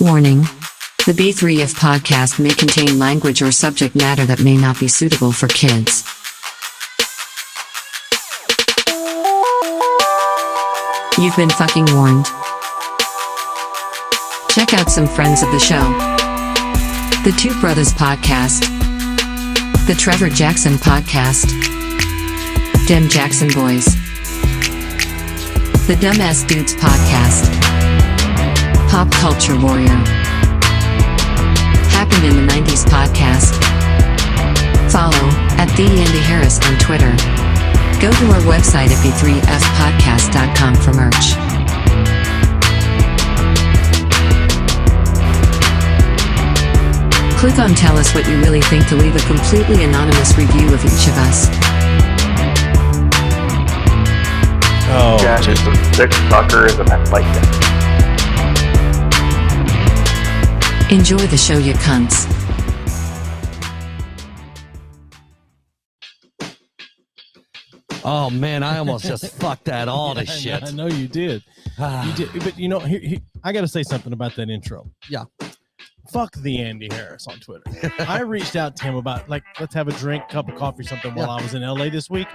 Warning. The B3F podcast may contain language or subject matter that may not be suitable for kids. You've been fucking warned. Check out some friends of the show. The Two Brothers Podcast. The Trevor Jackson Podcast. Dem Jackson Boys. The Dumbass Dudes Podcast. Pop Culture Warrior. Happened in the 90s podcast. Follow at The Andy Harris on Twitter. Go to our website at b3fpodcast.com for merch. Click on Tell Us What You Really Think to leave a completely anonymous review of each of us. Oh, yeah, just some sick fuckers and I like that. Enjoy the show, you cunts. Oh man, I almost just fucked that all to shit. I know you did. You did. But you know, I got to say something about that intro. Yeah. Fuck the Andy Harris on Twitter. I reached out to him about let's have a drink, cup of coffee, something while I was in LA this week.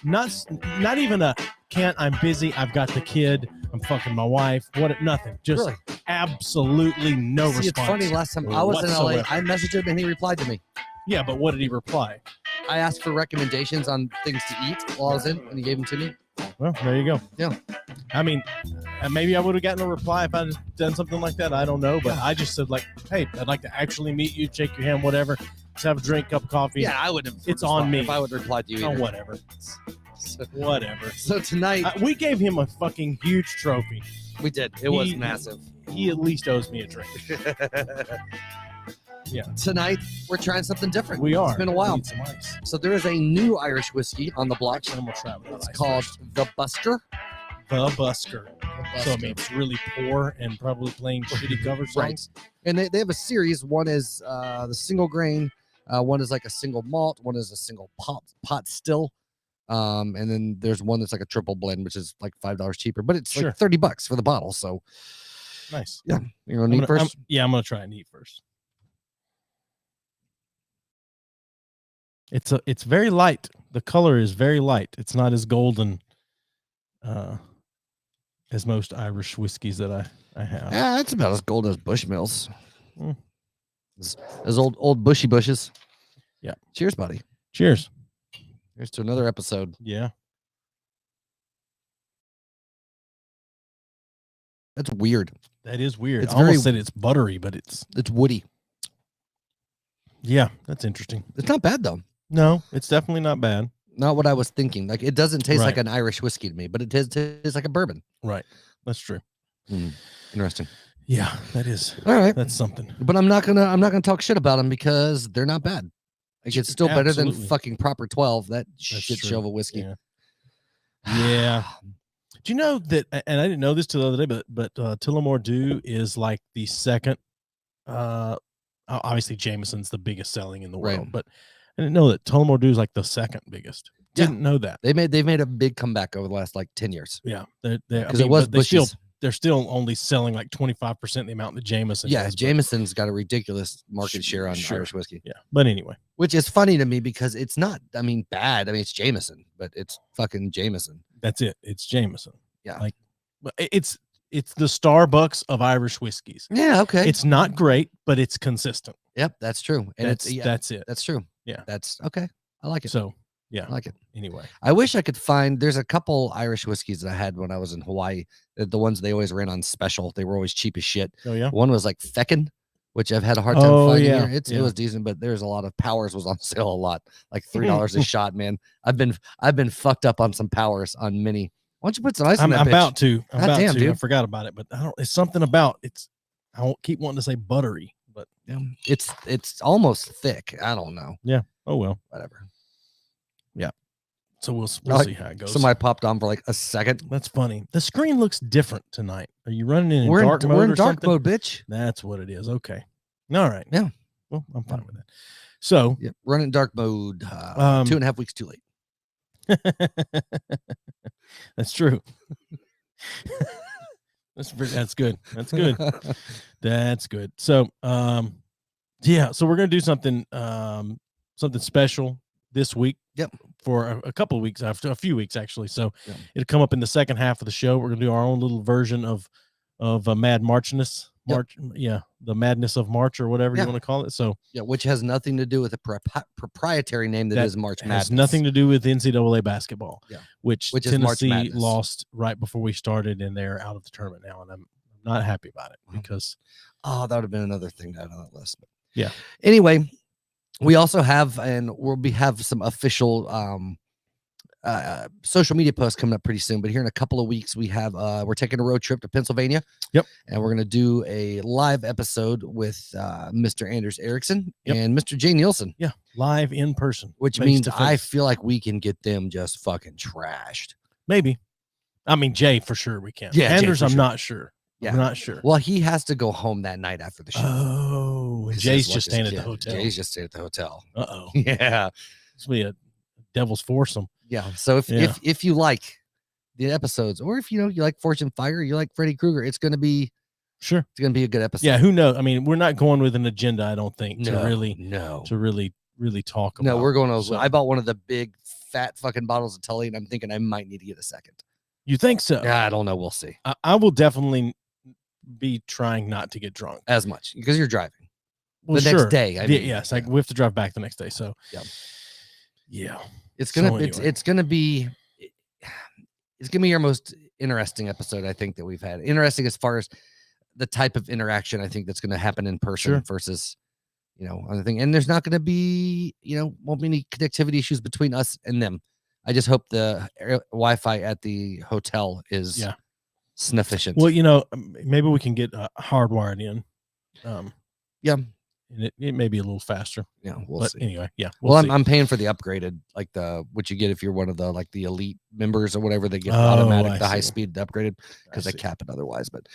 Not even a can't. I'm busy. I've got the kid. I'm fucking my wife. Nothing. Just Really? Absolutely no response. It's funny. Last time I was whatsoever. in LA, I messaged him and he replied to me. Yeah, but what did he reply? I asked for recommendations on things to eat while I was in, and he gave them to me. Well, there you go. Yeah. I mean, maybe I would have gotten a reply if I'd done something like that. I don't know, but I just said hey, I'd like to actually meet you, shake your hand, whatever. Let's have a drink, cup of coffee. Yeah, I wouldn't have. It's on me. If I would reply to you. Oh, either. whatever. So, Whatever. so tonight We gave him a fucking huge trophy. we did. It was massive. He at least owes me a drink. Yeah. Tonight we're trying something different. We are. It's been a while. Need some ice. So there is a new Irish whiskey on the block. Actually, I'm gonna try it without It's ice called first. the Busker. The Busker. So I mean, it's really poor and probably playing shitty cover Right. songs. And they have a series. One is the single grain. One is like a single malt. One is a single pot still. And then there's one that's like a triple blend, which is like $5 cheaper, but it's Sure. like $30 for the bottle. So Nice. yeah, you're gonna need first. I'm gonna try it neat first. It's very light. The color is very light. It's not as golden as most Irish whiskeys that I have. Yeah, it's about as golden as Bushmills. Mm. As old bushy bushes. Yeah. Cheers, buddy. Cheers. Here's to another episode. Yeah. That's weird. That is weird. It's I almost very- said it's buttery, but it's woody. yeah, that's interesting. It's not bad though. No, it's definitely not bad. Not what I was thinking. Like it doesn't taste like Right. an Irish whiskey to me, but it tastes like a bourbon. Right. That's true. Interesting. Yeah, that is. All right. That's something. But I'm not gonna talk shit about them because they're not bad. Like it's still better than Absolutely. fucking Proper 12. That shit true. show of a whiskey. Yeah. Yeah. Do you know that? And I didn't know this till the other day, but Tullamore Dew is like the second. Obviously, Jameson's the biggest selling in the world, Right. but I didn't know that Tullamore Dew is like the second biggest. Yeah. Didn't know that. They've made a big comeback over the last like 10 years. Yeah, Because it was Bush's. they're still only selling like 25% the amount that Jameson. Yeah, does, but- Jameson's got a ridiculous market share on Sure. Irish whiskey. Yeah, but anyway, Which is funny to me because it's not, I mean, bad. I mean, it's Jameson, but it's fucking Jameson. that's it. It's Jameson. Yeah. Like, but it's the Starbucks of Irish whiskeys. Yeah, okay. It's not great, but it's consistent. Yep, that's true. And That's it's that's it. that's true. Yeah. That's okay. I like it. So yeah. I like it. Anyway, I wish I could find. There's a couple Irish whiskeys that I had when I was in Hawaii. The ones they always ran on special. They were always cheap as shit. oh yeah. One was like Feckin, which I've had a hard time Oh, finding yeah, here. It yeah. was decent, but there's a lot of Powers was on sale a lot, like $3 a shot. Man, I've been fucked up on some Powers on mini. Why don't you put some ice in I'm that bitch? about to. I'm God about damn, to. I dude. forgot about it, but I don't. It's something about it's. I won't keep wanting to say buttery, but Yeah, it's almost thick. I don't know. oh well. Whatever. So we'll Like, see how it goes. Somebody popped on for like a second. That's funny. The screen looks different tonight. Are you running in We're dark in, mode? we're in or dark something? mode, bitch. That's what it is. Okay. All right. Yeah. Well, I'm fine with that. So Yep, running dark mode. 2.5 weeks too late. that's true. That's good. That's good. That's good. So, yeah. So we're gonna do something special this week. Yep. For a couple of weeks, after a few weeks actually. So Yep. it'll come up in the second half of the show. We're gonna do our own little version of Mad Marchness. March, yeah, the madness of March or whatever you want to call it. So yeah, which has nothing to do with the proprietary name that is March Madness. Has nothing to do with NCAA basketball. Yeah, which is March Tennessee Madness. lost right before we started, and they're out of the tournament now, and I'm not happy about it because that would have been another thing to add on that list. But yeah. Anyway, we also have have some official social media posts coming up pretty soon, but here in a couple of weeks we're taking a road trip to Pennsylvania. Yep. And we're going to do a live episode with Mr. Anders Erickson and Mr. Jay Nielsen. Yeah, live in person, which means I feel like we can get them just fucking trashed. Maybe. I mean, Jay for sure we can. Yeah, Anders, I'm not sure. Yeah. I'm not sure. Well, he has to go home that night after the show. Oh, and Jay's just staying at the hotel. Jay's just staying at the hotel. Uh-oh. Yeah. This will be a devil's foursome. Yeah. So if you like the episodes, or if you like Fortune Fire, you like Freddy Krueger, it's gonna be a good episode. Yeah, who knows? I mean, we're not going with an agenda, I don't think, to really talk about. No, we're going to I bought one of the big fat fucking bottles of Tully, and I'm thinking I might need to get a second. You think so? Yeah, I don't know. We'll see. I will definitely be trying not to get drunk as much because you're driving the next day. I mean, yes, like we have to drive back the next day. So yeah. It's gonna be our most interesting episode, I think, that we've had. Interesting as far as the type of interaction I think that's going to happen in person versus other thing. And there's not going to be won't be any connectivity issues between us and them. I just hope the Wi-Fi at the hotel is sufficient. Well, maybe we can get hardwired in. And it may be a little faster. Yeah, we'll see. Anyway, yeah. I'm paying for the upgraded, like what you get if you're one of the the elite members or whatever. They get automatic, the high speed upgraded because they cap it otherwise. But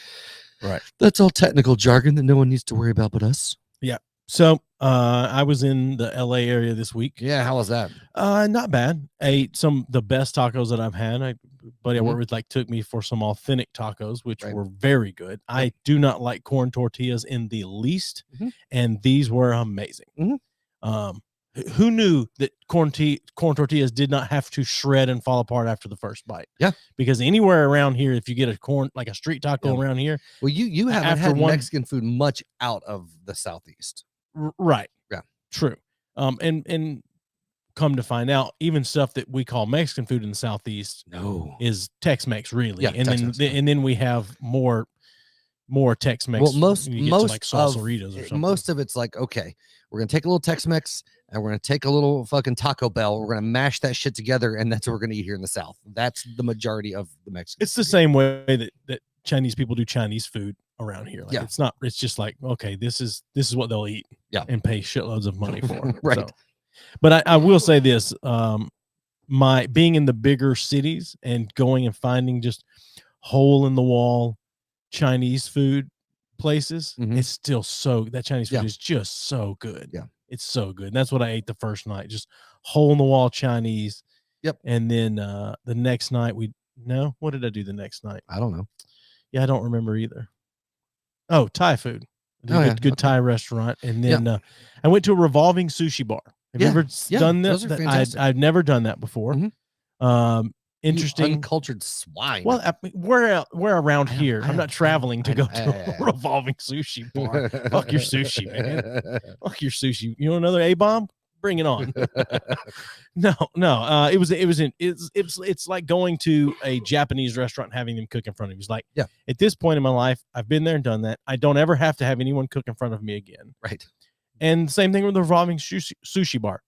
that's all technical jargon that no one needs to worry about but us. Yeah. So I was in the LA area this week. Yeah, how was that? Not bad. Ate the best tacos that I've had. Buddy I work with took me for some authentic tacos, which were very good. I do not like corn tortillas in the least, and these were amazing. Who knew that corn tortillas did not have to shred and fall apart after the first bite? Yeah, because anywhere around here, if you get a street taco around here, well, you haven't had Mexican food much out of the Southeast, right? Yeah, true. And come to find out, even stuff that we call Mexican food in the Southeast is Tex-Mex, really. Yeah, and then we have more Tex-Mex. Well, most like salsaritas or something. Most of it's like, okay, we're gonna take a little Tex-Mex and we're gonna take a little fucking Taco Bell. We're gonna mash that shit together, and that's what we're gonna eat here in the South. That's the majority of the Mexican. It's the same way that Chinese people do Chinese food around here. It's not. It's just like, okay, this is what they'll eat. Yeah, and pay shitloads of money for. Right. So. But I will say this, my being in the bigger cities and going and finding just hole in the wall Chinese food places, it's still that Chinese food is just so good. Yeah. It's so good. And that's what I ate the first night, just hole in the wall Chinese. Yep. And then the next night what did I do the next night? I don't know. Yeah, I don't remember either. Oh, Thai food. Good Thai restaurant. And then I went to a revolving sushi bar. Have you ever done this? I've never done that before. Interesting. You uncultured swine. Well, we're around here. I'm not traveling to go to a revolving sushi bar. Fuck your sushi, man. Fuck your sushi. You want another A-bomb? Bring it on. No. It's like going to a Japanese restaurant and having them cook in front of you. It's like, at this point in my life, I've been there and done that. I don't ever have to have anyone cook in front of me again. Right. And same thing with the revolving sushi bar.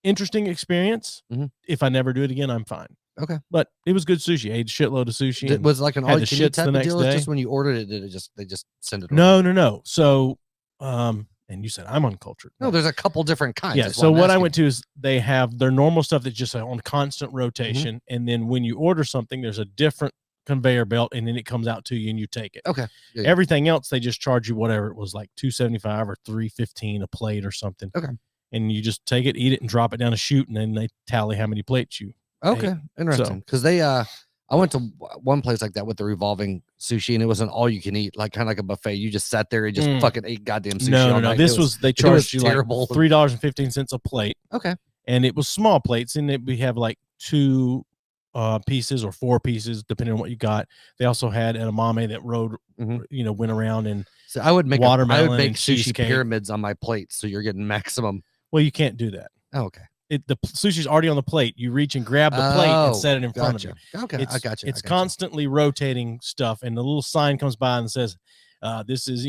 Interesting experience. If I never do it again, I'm fine. Okay. But it was good sushi. I ate a shitload of sushi. It was like an all you can eat type of deal. Day. Just when you ordered it, they just send it over? No. So, and you said I'm uncultured. No, there's a couple different kinds. Yeah. So what I went to is they have their normal stuff that's just on constant rotation. And then when you order something, there's a different conveyor belt, and then it comes out to you and you take it. Okay. Yeah. Everything else, they just charge you whatever it was, like $2.75 or $3.15 a plate or something. Okay. And you just take it, eat it, and drop it down a chute, and then they tally how many plates you. Okay. ate. Interesting. Because I I went to one place like that with the revolving sushi, and it was an all you can eat, like kind of like a buffet. You just sat there and just fucking ate goddamn sushi. No, all no. night. This was they charged you terrible. like $3.15 a plate. Okay. And it was small plates, and we have like 2 pieces or 4 pieces, depending on what you got. They also had edamame that went around, and so I would make watermelon I would make and sushi cheesecake. pyramids on my plate, so you're getting maximum. Well, you can't do that. Oh, okay. The sushi's already on the plate. You reach and grab the plate and set it in front of you. Okay, I got you. It's constantly rotating stuff, and the little sign comes by and says, "This is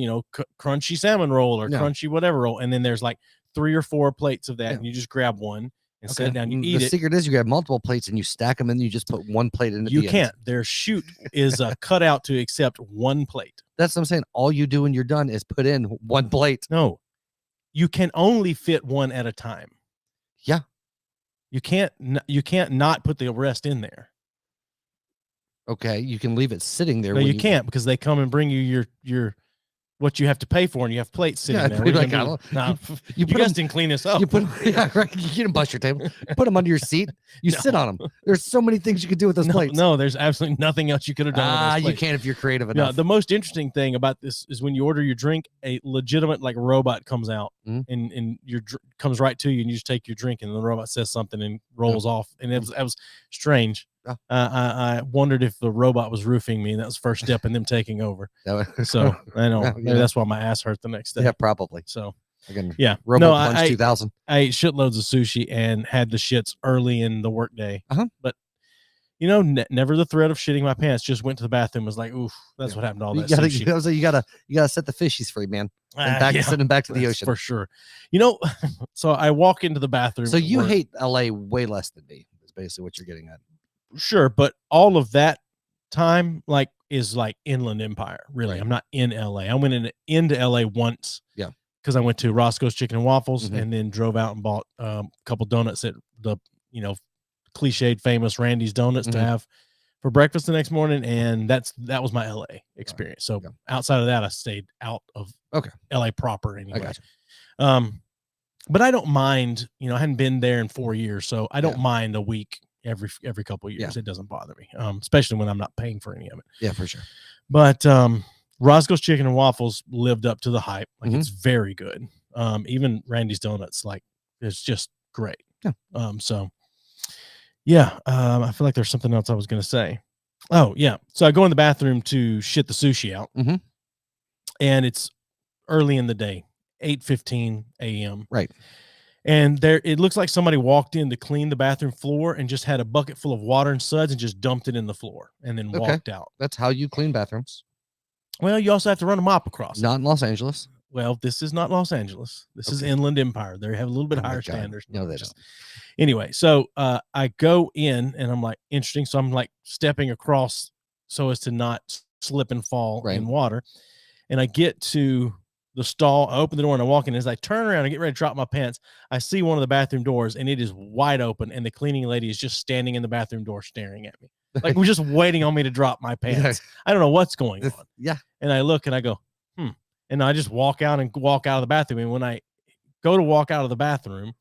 crunchy salmon roll or crunchy whatever roll," and then there's like 3 or 4 plates of that, and you just grab one and set it down. You eat it. The secret is you grab multiple plates and you stack them, and you just put one plate in. You can't. Their chute is cut out to accept one plate. That's what I'm saying. All you do when you're done is put in one plate. No, you can only fit one at a time. Yeah. You can't not put the rest in there. Okay, you can leave it sitting there. No, you can't, because they come and bring you your what you have to pay for, and you have plates sitting there. You guys didn't clean this up. You put right. You didn't bust your table. You put them under your seat. You sit on them. There's so many things you could do with those plates. No, there's absolutely nothing else you could have done. With those you can if you're creative enough. No, the most interesting thing about this is when you order your drink, a legitimate robot comes out and comes right to you, and you just take your drink, and the robot says something and rolls off, and it was strange. I wondered if the robot was roofing me, and that was the first step in them taking over. So I know maybe that's why my ass hurt the next day. Yeah, probably. So again, Robot Punch 2000. I ate shitloads of sushi and had the shits early in the workday. But never the threat of shitting my pants. Just went to the bathroom. Was like, oof, that's what happened to all that sushi. You gotta set the fishies free, man. And send them back to the ocean for sure. So I walk into the bathroom. So you hate LA way less than me. Is basically what you're getting at. Sure, but all of that time is like Inland Empire. Really, I'm not in LA. I went into LA once. Yeah, because I went to Roscoe's Chicken and Waffles, and then drove out and bought a couple donuts at the cliched famous Randy's Donuts to have for breakfast the next morning, and that was my LA experience. So outside of that, I stayed out of LA proper anyway. I gotcha. But I don't mind. I hadn't been there in 4 years, so I don't mind a week every couple of years. It doesn't bother me, especially when I'm not paying for any of it. Yeah, for sure. But Roscoe's Chicken and Waffles lived up to the hype. It's very good. Even Randy's Donuts, it's just great. Yeah. I feel like there's something else I was going to say. Oh yeah. So I go in the bathroom to shit the sushi out, and it's early in the day, 8:15 a.m. Right. And it looks like somebody walked in to clean the bathroom floor and just had a bucket full of water and suds and just dumped it in the floor and then walked out. That's how you clean bathrooms. Well, you also have to run a mop across. Not in Los Angeles. Well, this is not Los Angeles. This is Inland Empire. They have a little bit higher standards. No, they don't. Anyway, so I go in, and I'm like, interesting. So I'm like stepping across so as to not slip and fall in water. And I get to the stall, I open the door, and I walk in. As I turn around and get ready to drop my pants, I see one of the bathroom doors, and it is wide open, and the cleaning lady is just standing in the bathroom door staring at me. Like we're just waiting on me to drop my pants. I don't know what's going on. Yeah. And I look and I go, and I just walk out of the bathroom. And when I go to walk out of the bathroom,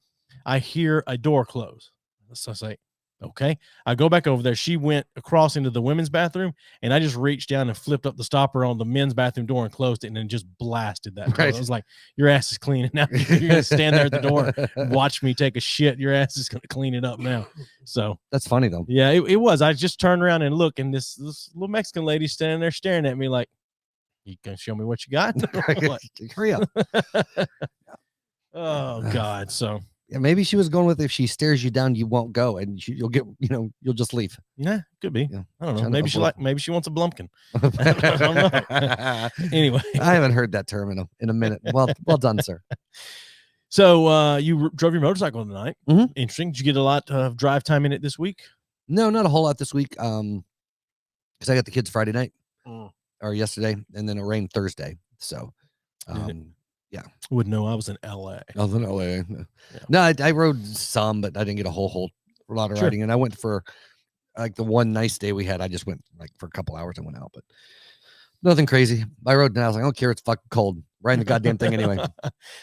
I hear a door close. So I say, okay. I go back over there. She went across into the women's bathroom, and I just reached down and flipped up the stopper on the men's bathroom door and closed it, and then just blasted that door. I was like, your ass is cleaning now. You're going to stand there at the door and watch me take a shit. Your ass is going to clean it up now. So that's funny though. Yeah, it was. I just turned around and look, and this little Mexican lady standing there staring at me like, you can show me what you got? Hurry up. Oh God. So yeah, maybe she was going with, if she stares you down, you won't go, and you'll get, you'll just leave. Yeah, could be. Yeah. I don't know. Maybe she wants a blumpkin. I don't know. Anyway, I haven't heard that term in a minute. Well done, sir. So you drove your motorcycle tonight. Interesting. Did you get a lot of drive time in it this week? No, not a whole lot this week. Because I got the kids Friday night or yesterday, and then it rained Thursday. So, yeah. Wouldn't know. I was in LA. I was in LA. Yeah. No, I rode some, but I didn't get a whole lot of riding. And I went for the one nice day we had. I just went for a couple hours and went out, but nothing crazy. I rode and I was like, I don't care. It's fucking cold. Riding the goddamn thing anyway.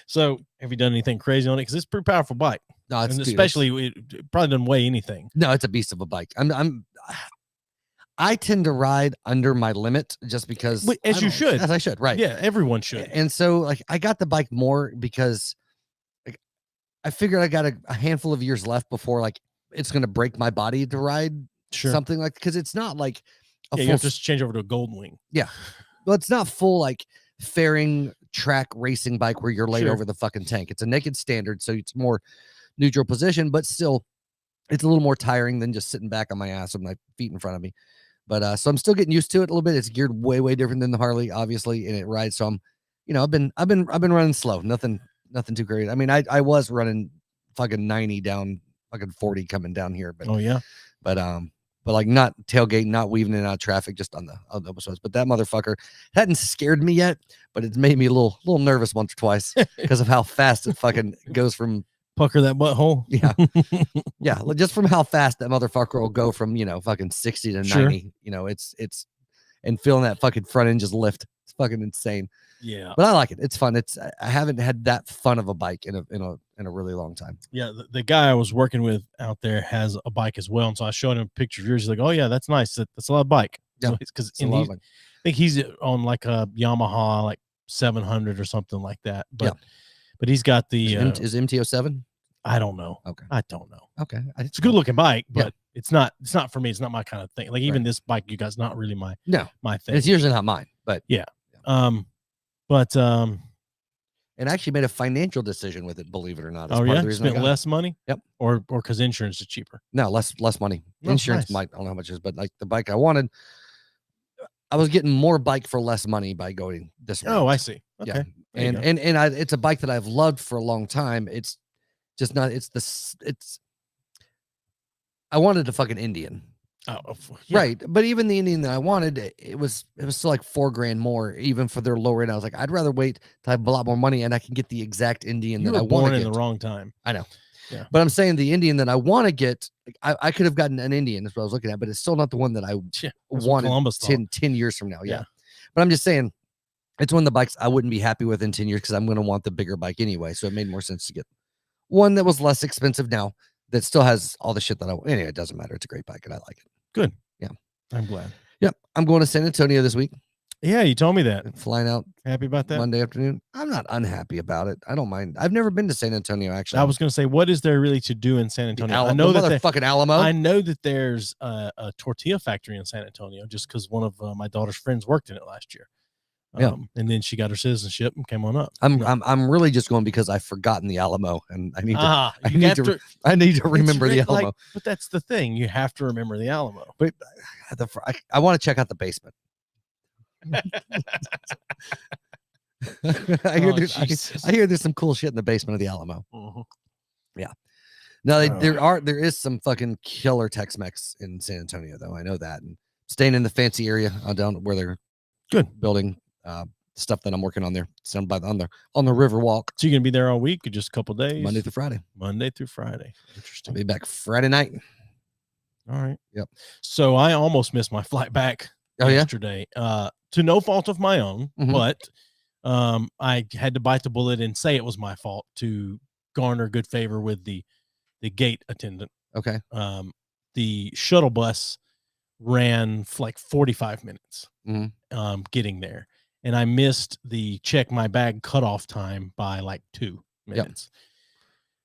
So have you done anything crazy on it? Because it's a pretty powerful bike. No, especially it probably doesn't weigh anything. No, it's a beast of a bike. I tend to ride under my limit just because As you should. as I should, right? Yeah, everyone should. And so like I got the bike more because like I figured I got a handful of years left before like it's gonna break my body to ride something like because it's not like you have to just change over to a Golden Wing. Yeah. Well, it's not full like fairing track racing bike where you're laid over the fucking tank. It's a naked standard, so it's more neutral position, but still it's a little more tiring than just sitting back on my ass with my feet in front of me. But so I'm still getting used to it a little bit. It's geared way different than the Harley, obviously, and it rides. So I'm, I've been running slow. Nothing too great. I mean, I was running fucking 90 down, fucking 40 coming down here, but but like not tailgating, not weaving in and out of traffic, just on the episodes. But that motherfucker hadn't scared me yet, but it's made me a little nervous once or twice because of how fast it fucking goes from pucker that butthole. Yeah. Yeah. Just from how fast that motherfucker will go from, fucking 60 to 90, it's and feeling that fucking front end just lift. It's fucking insane. Yeah. But I like it. It's fun. I haven't had that fun of a bike in a really long time. Yeah. The guy I was working with out there has a bike as well. And so I showed him a picture of yours. He's like, oh yeah, that's nice. That's a lot of bike. Yeah. Because I think he's on like a Yamaha, like 700 or something like that. But he's got the, is MT-07? I don't know. Okay. I don't know. Okay. It's a good looking bike, but it's not for me. It's not my kind of thing. Like even this bike, you guys, not really my thing. It's usually not mine, but and I actually made a financial decision with it, believe it or not. Spent less money? Yep. Or because insurance is cheaper? No, less money. Oh, Insurance nice. I don't know how much it is, but like the bike I wanted, I was getting more bike for less money by going this way. Oh, I see. Okay. Yeah. And it's a bike that I've loved for a long time. It's just not, I wanted a fucking Indian. Oh, yeah. Right. But even the Indian that I wanted, it was still like $4,000 more, even for their lower end. I was like, I'd rather wait till I have a lot more money and I can get the exact Indian that I want. Born in the wrong time. I know. Yeah. But I'm saying the Indian that I want to get, I could have gotten an Indian, is what I was looking at, but it's still not the one that I wanted 10 years from now. Yeah. But I'm just saying, it's one of the bikes I wouldn't be happy with in 10 years because I'm going to want the bigger bike anyway. So it made more sense to get one that was less expensive now that still has all the shit that I want. Anyway, it doesn't matter. It's a great bike and I like it. Good. Yeah. I'm glad. Yep. I'm going to San Antonio this week. Yeah, you told me that. Flying out. Happy about that? Monday afternoon. I'm not unhappy about it. I don't mind. I've never been to San Antonio, actually. I was going to say, what is there really to do in San Antonio? I know that fucking Alamo. I know that there's a tortilla factory in San Antonio just because one of my daughter's friends worked in it last year. And then she got her citizenship and came on up. I'm really just going because I've forgotten the Alamo and I need to I need to remember the Alamo. But that's the thing, you have to remember the Alamo. But I want to check out the basement. I hear there's some cool shit in the basement of the Alamo. Mm-hmm. Yeah. Now there is some fucking killer Tex-Mex in San Antonio though. I know that, and staying in the fancy area down where they're building stuff that I'm working on there. It's on the river walk. So you're gonna be there all week or just a couple days? Monday through Friday. Interesting. I'll be back Friday night. All right. Yep. So I almost missed my flight back yesterday. To no fault of my own, but I had to bite the bullet and say it was my fault to garner good favor with the gate attendant. Okay. The shuttle bus ran for like 45 minutes getting there, and I missed the check my bag cutoff time by like 2 minutes.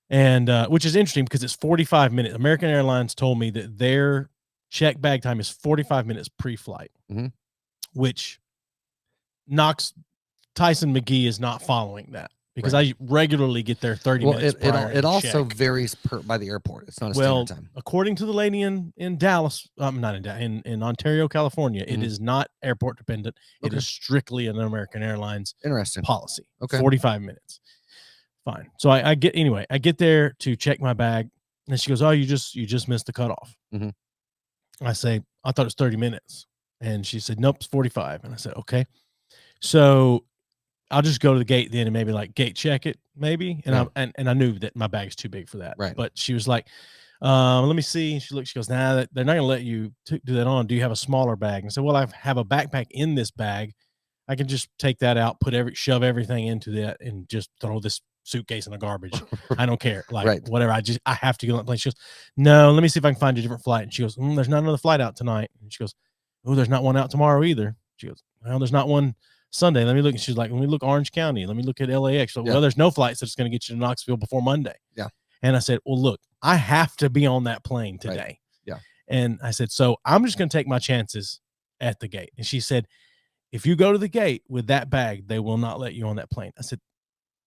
And which is interesting because it's 45 minutes. American Airlines told me that their check bag time is 45 minutes pre-flight, which knocks Tyson McGee is not following that because I regularly get there 30 minutes prior. It also varies by the airport. It's not a standard time. According to the lady in Dallas, not in Ontario, California, it is not airport dependent. It is strictly an American Airlines policy. Okay. 45 minutes. Fine. So I get there to check my bag, and she goes, "Oh, you just missed the cutoff." I say, "I thought it was 30 minutes," and she said, "Nope, it's 45." And I said, "Okay." So I'll just go to the gate then and maybe like gate check it maybe. And I knew that my bag's too big for that. Right. But she was like, let me see. And she goes, nah, they're not gonna let you do that on. Do you have a smaller bag? And I said, well, I have a backpack in this bag. I can just take that out, shove everything into that and just throw this suitcase in the garbage. I don't care. Like whatever. I have to go on the plane. She goes, no, let me see if I can find a different flight. And she goes, there's not another flight out tonight. And she goes, oh, there's not one out tomorrow either. She goes, well, there's not one Sunday. Let me look. And she's like, let me look Orange County. Let me look at LAX. So, well, there's no flights that's going to get you to Knoxville before Monday. Yeah. And I said, well, look, I have to be on that plane today. Right. Yeah. And I said, so I'm just going to take my chances at the gate. And she said, if you go to the gate with that bag, they will not let you on that plane. I said,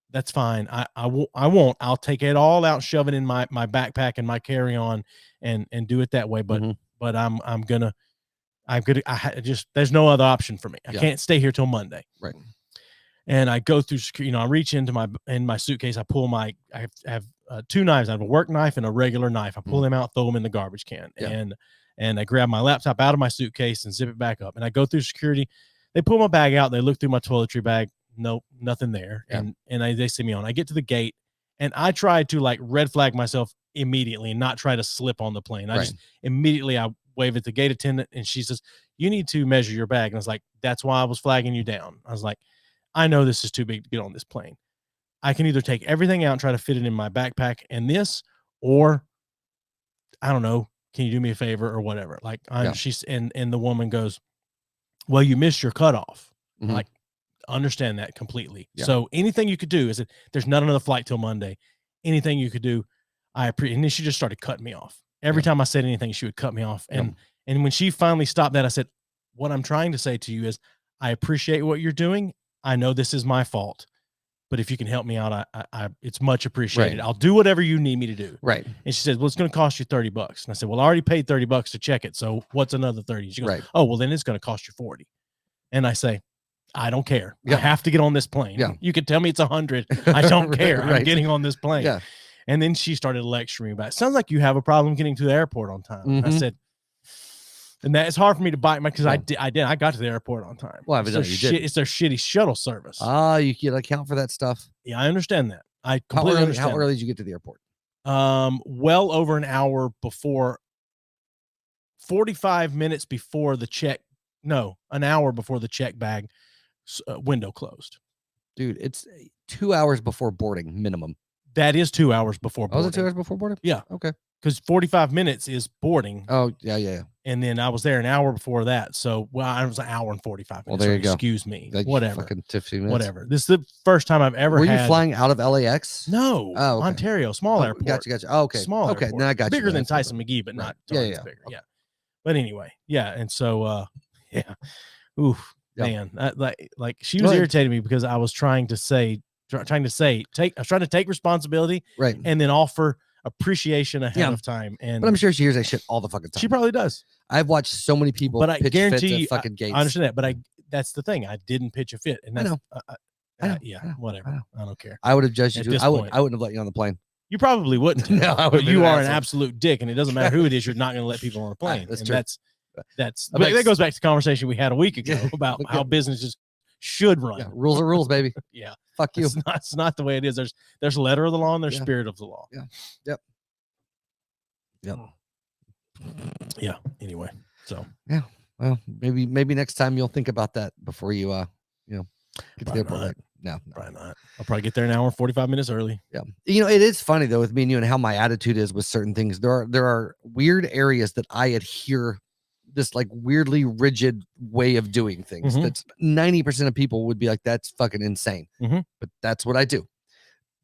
that's fine. I won't. I'll take it all out, shove it in my backpack and my carry-on and do it that way. But there's no other option for me. I can't stay here till Monday. Right. And I go through security, I reach into my suitcase. I pull I have 2 knives. I have a work knife and a regular knife. I pull them out, throw them in the garbage can. Yeah. And I grab my laptop out of my suitcase and zip it back up. And I go through security. They pull my bag out. They look through my toiletry bag. Nope, nothing there. Yeah. And they see me on. I get to the gate and I try to like red flag myself immediately and not try to slip on the plane. I just immediately I wave at the gate attendant and she says, you need to measure your bag. And I was like, that's why I was flagging you down. I was like, I know this is too big to get on this plane. I can either take everything out and try to fit it in my backpack and this, or I don't know, can you do me a favor or whatever? Like she's and the woman goes, well, you missed your cutoff. Mm-hmm. Like, understand that completely. Yeah. So anything you could do is that there's not another flight till Monday. Anything you could do, I appreciate. And then she just started cutting me off. Every time I said anything, she would cut me off. And when she finally stopped that, I said, what I'm trying to say to you is I appreciate what you're doing. I know this is my fault, but if you can help me out, I it's much appreciated. Right. I'll do whatever you need me to do. Right. And she said, well, it's going to cost you $30. And I said, well, I already paid $30 to check it. So what's another 30? She goes, oh, well, then it's going to cost you 40. And I say, I don't care. I have to get on this plane. Yeah. You can tell me it's 100. I don't care. I'm getting on this plane. Yeah. And then she started lecturing me about it. Sounds like you have a problem getting to the airport on time. Mm-hmm. I said, and that it's hard for me to bite my, because I got to the airport on time. Well, evidently you did. It's their shitty shuttle service. You can account for that stuff. Yeah, I understand that. I completely understand. How early did you get to the airport? Well over an hour before, 45 minutes before the check. No, an hour before the check bag window closed. Dude, it's 2 hours before boarding minimum. That is 2 hours before boarding. Was it 2 hours before boarding? Yeah. Okay. Because 45 minutes is boarding. Oh, yeah. And then I was there an hour before that. So, I was an hour and 45 minutes. Well, there you go. Excuse me. Like whatever. Fucking 15 minutes. Whatever. This is the first time I've ever had. Were you flying out of LAX? No. Oh, okay. Ontario. Small airport. Gotcha. Oh, okay. Small airport. Now I got you. Bigger than Tyson McGee, but not bigger. Okay. Yeah. But anyway, yeah. And so, yeah. Oof. Man, like she was irritating me because I was trying to take responsibility, right, and then offer appreciation ahead of time. But I'm sure she hears that shit all the fucking time. She probably does. I've watched so many people, but I guarantee you, fucking gates. I understand that, but that's the thing. I didn't pitch a fit, and that's, I know. Yeah, whatever. I don't care. I would have judged you. I wouldn't have let you on the plane. You probably wouldn't. No, but you are an absolute dick, and it doesn't matter who it is. You're not going to let people on the plane. That's true. That goes back to the conversation we had a week ago about how businesses should run. Yeah, rules are rules, baby. Yeah. Fuck you. It's not the way it is. There's letter of the law and there's spirit of the law. Yeah. Yep. Yeah. Anyway. So yeah. Well, maybe next time you'll think about that before you get to the airport. No, probably not. I'll probably get there an hour and 45 minutes early. Yeah. It is funny though with me and you and how my attitude is with certain things. There are weird areas that I adhere this like weirdly rigid way of doing things. Mm-hmm. That's 90% of people would be like, that's fucking insane. Mm-hmm. But that's what I do.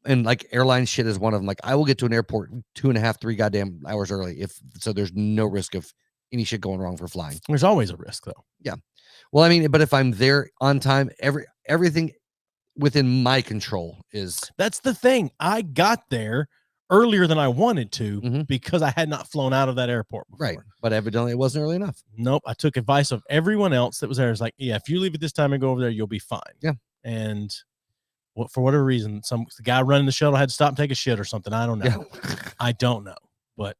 And like airline shit is one of them. Like I will get to an airport 2.5, 3 goddamn hours early so there's no risk of any shit going wrong for flying. There's always a risk though. Yeah. Well, I mean, but if I'm there on time, everything within my control is. That's the thing. I got there earlier than I wanted to because I had not flown out of that airport before. Right. But evidently it wasn't early enough. Nope. I took advice of everyone else that was there. It's like, yeah, if you leave at this time and go over there, you'll be fine. Yeah. And for whatever reason, the guy running the shuttle had to stop and take a shit or something. I don't know. Yeah. I don't know. But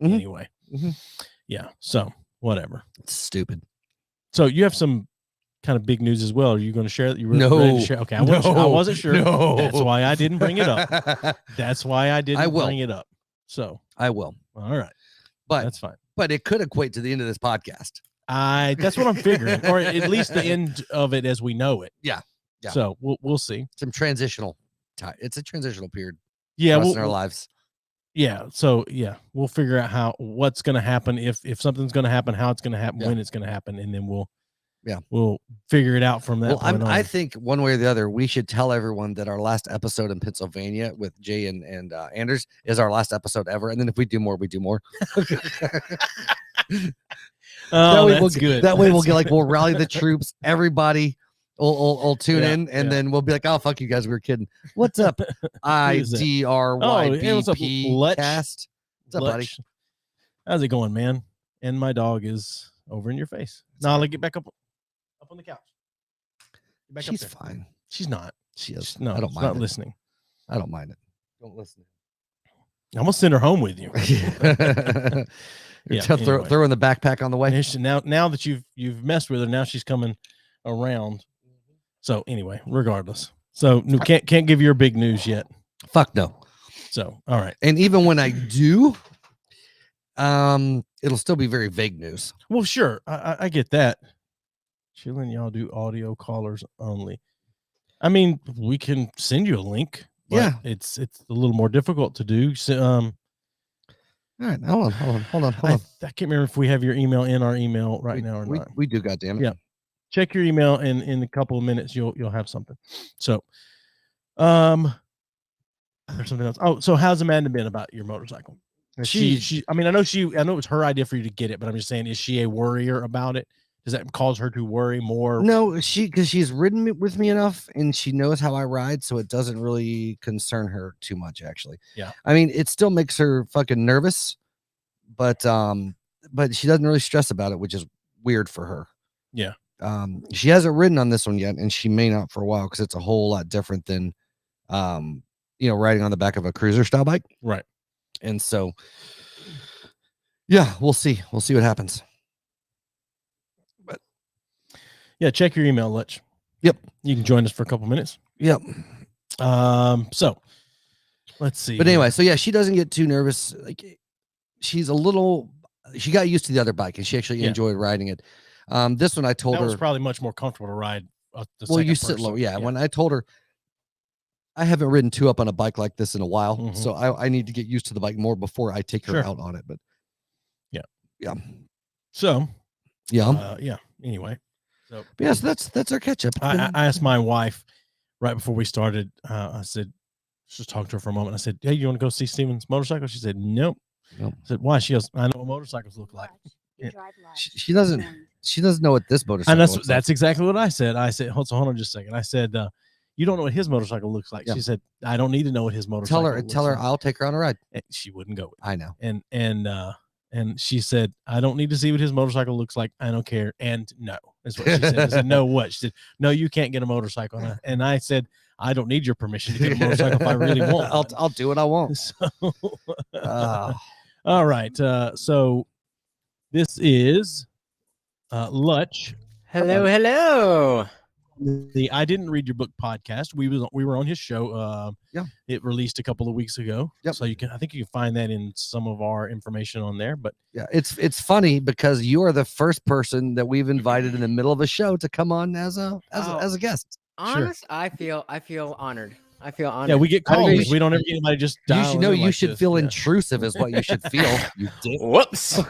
anyway. Mm-hmm. Yeah. So whatever. It's stupid. So you have some kind of big news as well. Are you going to share that? You were ready to share? Okay, I wasn't sure. No. That's why I didn't bring it up. Bring it up. So I will. All right, but that's fine. But it could equate to the end of this podcast. That's what I'm figuring, or at least the end of it as we know it. Yeah. So we'll see. Some transitional time. It's a transitional period. Yeah, in our lives. Yeah. So yeah, we'll figure out what's going to happen, if something's going to happen, how it's going to happen, Yeah. when it's going to happen, and then we'll figure it out from that Well, point on. I think one way or the other, we should tell everyone that our last episode in Pennsylvania with Jay and Anders is our last episode ever. And then if we do more, we do more. Oh, that way that's good. That way we'll get like, we'll rally the troops. Everybody will tune in, and then we'll be like, oh, fuck you guys. We were kidding. What's up? IDRYBP cast. What's up, buddy? How's it going, man? And my dog is over in your face. No, like, get back up on the couch. Get back She's up there. fine. She's not. She is. No, I don't mind not it. listening. I don't mind it. Don't listen. I'm gonna send her home with you. Throw in the backpack on the way. Now that you've messed with her, now she's coming around. So anyway, regardless, so can't give your big news yet. Fuck no. So all right, and even when I do, it'll still be very vague news. Well, sure, I get that. Chillin', y'all do audio callers only. I mean, we can send you a link. But it's a little more difficult to do. So, all right, hold on. I can't remember if we have your email in our email now or not. We do, goddammit. Yeah, check your email, and in a couple of minutes you'll have something. So, there's something else. Oh, so how's Amanda been about your motorcycle? She. I mean, I know it was her idea for you to get it, but I'm just saying, is she a worrier about it? Does that cause her to worry more? No, because she's ridden with me enough, and she knows how I ride, so it doesn't really concern her too much, actually. Yeah. I mean, it still makes her fucking nervous, but she doesn't really stress about it, which is weird for her. Yeah. She hasn't ridden on this one yet, and she may not for a while, because it's a whole lot different than, riding on the back of a cruiser style bike. Right. And so, yeah, we'll see. We'll see what happens. Yeah, check your email, Lutch. Yep. You can join us for a couple minutes. Yep. So let's see. But anyway, so yeah, she doesn't get too nervous. Like, she got used to the other bike, and she actually enjoyed riding it. This one I told her was probably much more comfortable to ride. You sit low. Yeah. When I told her, I haven't ridden two up on a bike like this in a while, so I need to get used to the bike more before I take her out on it. But yeah. So anyway. So that's our catch up. I asked my wife right before we started. I said, just talk to her for a moment. I said, "Hey, you want to go see Steven's motorcycle?" She said, "Nope." I said, "Why?" She goes, "I know what motorcycles look like." Yeah. She doesn't know what this motorcycle. And that's exactly what I said. I said, hold on just a second. I said, "You don't know what his motorcycle looks like." Yeah. She said, "I don't need to know what his motorcycle." Tell her, I'll take her on a ride. And she wouldn't go. I know. And she said, "I don't need to see what his motorcycle looks like. I don't care." And no, that's what she said. I said, "No, what?" She said, "No, you can't get a motorcycle." And I said, "I don't need your permission to get a motorcycle if I really want." I'll do what I want. So, all right. So this is Lutch. Hello. The I Didn't Read Your Book podcast. We were on his show. It released a couple of weeks ago. Yep. So I think you can find that in some of our information on there. But yeah, it's funny because you are the first person that we've invited in the middle of a show to come on as a guest. Honest, sure. I feel honored. I feel honored. Yeah, we get calls. We don't ever get anybody just. You should feel intrusive, is what you should feel. You dick. Whoops.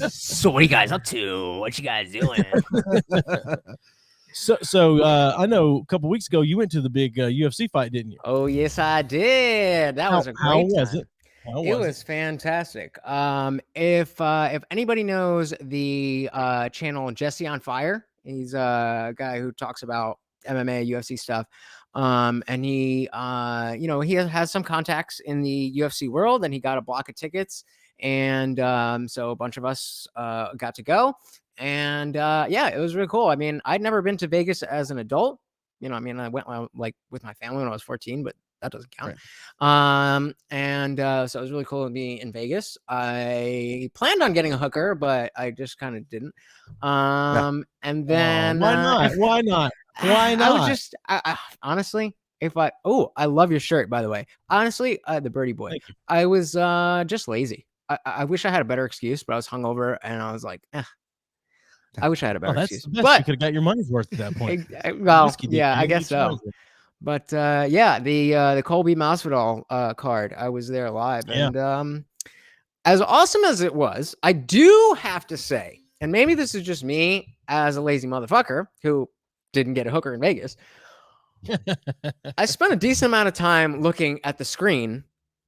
So what are you guys up to? What you guys doing? So I know a couple weeks ago you went to the big UFC fight, didn't you? Oh yes, I did. That was a great time. It was fantastic. If anybody knows the channel Jesse on Fire, he's a guy who talks about MMA, UFC stuff. And he has some contacts in the UFC world, and he got a block of tickets. And so a bunch of us got to go. And it was really cool. I mean, I'd never been to Vegas as an adult. I went like with my family when I was 14, but that doesn't count. Right. So it was really cool to be in Vegas. I planned on getting a hooker, but I just kind of didn't. And then why not? I was just I honestly, I love your shirt, by the way. Honestly, the Birdie Boy. I was just lazy. I wish I had a better excuse, but I was hungover and I was like, I wish I had a better excuse. But you could have got your money's worth at that point. Well, yeah, I guess so. But yeah, the Colby Masvidal card, I was there live, Yeah. and as awesome as it was, I do have to say, and maybe this is just me as a lazy motherfucker who didn't get a hooker in Vegas. I spent a decent amount of time looking at the screen,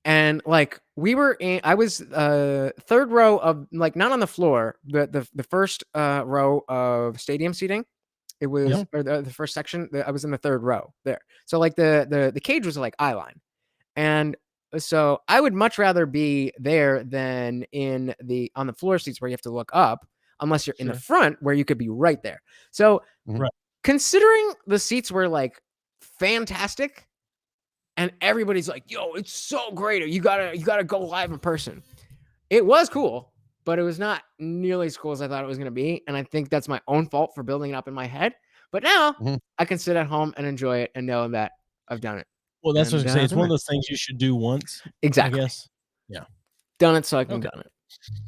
and like I was third row of, like, not on the floor, but the first row of stadium seating. It was Yeah. or the first section. I was in the third row there. So like the cage was like eye line, and so I would much rather be there than on the floor seats where you have to look up, unless you're in the Sure. front where you could be right there. So Right. considering the seats were like fantastic, and everybody's like, "Yo, it's so great! You gotta go live in person." It was cool, but it was not nearly as cool as I thought it was gonna be, and I think that's my own fault for building it up in my head. But now Mhm. I can sit at home and enjoy it and know that I've done it. Well, that's what I And, was gonna say. It's been one of there. those things you should do once, Exactly. I guess. Done it so I can Okay. done it.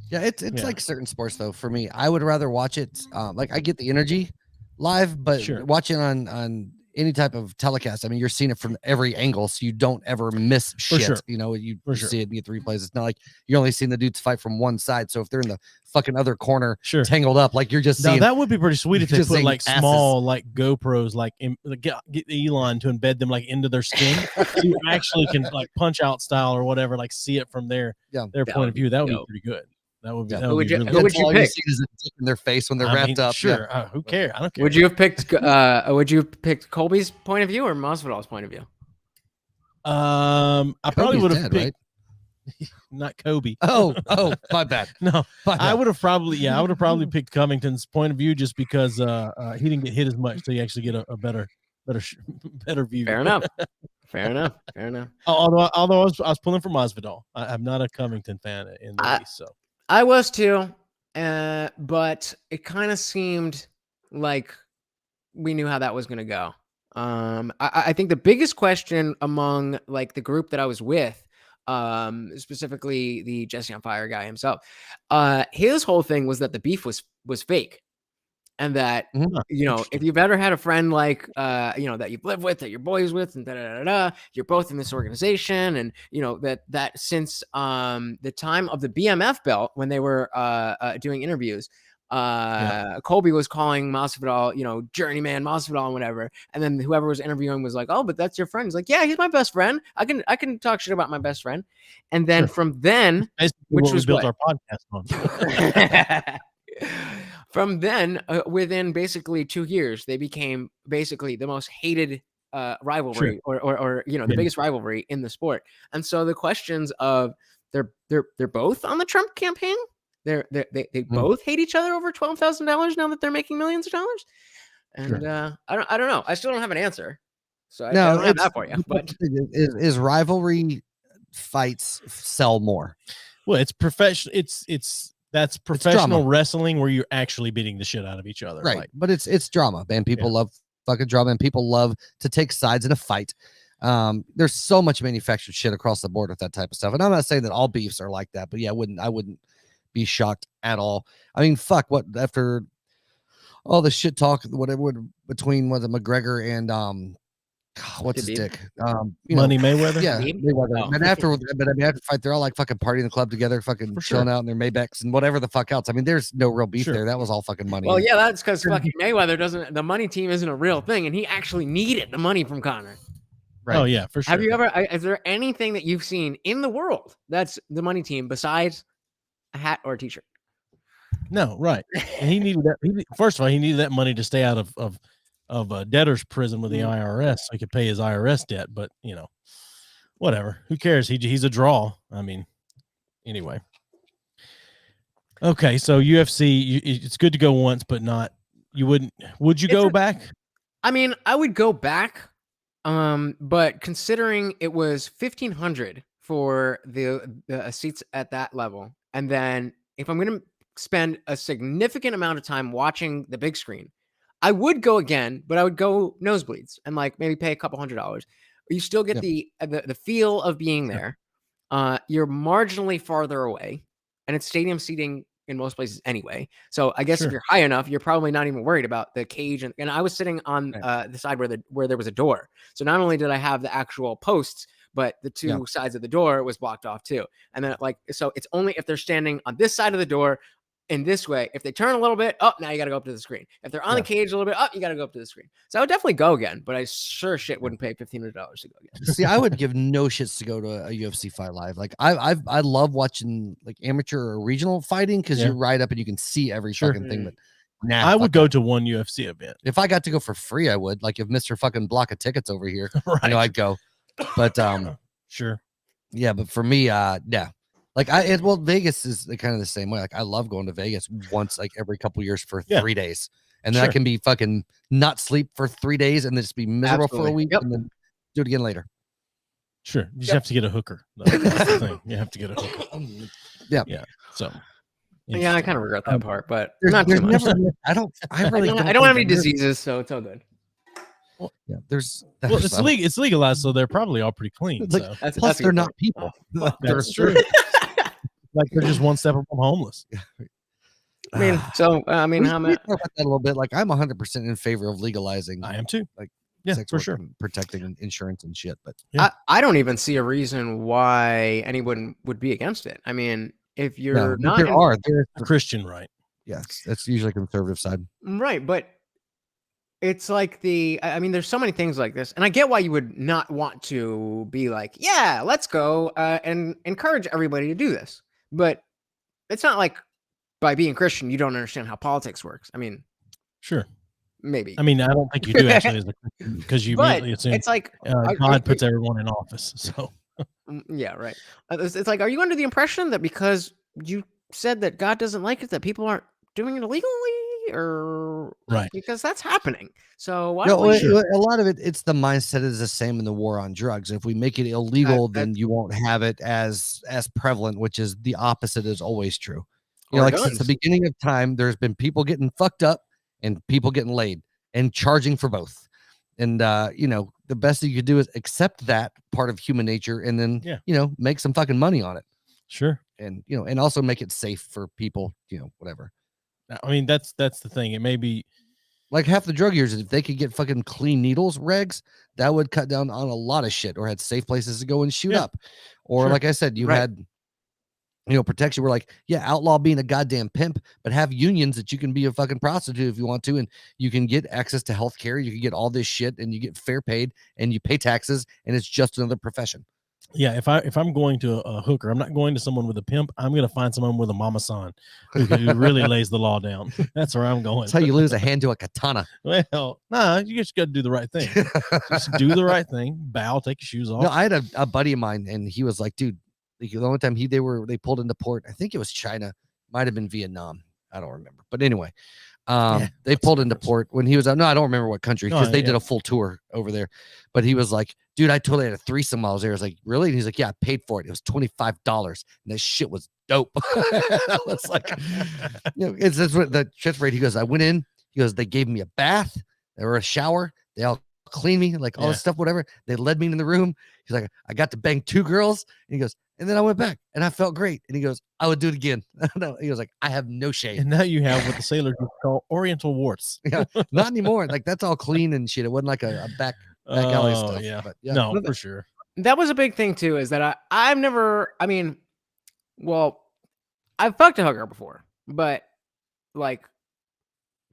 Yeah, it's Yeah. like certain sports though. For me, I would rather watch it. Like I get the energy live, but Sure. watching on any type of telecast, I mean, you're seeing it from every angle, so you don't ever miss shit. sure. You know, you For sure. see it and get the replays. It's not like you're only seeing the dudes fight from one side. So if they're in the fucking other corner, Sure. tangled up, like you're just Now seeing. that would be pretty sweet if they just put seeing like asses. small like GoPros get Elon to embed them like into their skin. So you actually can like punch out style or whatever, like see it from their Yeah. That point would of be view. That would dope. be pretty good. That would be Yeah. that Who would would be you- really who good. would That's all pick? see is a dick in their face when they're I wrapped mean, up. Sure. Who cares? I don't care. Would you have picked? Would you have picked Colby's point of view or Masvidal's point of view? I probably Kobe's would have dead, picked not Kobe. Oh, my bad. No, My I bad. would have probably picked Covington's point of view just because he didn't get hit as much, so you actually get a better view. Fair enough. Fair enough. Fair enough. Although I was pulling for Masvidal. I'm not a Covington fan in the least. So I was too, but it kind of seemed like we knew how that was going to go. I think the biggest question among like the group that I was with, specifically the Jesse on Fire guy himself, his whole thing was that the beef was fake. And that, Mhm. if you've ever had a friend like, that you've lived with, that you're boys with, and you're both in this organization, and that since the time of the BMF belt when they were doing interviews, Colby was calling Masvidal, journeyman Masvidal and whatever, and then whoever was interviewing was like, "Oh, but that's your friend." He's like, "Yeah, he's my best friend. I can talk shit about my best friend." And then from then, basically which what was we built what? our podcast on. From then, within basically 2 years, they became basically the most hated rivalry, or the biggest rivalry in the sport. And so the questions of they're both on the Trump campaign. They both hate each other over $12,000 now that they're making millions of dollars. And I don't know. I still don't have an answer. So I don't have that for you. But is rivalry fights sell more? Well, it's professional. That's professional drama. wrestling where you're actually beating the shit out of each other. Right. Like, But it's drama, man. People love fucking drama, and people love to take sides in a fight. There's so much manufactured shit across the board with that type of stuff. And I'm not saying that all beefs are like that, but yeah, I wouldn't be shocked at all. I mean, fuck, what after all the shit talk, whatever between McGregor and what's his Khabib? dick? Money Mayweather. Yeah, Khabib? Mayweather. Oh. But after the fight, they're all like fucking partying in the club together, fucking For chilling sure. out in their Maybachs and whatever the fuck else. I mean, there's no real beef Sure. there. That was all fucking money. well, And- yeah, that's because fucking Mayweather the money team isn't a real thing, and he actually needed the money from Conor. Right. Oh yeah, for sure. Have you ever? Is there anything that you've seen in the world that's the money team besides a hat or a t-shirt? No, right. And he needed that. First of all, he needed that money to stay out of a debtor's prison with the IRS, so he could pay his IRS debt. But whatever. Who cares? He's a draw. I mean, anyway. Okay, so UFC, it's good to go once, but not. You wouldn't. Would you go back? I mean, I would go back, but considering it was $1,500 for the seats at that level, and then if I'm going to spend a significant amount of time watching the big screen, I would go again, but I would go nosebleeds and like maybe pay a couple $100. You still get the feel of being there. You're marginally farther away, and it's stadium seating in most places anyway. So I guess Sure. if you're high enough, you're probably not even worried about the cage. And I was sitting on Right. the side where there was a door. So not only did I have the actual posts, but the two sides of the door was blocked off too. And then so it's only if they're standing on this side of the door in this way. If they turn a little bit up, now you got to go up to the screen. If they're on the cage a little bit up, you got to go up to the screen. So I would definitely go again, but I sure shit wouldn't pay $1,500 to go again. See, I would give no shits to go to a UFC fight live. Like I love watching like amateur or regional fighting because you're right up and you can see every fucking thing. But I would go to one UFC event. If I got to go for free, I would. Like if Mr. fucking Block of Tickets over here, Right. you know, I'd go. But sure. Yeah, but for me, yeah. Like Vegas is kind of the same way. Like I love going to Vegas once like every couple years for 3 days. And then I can be fucking not sleep for 3 days and then just be miserable for a week and then do it again later. Sure. You just have to get a hooker. That's the thing. You have to get a hooker. Yeah. So yeah, I kind of regret that part, but there's not too much. I don't have any diseases, so it's all good. Well, yeah, there's it's legalized, so they're probably all pretty clean. Like, so. plus they're not people. That's true. Like they're just one step from homeless. I mean, how about that a little bit. Like I'm 100% in favor of legalizing. I am too. Like sex for sure, and protecting insurance and shit. But I don't even see a reason why anyone would be against it. I mean, if you're not, there's a Christian, right? Yes, that's usually conservative side, right? But it's like there's so many things like this, and I get why you would not want to be like, yeah, let's go and encourage everybody to do this. But it's not like by being Christian, you don't understand how politics works. I mean, sure, maybe. I mean, I don't think you do actually, as a Christian, because you immediately assume it's like God puts everyone in office. So yeah, right. It's like, are you under the impression that because you said that God doesn't like it, that people aren't doing it illegally? Or right, because that's happening. So why a lot of it's the mindset is the same in the war on drugs. If we make it illegal, then you won't have it as prevalent, which is the opposite is always true. You know, like since the beginning of time, there's been people getting fucked up and people getting laid and charging for both. And you know, the best thing you could do is accept that part of human nature and then you know, make some fucking money on it. Sure. And you know, and also make it safe for people, you know, whatever. I mean, that's the thing. It may be like half the drug users, if they could get fucking clean needles regs, that would cut down on a lot of shit, or had safe places to go and shoot up. Or like I said, you had, you know, protection. We're like, outlaw being a goddamn pimp, but have unions that you can be a fucking prostitute if you want to, and you can get access to health care, you can get all this shit, and you get fair paid, and you pay taxes, and it's just another profession. Yeah, if I'm going to a hooker, I'm not going to someone with a pimp. I'm going to find someone with a mama san who really lays the law down. That's where I'm going. That's how you lose a hand to a katana. Well, you just got to do the right thing. Just do the right thing. Bow, take your shoes off. No, I had a buddy of mine, and he was like, dude, like, the only time they pulled into port, I think it was China, might have been Vietnam. I don't remember. But anyway, they pulled into port when he was out. No, I don't remember what country because they did a full tour over there. But he was like, dude, I totally had a threesome while I was there. I was like, really? And he's like, yeah, I paid for it. It was $25. And that shit was dope. I was like, you know, that's what the shit's rate. He goes, I went in. He goes, they gave me a bath or a shower. They all cleaned me, like all this stuff, whatever. They led me in the room. He's like, I got to bang 2 girls. And he goes, and then I went back and I felt great. And he goes, I would do it again. He was like, I have no shame. And now you have what the sailors call Oriental warts. Yeah, not anymore. Like that's all clean and shit. It wasn't like a back alley stuff. Yeah. But No, for sure. That was a big thing too, is that I've never, I mean, well, I've fucked a hooker before, but like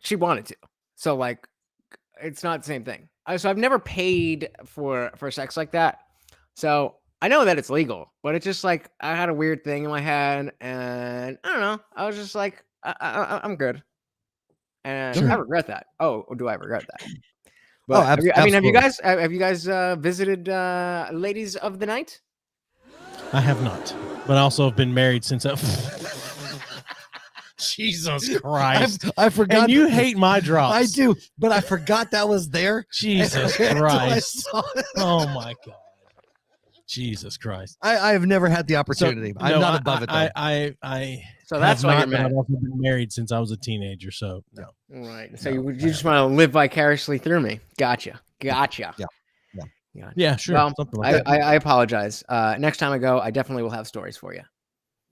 she wanted to. So like it's not the same thing. So I've never paid for sex like that. So I know that it's legal, but it's just like I had a weird thing in my head, and I don't know. I was just like, I'm good, and I regret that. Oh, do I regret that? But have you guys visited Ladies of the Night? I have not, but I also have been married since Jesus Christ. I forgot. And you hate my drops. I do, but I forgot that was there. Jesus Christ. Oh my God. Jesus Christ. I have never had the opportunity. So, I'm not above it though. So that's why you're mad. I've also been married since I was a teenager, so no. Right. So you just want to live vicariously through me. Gotcha. Yeah, sure. Well, something like that. I apologize. Next time I go, I definitely will have stories for you.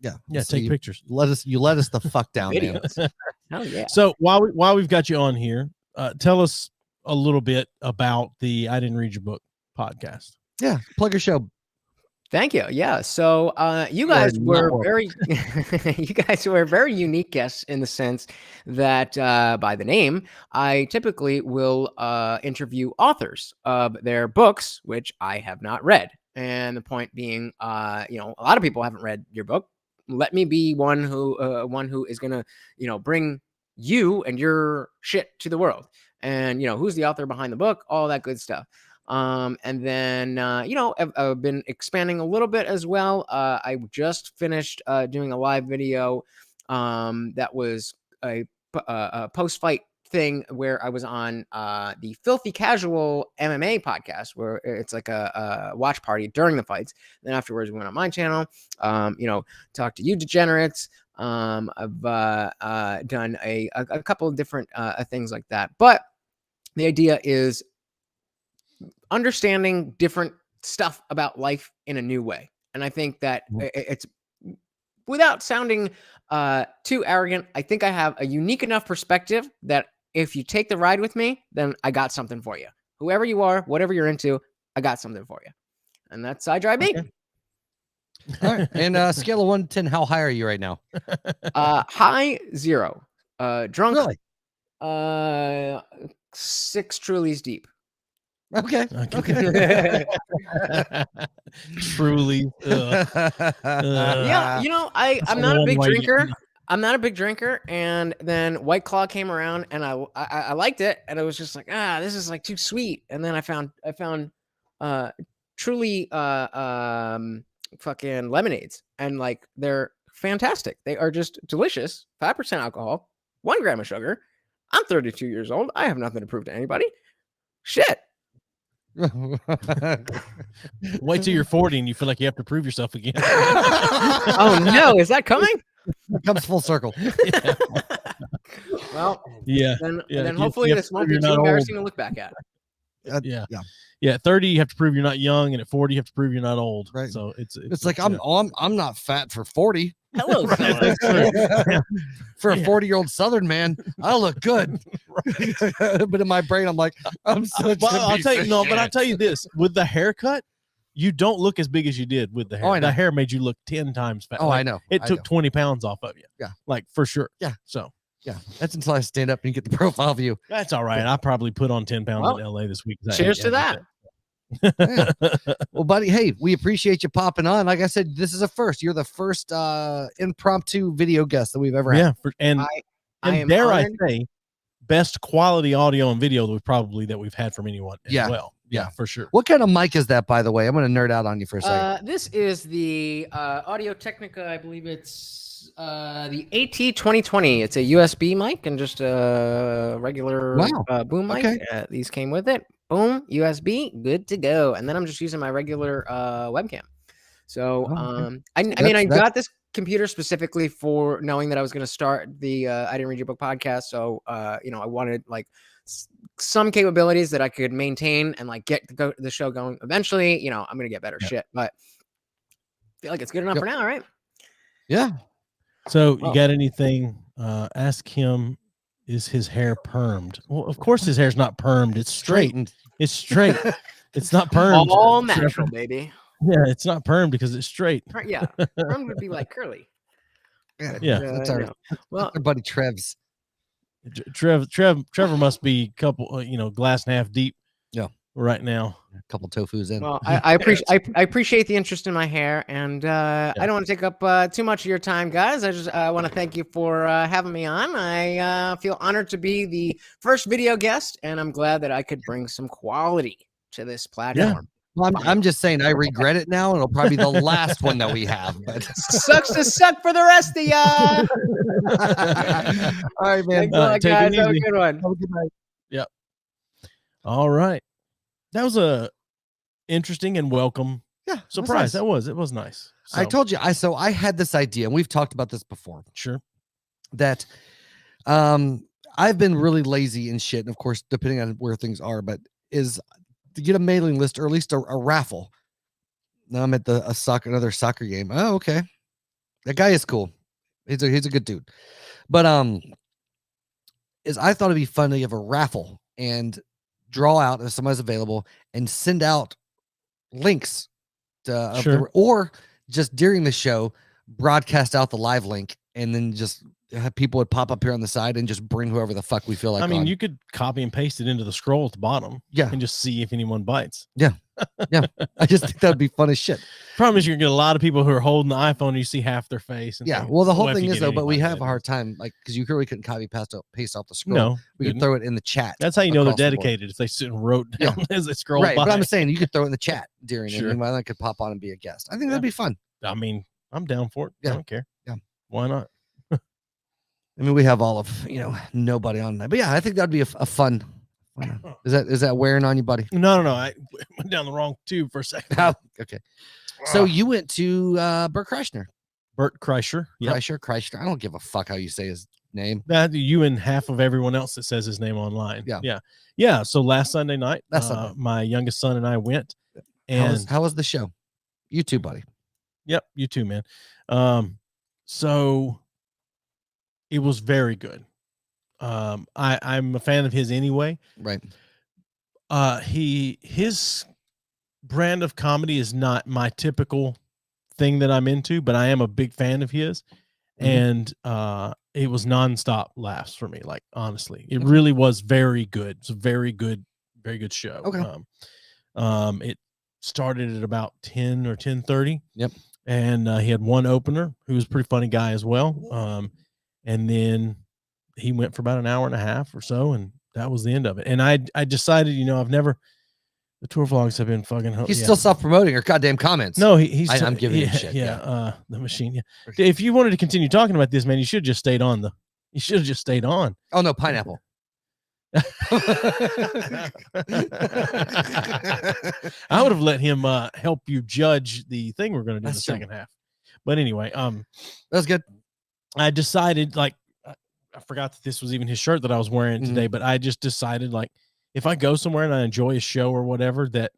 Yeah, So take you pictures. let us the fuck down, man. Videos. Hell yeah. So while we've got you on here, tell us a little bit about the I Didn't Read Your Book podcast. Yeah, plug your show. Thank you. Yeah. So you are guys not were welcome. very you guys were very unique guests in the sense that by the name, I typically will interview authors of their books, which I have not read. And the point being, a lot of people haven't read your book. Let me be one who is gonna, bring you and your shit to the world. And who's the author behind the book, all that good stuff. And then, I've been expanding a little bit as well. I just finished doing a live video that was a post-fight thing where I was on the Filthy Casual MMA podcast, where it's like a watch party during the fights. Then afterwards, we went on my channel, talked to you degenerates. I've done a couple of different things like that. But the idea is understanding different stuff about life in a new way. And I think that it's, without sounding too arrogant, I think I have a unique enough perspective that if you take the ride with me, then I got something for you. Whoever you are, whatever you're into, I got something for you. And that's I Drive Me. Okay. All right. And scale of 1 to 10, how high are you right now? High 0. Drunk. Really? 6 Trulies deep. Okay. Truly. Yeah, I'm not a big drinker. I'm not a big drinker, and then White Claw came around, and I liked it, and it was just like, this is like too sweet. And then I found Truly fucking lemonades, and like they're fantastic. They are just delicious. 5% alcohol, 1 gram of sugar. I'm 32 years old. I have nothing to prove to anybody. Shit. Wait till you're 40 and you feel like you have to prove yourself again. Oh no, is that coming? It comes full circle. Yeah. Well, Yeah. then hopefully this won't be too embarrassing to look back at. Yeah. 30, you have to prove you're not young, and at 40, you have to prove you're not old. Right. So it's like I'm not fat for 40. Hello, fellas. For a 40-year-old Southern man, I look good. But in my brain, I'm like, I'm such but a I'll piece tell you of no, shit. but I'll tell you this: with the haircut, you don't look as big as you did with the hair. Oh, I know. The hair made you look 10 times fat. Oh, Like, I know. It I took know. 20 pounds off of you. Yeah. Like for sure. Yeah. So Yeah, that's until I stand up and get the profile view. that's all right. I probably put on 10 pounds in LA this week. Cheers to that. Yeah. Well, buddy, hey, we appreciate you popping on. Like I said, this is a first. You're the first impromptu video guest that we've ever had. Yeah. And I am dare honored. I say, best quality audio and video that we've had from anyone as Yeah. well. Yeah. For sure. What kind of mic is that, by the way? I'm going to nerd out on you for a second. This is the Audio Technica. I believe it's the AT2020. It's a USB mic and just a regular boom mic. Okay. These came with it. Boom, USB, good to go. And then I'm just using my regular webcam. So I got this computer specifically for knowing that I was going to start the I Didn't Read Your Book podcast. So I wanted like some capabilities that I could maintain and like get the show going. Eventually, I'm going to get better shit, but I feel like it's good enough for now, right? Yeah. So you got anything? Ask him, is his hair permed? Well, of course his hair's not permed. It's straight. It's straight. It's not permed. All natural, baby. Yeah, it's not permed because it's straight. Right, yeah. Perm would be like curly. Yeah. That's our buddy Trev's. Trevor must be a couple, glass and a half deep. Yeah. Right now. A couple tofus in. Well, I appreciate the interest in my hair, and I don't want to take up too much of your time, guys. I just want to thank you for having me on. I feel honored to be the first video guest, and I'm glad that I could bring some quality to this platform. Well, I'm just saying I regret it now. It'll probably be the last one that we have. But sucks to suck for the rest of y'all. All right, man. Thanks a lot, guys. Have a good one. Have a good night. Yep. All right. That was a interesting and welcome surprise. It was nice. So, I told you. I had this idea, and we've talked about this before. Sure. That I've been really lazy and shit, and of course, depending on where things are, but is to get a mailing list or at least a raffle. Now I'm at another soccer game. Oh, okay. That guy is cool. He's a good dude. But is I thought it'd be fun to have a raffle and draw out if somebody's available and send out links to, Sure. or just during the show broadcast out the live link and then just have people would pop up here on the side and just bring whoever the fuck we feel like. I mean, on. you could copy and paste it into the scroll at the bottom. Yeah. And just see if anyone bites. Yeah. I just think that'd be fun as shit. Problem is, you're gonna get a lot of people who are holding the iPhone and you see half their face. And Yeah. think, Well, the whole "Well, if thing you is get though, but we anybody have a that hard is." time, like, because you really couldn't copy paste off the scroll. No, We could throw it in the chat. that's how you know they're across the board. dedicated. If they sit and wrote down as they scroll Right. by. But I'm saying you could throw it in the chat during it, Sure. and I could pop on and be a guest. I think that'd be fun. I mean, I'm down for it. Yeah. I don't care. Yeah. Why not? I mean, we have all of nobody on that, but yeah, I think that'd be a fun. Is that wearing on you, buddy? No. I went down the wrong tube for a second. Oh, okay. So you went to Bert Kreischer. Bert Kreischer. Yeah. Kreischer. I don't give a fuck how you say his name. That you and half of everyone else that says his name online. Yeah. Yeah. So last Sunday night, Sunday. my youngest son and I went. And How was the show? You too, buddy. Yep, you too, man. So it was very good. I'm a fan of his anyway. Right. His brand of comedy is not my typical thing that I'm into, but I am a big fan of his. And it was nonstop laughs for me. Like, honestly, it really was very good. It's a very good show. Okay. It started at about 10 or 10:30. Yep. And he had one opener who was a pretty funny guy as well. And then he went for about an hour and a half or so, and that was the end of it. And I decided, the tour vlogs have been fucking. He's still self-promoting or goddamn comments. No, he's. I'm giving him shit. Yeah. The machine. Yeah. If you wanted to continue talking about this, man, you should have just stayed on. You should have just stayed on. Oh no, pineapple. I would have let him help you judge the thing we're going to do in the second half. But anyway, that's good. I decided, like, I forgot that this was even his shirt that I was wearing today, but I just decided, like, if I go somewhere and I enjoy a show or whatever, that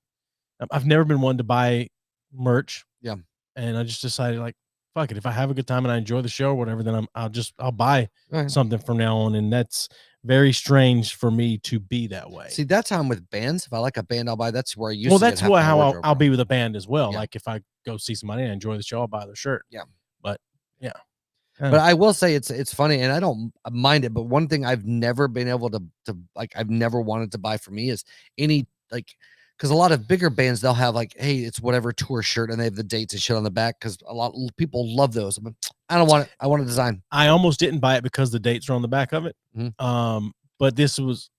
I've never been one to buy merch. Yeah. And I just decided, like, fuck it. If I have a good time and I enjoy the show or whatever, then I'll buy something from now on. And that's very strange for me to be that way. See, that's how I'm with bands. If I like a band, I'll buy. That's where I used. Well, to that's get half how my I'll be with a band as well. Yeah. Like, if I go see somebody and I enjoy the show, I'll buy their shirt. Yeah. But yeah. But I will say it's funny, and I don't mind it. But one thing I've never been able to like, I've never wanted to buy for me is any, like, because a lot of bigger bands, they'll have, like, hey, it's whatever tour shirt, and they have the dates and shit on the back, because a lot of people love those. I don't want it. I want a design. I almost didn't buy it because the dates are on the back of it. But this was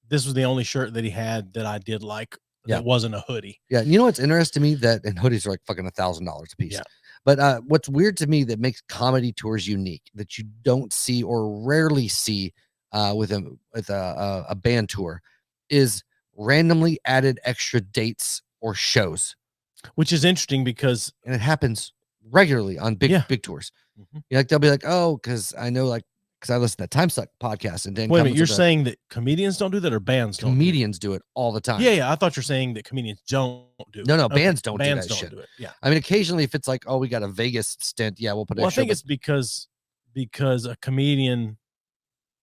the only shirt that he had that I did like. That wasn't a hoodie. Yeah, you know what's interesting to me, that and hoodies are like fucking $1,000 a piece. Yeah. But what's weird to me that makes comedy tours unique, that you don't see or rarely see with a band tour, is randomly added extra dates or shows, which is interesting because it happens regularly on big tours. Like, they'll be like, oh, because I know, like, because I listen to that Time Suck podcast, and then wait a minute, you're saying that comedians don't do that, or bands don't? Comedians do it all the time. Yeah. I thought you're saying that comedians don't do it. No, bands don't do that don't shit. do it. Yeah. I mean, occasionally, if it's like, oh, we got a Vegas stint, yeah, we'll put. Well, I think it's because a comedian,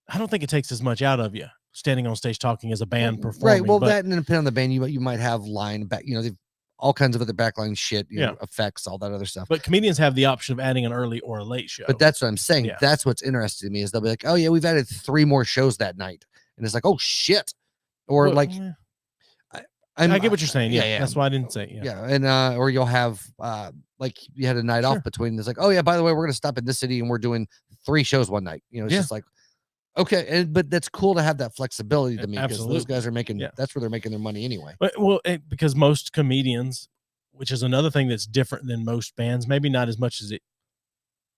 I don't think it takes as much out of you standing on stage talking as a band performing. Right. Well, that, and depending on the band, you might have line back. They've all kinds of other backline shit. Effects, all that other stuff. But comedians have the option of adding an early or a late show. But that's what I'm saying. Yeah. That's what's interesting to me, is they'll be like, oh yeah, we've added 3 more shows that night, and it's like, oh shit, or like. I get what you're saying. Yeah. That's why I didn't say it. Yeah. And or you'll have like, you had a night off between. It's like, oh yeah, by the way, we're gonna stop in this city and we're doing 3 shows one night. It's just like, okay, but that's cool to have that flexibility to me, because those guys are making. That's where they're making their money anyway. But because most comedians, which is another thing that's different than most bands, maybe not as much as it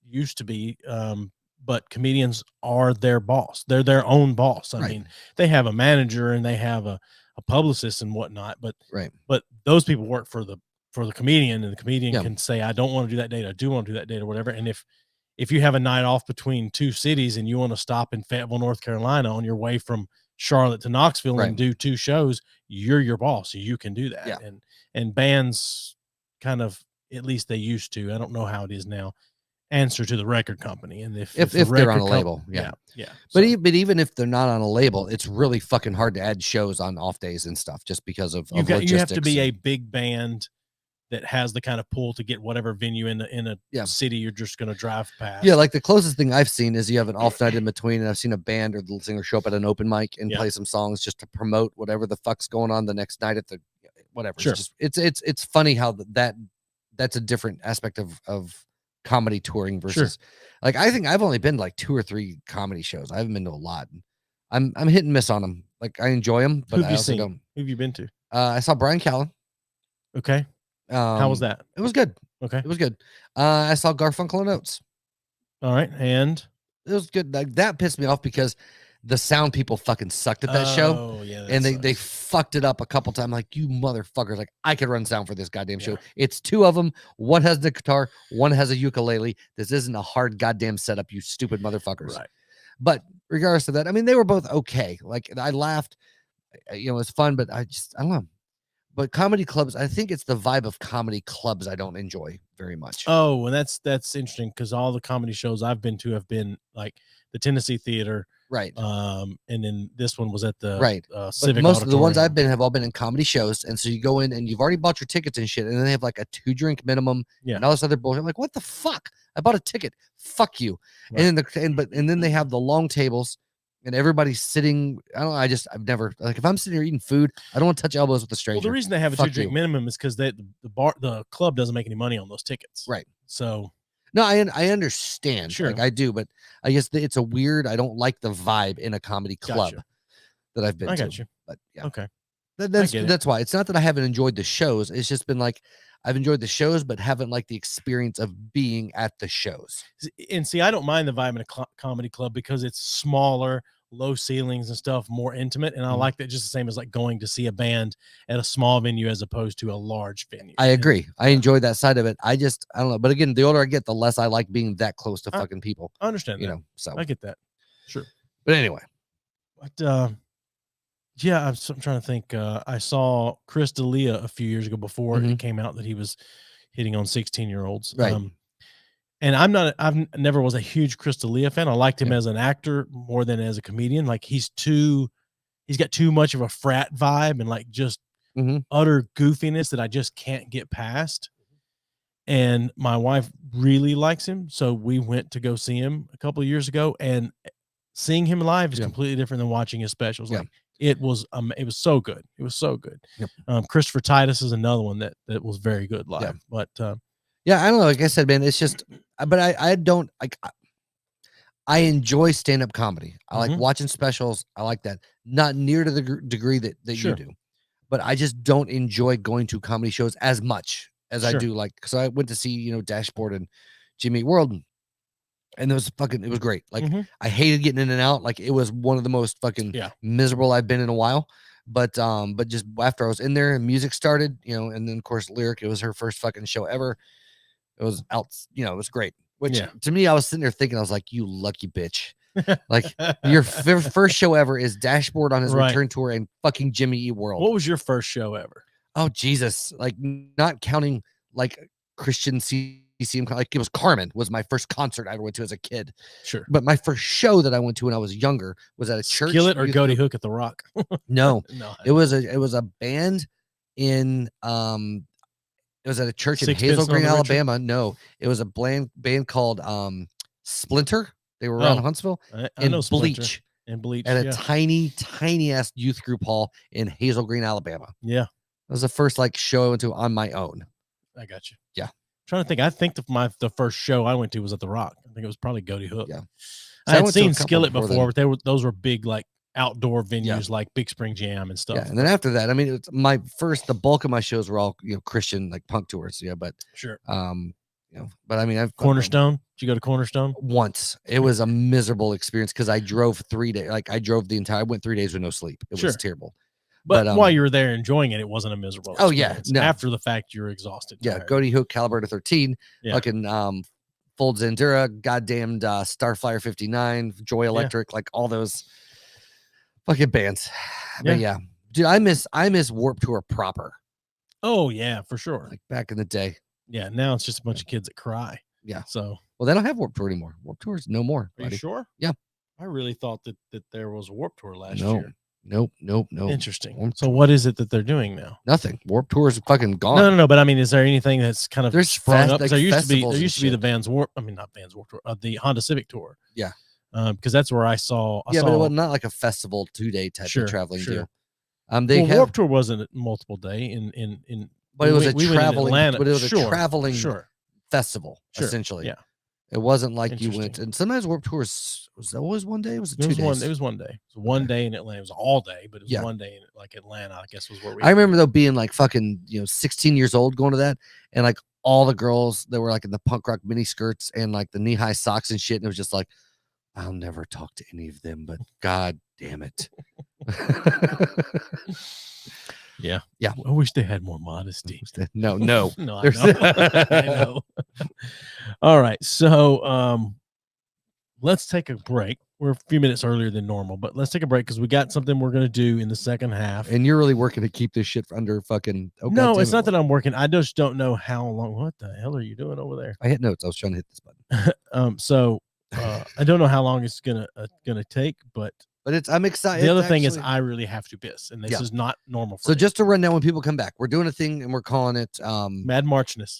used to be, but comedians are their boss. They're their own boss. I mean, they have a manager and they have a publicist and whatnot, but those people work for the comedian, and the comedian can say, I don't want to do that date, I do want to do that date, or whatever. And if you have a night off between 2 cities and you want to stop in Fayetteville, North Carolina on your way from Charlotte to Knoxville and do 2 shows, you're your boss, so you can do that. And bands kind of, at least they used to, I don't know how it is now, answer to the record company, and if If the they're on record a label, yeah. yeah. But, So but even if they're not on a label, it's really fucking hard to add shows on off days and stuff just because of you have to logistics be a and- big band that has the kind of pull to get whatever venue in a Yeah. city you're just going to drive past. Yeah, like the closest thing I've seen is you have an off night in between, and I've seen a band or the singer show up at an open mic and Yeah. play some songs just to promote whatever the fuck's going on the next night at the whatever. Sure. It's funny how that's a different aspect of comedy touring versus like I think I've only been to like 2 or 3 comedy shows. I haven't been to a lot. I'm hit and miss on them. Like I enjoy them, but Who've I you also seen? don't. Who've you been to? I saw Brian Callen. Okay. How was that? It was good. Okay. It was good. I saw Garfunkel and Oates. All right. And It was good. Like that pissed me off because the sound people fucking sucked at that show. Oh, yeah. that And they sucks. fucked it up a couple times. Like, you motherfuckers. Like, I could run sound for this goddamn show. Yeah. It's 2 of them. One has the guitar, one has a ukulele. This isn't a hard goddamn setup, you stupid motherfuckers. Right. But regardless of that, I mean, they were both okay. Like, I laughed. It was fun, but I don't know. But comedy clubs, I think it's the vibe of comedy clubs I don't enjoy very much. Oh, and that's interesting because all the comedy shows I've been to have been like the Tennessee Theater, Right. and then this one was at the Right. Civic. Most of the ones Auditorium. I've been have all been in comedy shows, and so you go in and you've already bought your tickets and shit, and then they have like a 2-drink minimum, Yeah. and all this other bullshit. I'm like, what the fuck? I bought a ticket. Fuck you. Right. And then and then they have the long tables, and everybody's sitting. I don't know. I've never like if I'm sitting here eating food, I don't want to touch elbows with a stranger. Well, the reason they have a Fuck 2-drink you. minimum is because the club doesn't make any money on those tickets. Right. So No, I understand. Sure. Like I do, but I guess it's a weird. I don't like the vibe in a comedy club Gotcha. that I've been I to. got you. But yeah. Okay. That's get it. that's why. It's not that I haven't enjoyed the shows. It's just been like I've enjoyed the shows, but haven't liked the experience of being at the shows. And see, I don't mind the vibe in a comedy club because it's smaller, low ceilings and stuff, more intimate. And I Mhm. like that just the same as like going to see a band at a small venue as opposed to a large venue. I agree. I enjoy that side of it. I don't know. But again, the older I get, the less I like being that close to fucking people. I understand You that. know. So, I get that. Sure. but anyway, But yeah, I'm trying to think. I saw Chris D'Elia a few years ago before it came out that he was hitting on 16-year-olds. Right. And I've never was a huge Chris D'Elia fan. I liked him as an actor more than as a comedian. Like he's got too much of a frat vibe and like just utter goofiness that I just can't get past. And my wife really likes him, so we went to go see him a couple of years ago, and seeing him live is completely different than watching his specials. Yeah. Like it was so good. It was so good. Yep. Christopher Titus is another one that was very good live. Yeah. But yeah, I don't know. Like I said, man, it's just, but I don't like. I enjoy stand-up comedy. I like watching specials. I like that. Not near to the degree that Sure. you do, but I just don't enjoy going to comedy shows as much as I Sure. do. Like, because I went to see Dashboard and Jimmy Eat World, and it was great. Like, I hated getting in and out. Like, it was one of the most fucking miserable I've been in a while. But just after I was in there and music started, and then of course Lyric, it was her first fucking show ever. It was out, it was great. Which to me, I was sitting there thinking, I was like, you lucky bitch. Like your first show ever is Dashboard on his return tour and fucking Jimmy Eat World. what was your first show ever? Oh Jesus! Like not counting like Christian CCM, like it was Carmen was my first concert I ever went to as a kid. Sure. But my first show that I went to when I was younger was at a church. Skillet or Goaty Hook at the Rock? No, No. it was a band in it was at a church in Six Bits Hazel on Green, the Richard? Alabama. No, it was a band called Splinter. They were around Huntsville I and know Splinter. Bleach And Bleach. at a Yeah. tiny ass youth group hall in Hazel Green, Alabama. Yeah. That was the first like show I went to on my own. I got you. Yeah. Trying to think. I think the first show I went to was at the Rock. I think it was probably Goaty Hook. Yeah. I So I had went to a seen couple Skillet before before, then. but those were big like outdoor venues like Big Spring Jam and stuff. Yeah, and then after that, I mean, it's the bulk of my shows were all Christian like punk tours. Yeah, but Sure. but I mean, I've Cornerstone. Did you go to Cornerstone? once. It was a miserable experience because I drove 3 days. Like I went 3 days with no sleep. It Sure. was terrible. But while you were there enjoying it, it wasn't a miserable Oh, yeah, experience. no. After the fact, you're exhausted. Yeah, tired. Goaty Hook, Caliber 13, Yeah. fucking Fold Zandura, goddamned Starflyer 59, Joy Electric, like all those fucking bands. But yeah, dude, I miss Warped Tour proper. Oh yeah, for sure. Like back in the day. Yeah. Now it's just a bunch of kids that cry. Yeah. So Well, they don't have Warped Tour anymore. Warped Tour's no more. are you Buddy. sure? Yeah. I really thought that there was a Warped Tour last No. year. Nope. Interesting. Warped So Tour. what is it that they're doing now? Nothing. Warped Tour is fucking gone. No. But I mean, is there anything that's kind of There's sprung up? like There used to be festivals and the shit. Vans Warp. I mean, not Vans Warp Tour. The Honda Civic Tour. Yeah. Because that's where I saw. But it was not like a festival 2-day type of traveling deal. They well, have, Warped Tour wasn't a multiple day but it was we a went in traveling. Atlanta. But it was a Sure, traveling sure. festival Sure. essentially. Yeah. It wasn't like you went, Interesting. and sometimes Warped Tour was that always one day? Was it 2 It days? was one day. It was one day in Atlanta. It was all day, but it was Yeah. one day in like Atlanta. I guess was where we. I remember though being like fucking 16 years old going to that, and like all the girls that were like in the punk rock mini skirts and like the knee high socks and shit, and it was just like, I'll never talk to any of them, but god damn it. Yeah. Yeah. I wish they had more modesty. No. No, I know. I know. All right. So let's take a break. We're a few minutes earlier than normal, but let's take a break because we got something we're going to do in the second half. And you're really working to keep this shit under fucking. Oh, no, it's not that I'm working. I just don't know how long. What the hell are you doing over there? I hit notes. I was trying to hit this button. So I don't know how long it's gonna take, but I'm excited. the other thing is I really have to piss, and this is not normal. So just to run down when people come back, we're doing a thing and we're calling it Mad Marchness.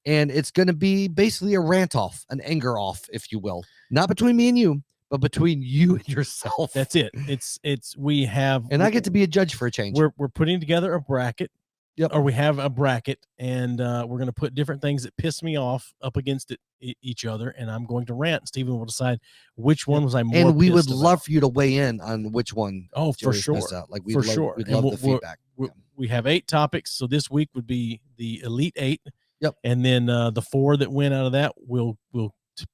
And it's going to be basically a rant off, an anger off, if you will, not between me and you, but between you and yourself. That's it. We have, and I get to be a judge for a change. We're putting together a bracket. Yep. Or we have a bracket, and we're going to put different things that piss me off up against each other, and I'm going to rant. Stephen will decide which one was I more. And we would pissed about. love for you to weigh in on which one. Oh, for Joey's sure. missed out. Like we'd For love, sure. We'd And love the feedback. We have 8 topics, so this week would be the Elite 8. Yep. And then the 4 that went out of that, we'll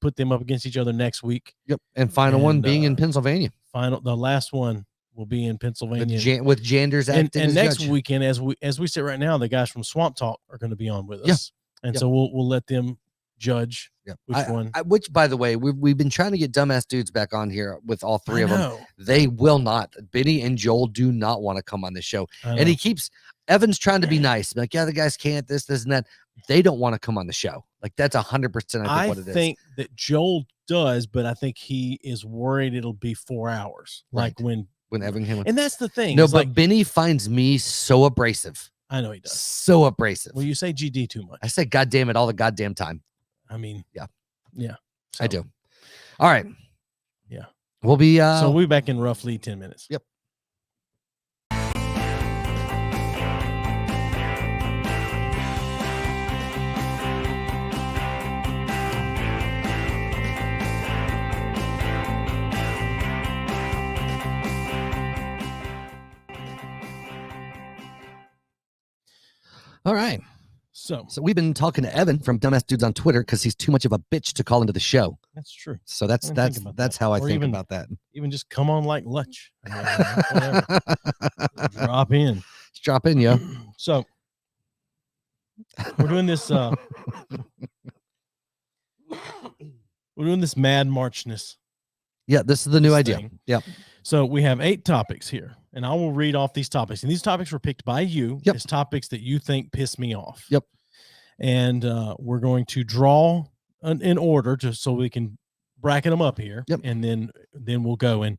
put them up against each other next week. Yep. And final one being in Pennsylvania. The last one will be in Pennsylvania With Janders acting and as next judge. weekend, as we sit right now, the guys from Swamp Talk are going to be on with us, and so we'll let them judge which one. Which, by the way, we've been trying to get dumbass dudes back on here with all 3 of them. They will not. Benny and Joel do not want to come on the show, and he keeps Evan's trying to be nice, like the guys can't this and that. They don't want to come on the show. Like that's 100%. I think what it is. I think that Joel does, but I think he is worried it'll be 4 hours, like when Evan came on. And that's the thing. No, but Benny finds me so abrasive. I know he does. So abrasive. Well, you say GD too much. I say God damn it all the goddamn time. I mean, yeah. I do. All right. Yeah. We'll be so we'll be back in roughly 10 minutes. Yep. All right. So we've been talking to Evan from Dumbass Dudes on Twitter because he's too much of a bitch to call into the show. That's true. So that's how I think about that. Even just come on like lunch. Drop in. Just drop in, yo. So we're doing this. We're doing this Mad Marchness. Yeah, this is the new idea. Yeah. So we have 8 topics here, and I will read off these topics. And these topics were picked by you as topics that you think piss me off. Yep. And we're going to draw in order just so we can bracket them up here. Yep. And then we'll go. And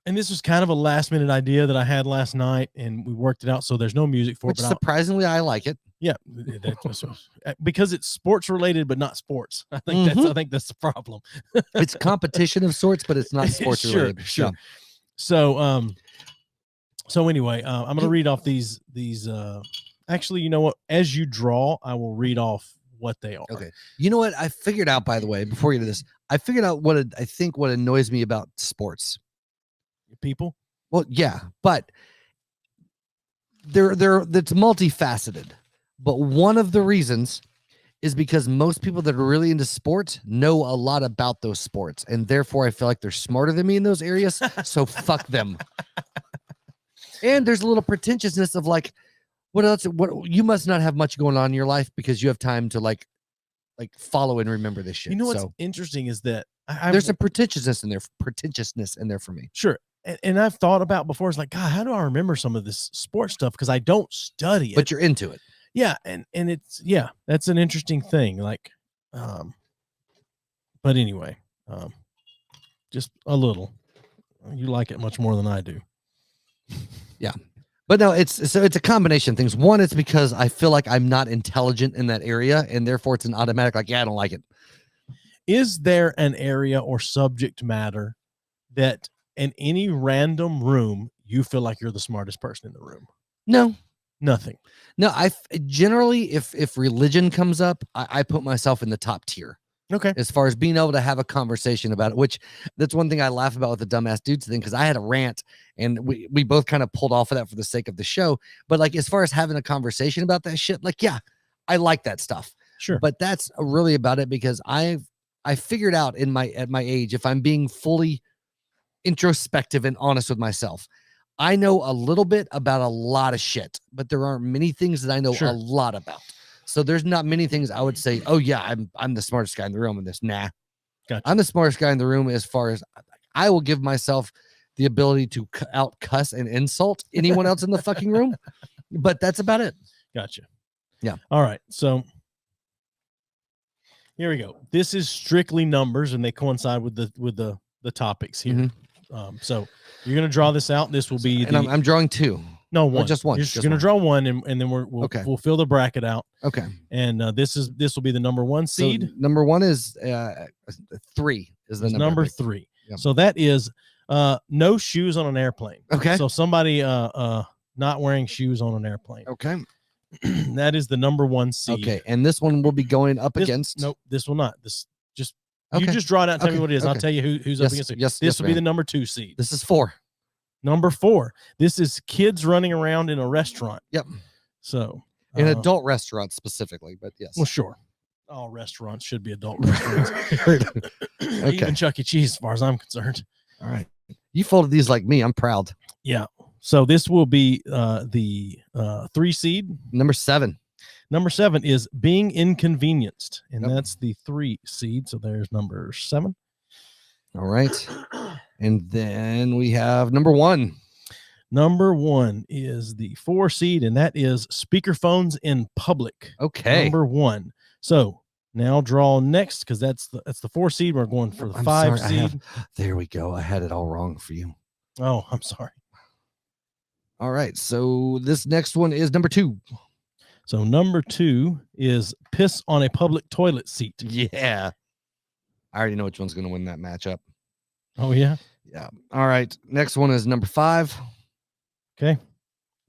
this was kind of a last minute idea that I had last night, and we worked it out. So there's no music for Which it. But surprisingly, I like it. Yeah, because it's sports related, but not sports. I think that's the problem. It's competition of sorts, but it's not sports related. Sure. Yeah. So anyway, I'm going to read off these. Actually, you know what? As you draw, I will read off what they are. Okay. You know what? I figured out, by the way, before we get to this, I figured out what annoys me about sports. People. Well, yeah, but that's multifaceted. But one of the reasons is because most people that are really into sports know a lot about those sports, and therefore I feel like they're smarter than me in those areas. So fuck them. And there's a little pretentiousness of like, what else? What you must not have much going on in your life because you have time to like follow and remember this shit. You know what's interesting is that there's a pretentiousness in there for me. Sure. And I've thought about before, it's like, God, how do I remember some of this sports stuff? Because I don't study it. But you're into it. Yeah. And it's, that's an interesting thing. Like, But anyway, just a little. You like it much more than I do. But no, it's a combination of things. One, it's because I feel like I'm not intelligent in that area, and therefore it's an automatic like, yeah, I don't like it. Is there an area or subject matter that in any random room you feel like you're the smartest person in the room? No. Nothing. No, I generally, if religion comes up, I put myself in the top tier Okay. as far as being able to have a conversation about it, which that's one thing I laugh about with the dumbass dudes thing, because I had a rant and we both kind of pulled off of that for the sake of the show. But like, as far as having a conversation about that shit, like, yeah, I like that stuff. Sure. But that's really about it, because I figured out at my age, if I'm being fully introspective and honest with myself, I know a little bit about a lot of shit, but there aren't many things that I know Sure. a lot about. So there's not many things I would say, oh yeah, I'm the smartest guy in the room in this. Nah. Gotcha. I'm the smartest guy in the room as far as I will give myself the ability to out cuss and insult anyone else in the fucking room. But that's about it. Gotcha. Yeah. All right. So here we go. This is strictly numbers, and they coincide with the topics here. Mm-hmm. So you're gonna draw this out. This will be and I'm drawing two. No, one. Just one. You're Just gonna one. draw one, and then we'll fill the bracket out. Okay. And this will be the number one seed. So number one is 3 is the number 3. Yep. So that is no shoes on an airplane. Okay. So somebody not wearing shoes on an airplane. Okay. That is the number 1 seed. Okay. And this one will be going up against. Nope, this will not. This just Okay. you just draw it out and tell me Okay. what it is. I'll Okay. tell you who's Yes. up against it. Yes. This will be ma'am. the number 2 seed. This is 4. Number 4. This is kids running around in a restaurant. Yep. So In adult restaurants specifically, but yes. well, sure. All restaurants should be adult restaurants. Okay. Even Chuck E. Cheese, as far as I'm concerned. All right. You folded these like me. I'm proud. Yeah. So this will be the 3 seed. Number 7. Number 7 is being inconvenienced, and Yep. that's the 3 seed. So there's number 7. All right. And then we have number 1. Number 1 is the 4 seed, and that is speakerphones in public. Okay. Number 1. So now draw next, because that's the 4 seed. We're going for the I'm 5 sorry, I seed. there we go. I had it all wrong for you. Oh, I'm sorry. All right. So this next one is number 2. So number 2 is piss on a public toilet seat. Yeah. I already know which one's going to win that matchup. Oh, yeah. Yeah. All right. Next one is number 5. Okay.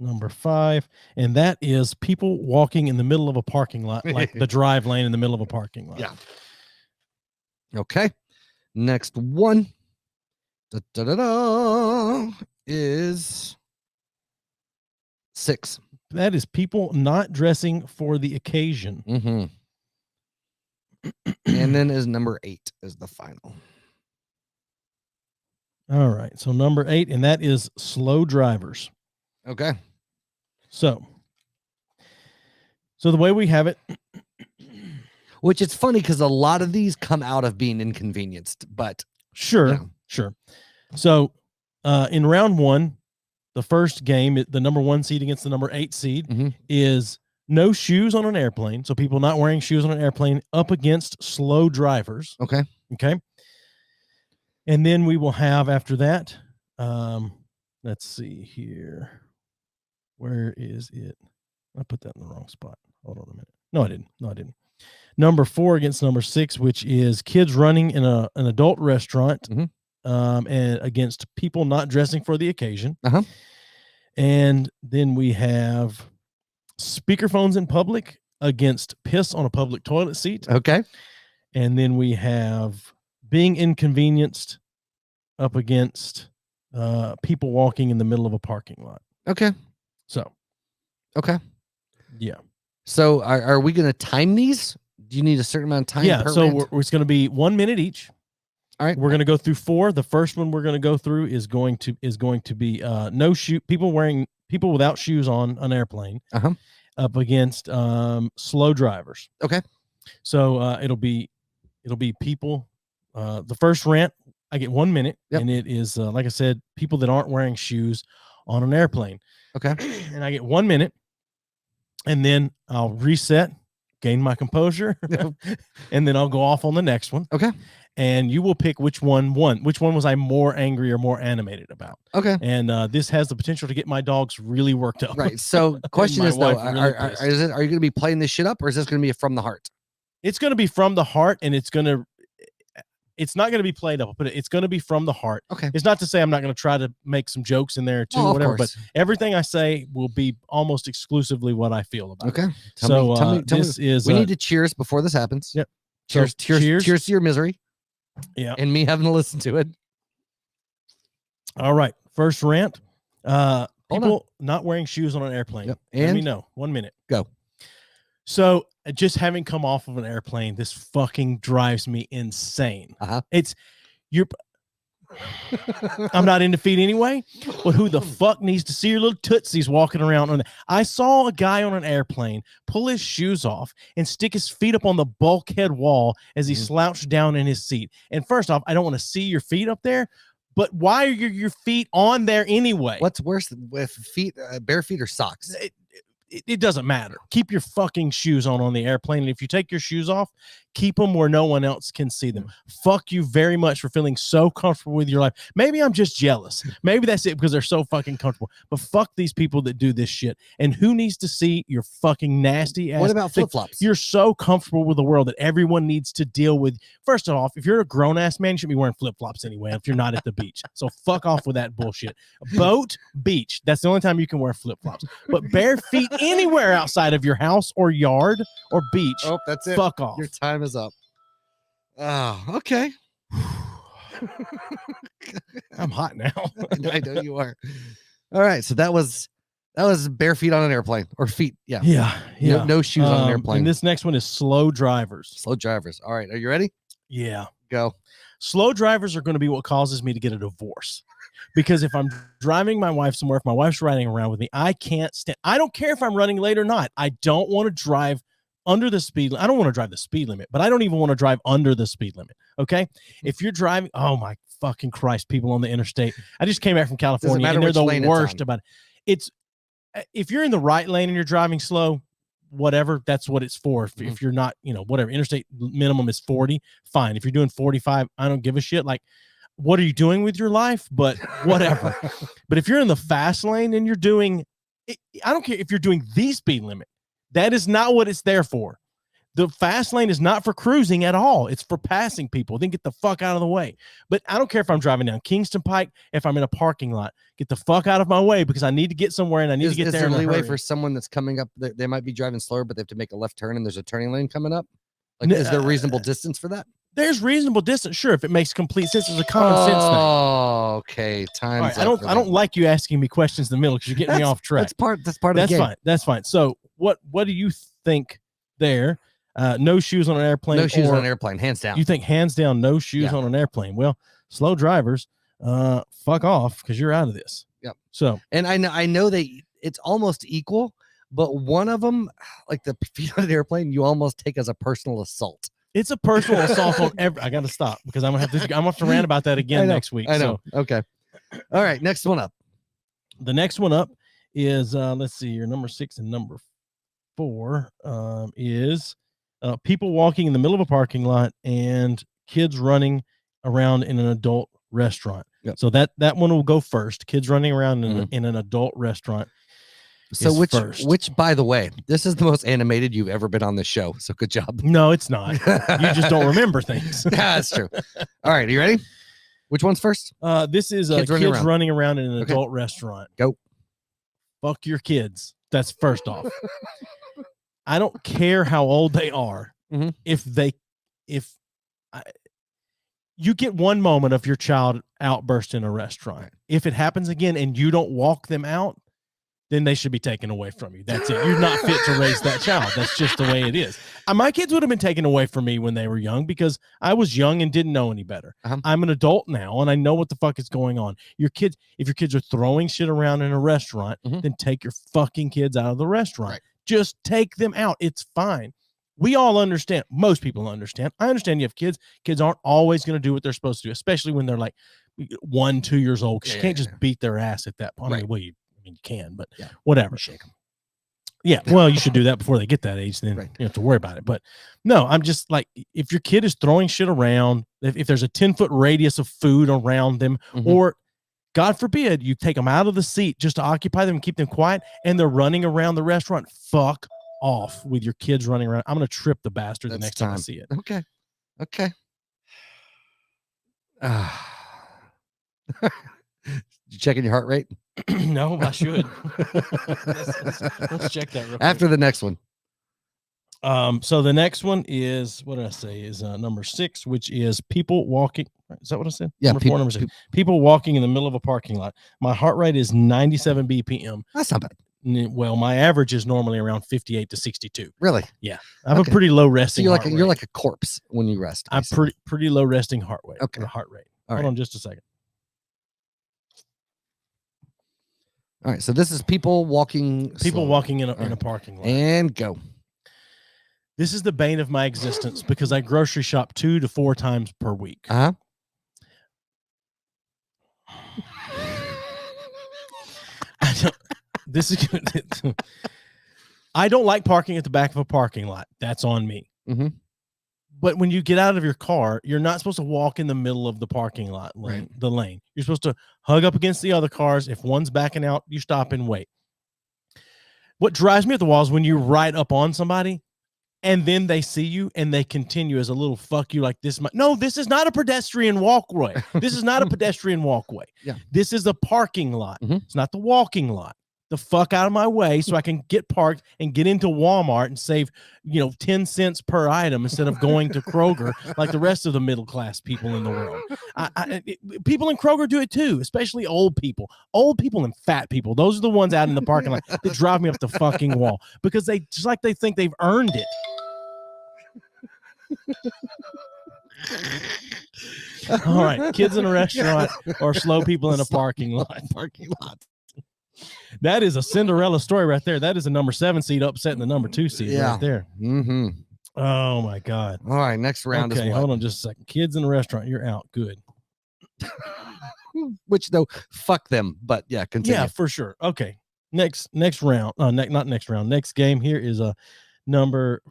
Number 5. And that is people walking in the middle of a parking lot, like the drive lane in the middle of a parking lot. Yeah. Okay. Next one is 6. That is people not dressing for the occasion. Mm-hmm. And then is number 8 is the final. All right. So number 8, and that is slow drivers. Okay. So the way we have it, Which it's funny because a lot of these come out of being inconvenienced, but sure, yeah. sure. So in round 1, the first game, the number 1 seed against the number 8 seed Mhm. is no shoes on an airplane. So people not wearing shoes on an airplane up against slow drivers. Okay. Okay. And then we will have after that, let's see here. Where is it? I put that in the wrong spot. Hold on a minute. No, I didn't. Number 4 against number 6, which is kids running in an adult restaurant, Mhm. And against people not dressing for the occasion. Uh-huh. And then we have speakerphones in public against piss on a public toilet seat. Okay. And then we have being inconvenienced up against people walking in the middle of a parking lot. Okay. So, Okay. yeah. So are we going to time these? Do you need a certain amount of time? Yeah. per So rant? it's going to be 1 minute each. All right. We're going to go through 4. The first one we're going to go through is going to be no shoe people without shoes on an airplane Uh-huh. up against slow drivers. Okay. So it'll be people. The first rant, I get 1 minute, Yep. and it is like I said, people that aren't wearing shoes on an airplane. Okay. And I get 1 minute, and then I'll reset, gain my composure, and then I'll go off on the next one. Okay. And you will pick which one won. Which one was I more angry or more animated about? Okay. And this has the potential to get my dogs really worked up. Right. So, question my is though, wife really are pissed. you going to be playing this shit up, or is this going to be from the heart? It's going to be from the heart, and it's not going to be played up, but it's going to be from the heart. Okay. It's not to say I'm not going to try to make some jokes in there too, Oh, of whatever. course. But everything I say will be almost exclusively what I feel about. Okay. It. Tell me, this is. We need to cheers before this happens. Yep. Cheers. So, Cheers to your misery. Yeah. And me having to listen to it. All right. First rant. Hold People not wearing shoes on an airplane. Yep. Let me And know. 1 minute. go. So just having come off of an airplane, this fucking drives me insane. I'm not into feet anyway, but who the fuck needs to see your little tootsies walking around? I saw a guy on an airplane pull his shoes off and stick his feet up on the bulkhead wall as he slouched down in his seat. And first off, I don't want to see your feet up there, but why are your feet on there anyway? What's worse, with feet, bare feet or socks? It doesn't matter. Keep your fucking shoes on the airplane. And if you take your shoes off, keep them where no one else can see them. Fuck you very much for feeling so comfortable with your life. Maybe I'm just jealous. Maybe that's it because they're so fucking comfortable. But fuck these people that do this shit. And who needs to see your fucking nasty ass? What about flip-flops? You're so comfortable with the world that everyone needs to deal with. First off, if you're a grown-ass man, you should be wearing flip-flops anyway if you're not at the beach. So fuck off with that bullshit. Boat, beach. That's the only time you can wear flip-flops. But bare feet anywhere outside of your house or yard or beach. Oh, that's it. Fuck off. Your time is up. Oh, okay. I'm hot now. I know you are. All right. So that was bare feet on an airplane, or feet. Yeah. Yeah. No shoes on an airplane. And this next one is slow drivers. Slow drivers. All right. Are you ready? Yeah. Go. Slow drivers are going to be what causes me to get a divorce. Because if I'm driving my wife somewhere, if my wife's riding around with me, I can't stand. I don't care if I'm running late or not. I don't want to drive under the speed. I don't want to drive the speed limit, but I don't even want to drive under the speed limit. Okay. If you're driving, oh my fucking Christ, people on the interstate. I just came back from California and they're the worst about it. If you're in the right lane and you're driving slow, whatever, that's what it's for. If you're not, whatever, interstate minimum is 40, fine. If you're doing 45, I don't give a shit. Like, what are you doing with your life? But whatever. But if you're in the fast lane and you're doing, I don't care if you're doing the speed limit. That is not what it's there for. The fast lane is not for cruising at all. It's for passing people. Then get the fuck out of the way. But I don't care if I'm driving down Kingston Pike, if I'm in a parking lot. Get the fuck out of my way because I need to get somewhere and I need to get there. Is there leeway for someone that's coming up? They might be driving slower, but they have to make a left turn and there's a turning lane coming up. Like, is there reasonable distance for that? There's reasonable distance, sure, if it makes complete sense. It's a common sense thing. Oh, okay. Time. Right, I don't like you asking me questions in the middle because you're getting me off track. That's part of the game. Fine. That's fine. So what do you think there? No shoes on an airplane. No shoes on an airplane, hands down. You think hands down, no shoes on an airplane? Well, slow drivers, fuck off because you're out of this. Yep. So, and I know that it's almost equal, but one of them, like the feet on an airplane, you almost take as a personal assault. It's a personal assault on I got to stop because I'm gonna have to rant about that again next week. I know. So. Okay. All right. Next one up. The next one up is let's see. Your number 6 and number 4 is people walking in the middle of a parking lot and kids running around in an adult restaurant. Yep. So that one will go first. Kids running around in an adult restaurant. So which, by the way, this is the most animated you've ever been on this show. So good job. No, it's not. You just don't remember things. Yeah, that's true. All right. Are you ready? Which one's first? This is kids running around in an adult restaurant. Go. Fuck your kids. That's first off. I don't care how old they are. Mm-hmm. You get one moment of your child outburst in a restaurant. Right. If it happens again and you don't walk them out, then they should be taken away from you. That's it. You're not fit to raise that child. That's just the way it is. My kids would have been taken away from me when they were young because I was young and didn't know any better. I'm an adult now and I know what the fuck is going on. If your kids are throwing shit around in a restaurant, then take your fucking kids out of the restaurant. Right. Just take them out. It's fine. We all understand. Most people understand. I understand you have kids. Kids aren't always going to do what they're supposed to do, especially when they're like 1, 2 years old. You can't just beat their ass at that point. Right. I mean, you can, but whatever. Shake them. Yeah, well, you should do that before they get that age. Then Right. you don't have to worry about it. But no, I'm just like, if your kid is throwing shit around, if there's a 10-foot radius of food around them, Mhm. or God forbid you take them out of the seat just to occupy them and keep them quiet, and they're running around the restaurant, fuck off with your kids running around. I'm going to trip the bastard the That's next time I time. see it. Okay. You checking your heart rate? No, I should. Let's check that real quick. After the next one. So the next one is, what did I say, is number 6, which is people walking. Is that what I said? Yeah, Number 4, number 6. People walking in the middle of a parking lot. My heart rate is 97 BPM. That's not bad. Well, my average is normally around 58 to 62. Really? Yeah, I have a pretty low So resting. you're like a corpse when you rest. I'm basically. pretty low resting heart rate. Okay. Heart rate. All Hold right. on just a second. All right. So this is people walking. People slowly. walking in a right. parking lot. And go. This is the bane of my existence because I grocery shop 2 to 4 times per week. Uh-huh. I don't like parking at the back of a parking lot. That's on me. Mm-hmm. But when you get out of your car, you're not supposed to walk in the middle of the parking lot lane, Right. the lane. You're supposed to hug up against the other cars. If one's backing out, you stop and wait. What drives me up the wall is when you ride up on somebody and then they see you and they continue as a little fuck you like this. No, this is not a pedestrian walkway. This is not a pedestrian walkway. Yeah. This is a parking lot. Mhm. It's not the walking lot. The fuck out of my way so I can get parked and get into Walmart and save, 10 cents per item instead of going to Kroger like the rest of the middle class people in the world. People in Kroger do it too, especially old people and fat people. Those are the ones out in the parking lot that drive me up the fucking wall because they think they've earned it. All right, kids in a restaurant or slow people in a parking lot. That is a Cinderella story right there. That is a number 7 seed upsetting the number 2 seed right there. Mm-hmm. Oh my God. All right, next round Okay, is what? hold on just a second. Kids in a restaurant, you're out. Good. Which though, fuck them. But yeah, continue. Yeah, for sure. Okay. Next round. Not next round. Next game here is a number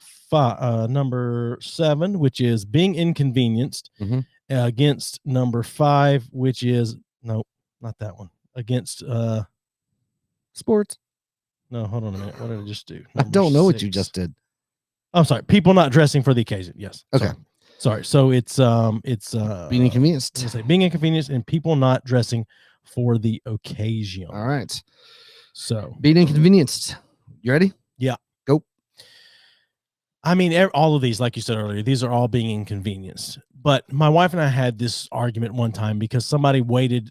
7, which is being inconvenienced, Mhm. against number 5, which is nope, not that one. Against Sports. no, hold on a minute. What did I just do? I don't know what you just did. I'm sorry. People not dressing for the occasion. Yes. Okay. Sorry. So it's Being inconvenienced. let's say being inconvenienced and people not dressing for the occasion. All right. So Being inconvenienced. You ready? Yeah. Go. I mean, all of these, like you said earlier, these are all being inconvenienced. But my wife and I had this argument one time because somebody waited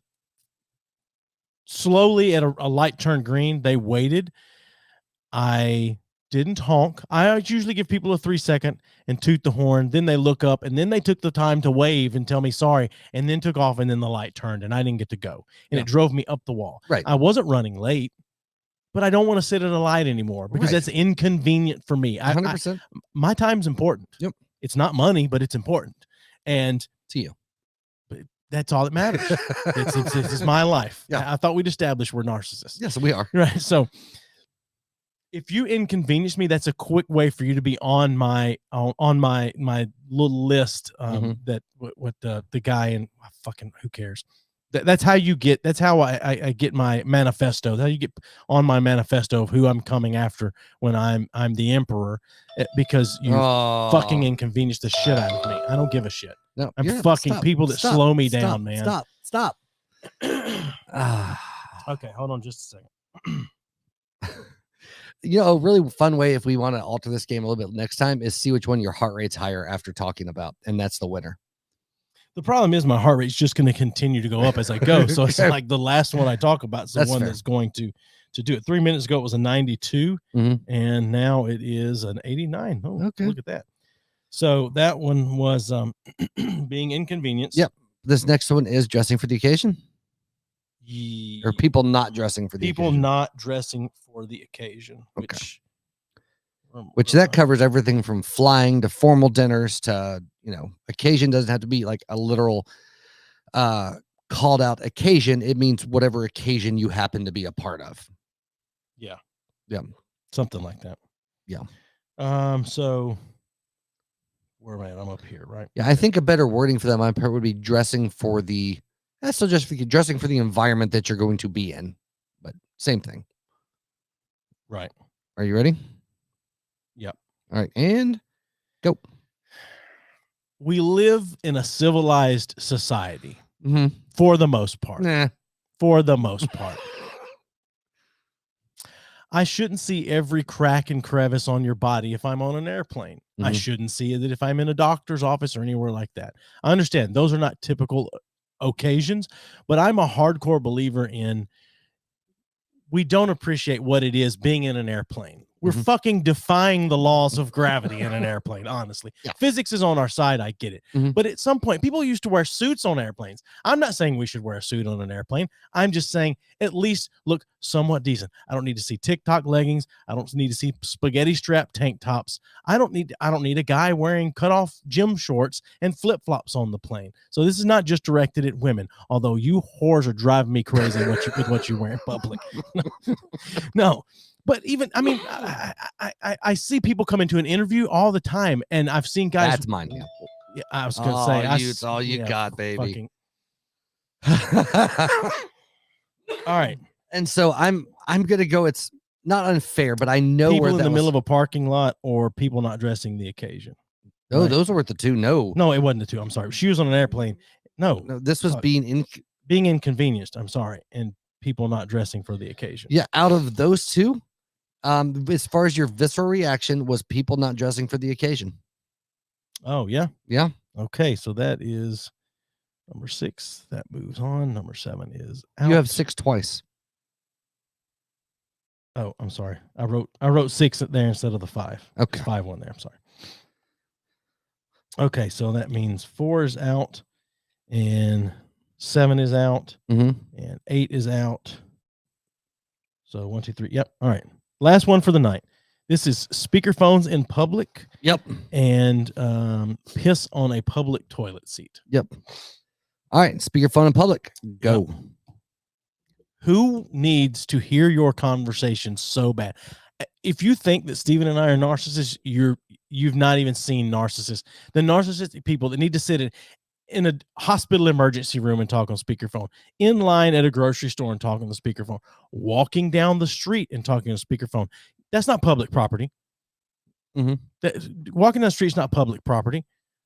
slowly at a light turned green. They waited. I didn't honk. I usually give people a 3-second and toot the horn. Then they look up and then they took the time to wave and tell me sorry and then took off and then the light turned and I didn't get to go. And Yeah. it drove me up the wall. Right. I wasn't running late, but I don't want to sit at a light anymore because Right. that's inconvenient for me. 100%. My time's important. Yep. It's not money, but it's important. And To you. that's all that matters. It's my life. Yeah. I thought we'd established we're narcissists. Yes, we are. Right. So if you inconvenience me, that's a quick way for you to be on my little list. That what the guy and fucking who cares. That's how you get. That's how I get my manifesto. That's how you get on my manifesto of who I'm coming after when I'm the emperor, because you fucking inconvenience the shit out of me. I don't give a shit. No, I'm yeah, fucking stop, people that stop, slow me stop, down, man. Stop. Okay, hold on just a second. A really fun way, if we want to alter this game a little bit next time, is see which one your heart rate's higher after talking about, and that's the winner. The problem is my heart rate's just going to continue to go up as I go. So it's like the last one I talk about is the That's one fair. that's going to do it. 3 minutes ago, it was a 92, Mhm. and now it is an 89. Oh, Okay. Look at that. So that one was being inconvenienced. Yep. This next one is dressing for the occasion, or people not dressing for the people occasion. not dressing for the occasion, Okay. which That covers everything from flying to formal dinners to, occasion doesn't have to be like a literal called out occasion. It means whatever occasion you happen to be a part of. Yeah. Yeah. something like that. Yeah. So where am I at? I'm up here, right? Yeah, I think a better wording for that my part would be dressing for the. That's still just dressing for the environment that you're going to be in, but same thing. Right. Are you ready? Yep. All right, and go. We live in a civilized society Mm-hmm. for the most part. Nah. For the most part. I shouldn't see every crack and crevice on your body if I'm on an airplane. I Mhm. shouldn't see it if I'm in a doctor's office or anywhere like that. I understand those are not typical occasions, but I'm a hardcore believer in we don't appreciate what it is being in an airplane. We're Mhm. fucking defying the laws of gravity in an airplane, honestly. Yeah. Physics is on our side, I get it. Mhm. But at some point, people used to wear suits on airplanes. I'm not saying we should wear a suit on an airplane. I'm just saying at least look somewhat decent. I don't need to see TikTok leggings. I don't need to see spaghetti strap tank tops. I don't need a guy wearing cut off gym shorts and flip-flops on the plane. So this is not just directed at women, although you whores are driving me crazy with what you wear in public. No. But even, I mean, I see people come into an interview all the time, and I've seen guys. That's mine. Yeah, I was going to say, it's all you got, baby. All right. And so I'm gonna go. It's not unfair, but I know People where in that the was. middle of a parking lot or people not dressing the occasion. No, right. those were the two. No, No, it wasn't the two. I'm sorry. She was on an airplane. No, this was being being inconvenienced. I'm sorry, and people not dressing for the occasion. Yeah, out of those two, as far as your visceral reaction was people not dressing for the occasion. Oh yeah, yeah. Okay, so that is number 6. That moves on. Number 7 is out. You have 6 twice. Oh, I'm sorry. I wrote 6 there instead of the 5. Okay, there's 5 on there. I'm sorry. Okay, so that means 4 is out, and 7 is out, mm-hmm. and 8 is out. So 1, 2, 3. Yep. All right. Last one for the night. This is speakerphones in public. Yep. And piss on a public toilet seat. Yep. All right. Speakerphone in public. Go. Yep. Who needs to hear your conversation so bad? If you think that Steven and I are narcissists, you've not even seen narcissists. The narcissistic people that need to sit in a hospital emergency room and talk on speakerphone, in line at a grocery store and talk on the speakerphone, walking down the street and talking on speakerphone. That's not public property. Mm-hmm. Walking down the street is not public property.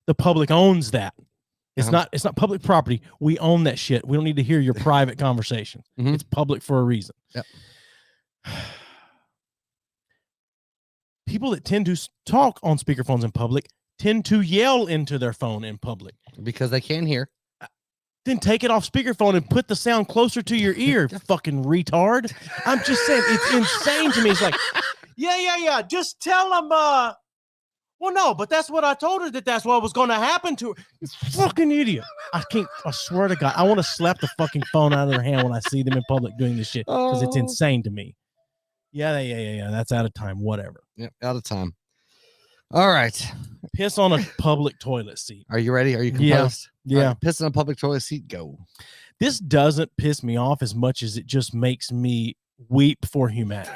The public owns that. It's not public property. We own that shit. We don't need to hear your private conversation. Mm-hmm. It's public for a reason. Yep. People that tend to talk on speakerphones in public tend to yell into their phone in public. Because they can't hear. Then take it off speakerphone and put the sound closer to your ear, fucking retard. I'm just saying, it's insane to me. It's like, yeah. Just tell them, well, no, but that's what I told her that's what was going to happen to her. You fucking idiot. I swear to God, I want to slap the fucking phone out of their hand when I see them in public doing this shit because it's insane to me. Yeah. That's out of time. Whatever. Yep, out of time. All right. Piss on a public toilet seat. Are you ready? Are you composed? Yeah. Right, piss on a public toilet seat. Go. This doesn't piss me off as much as it just makes me weep for humanity.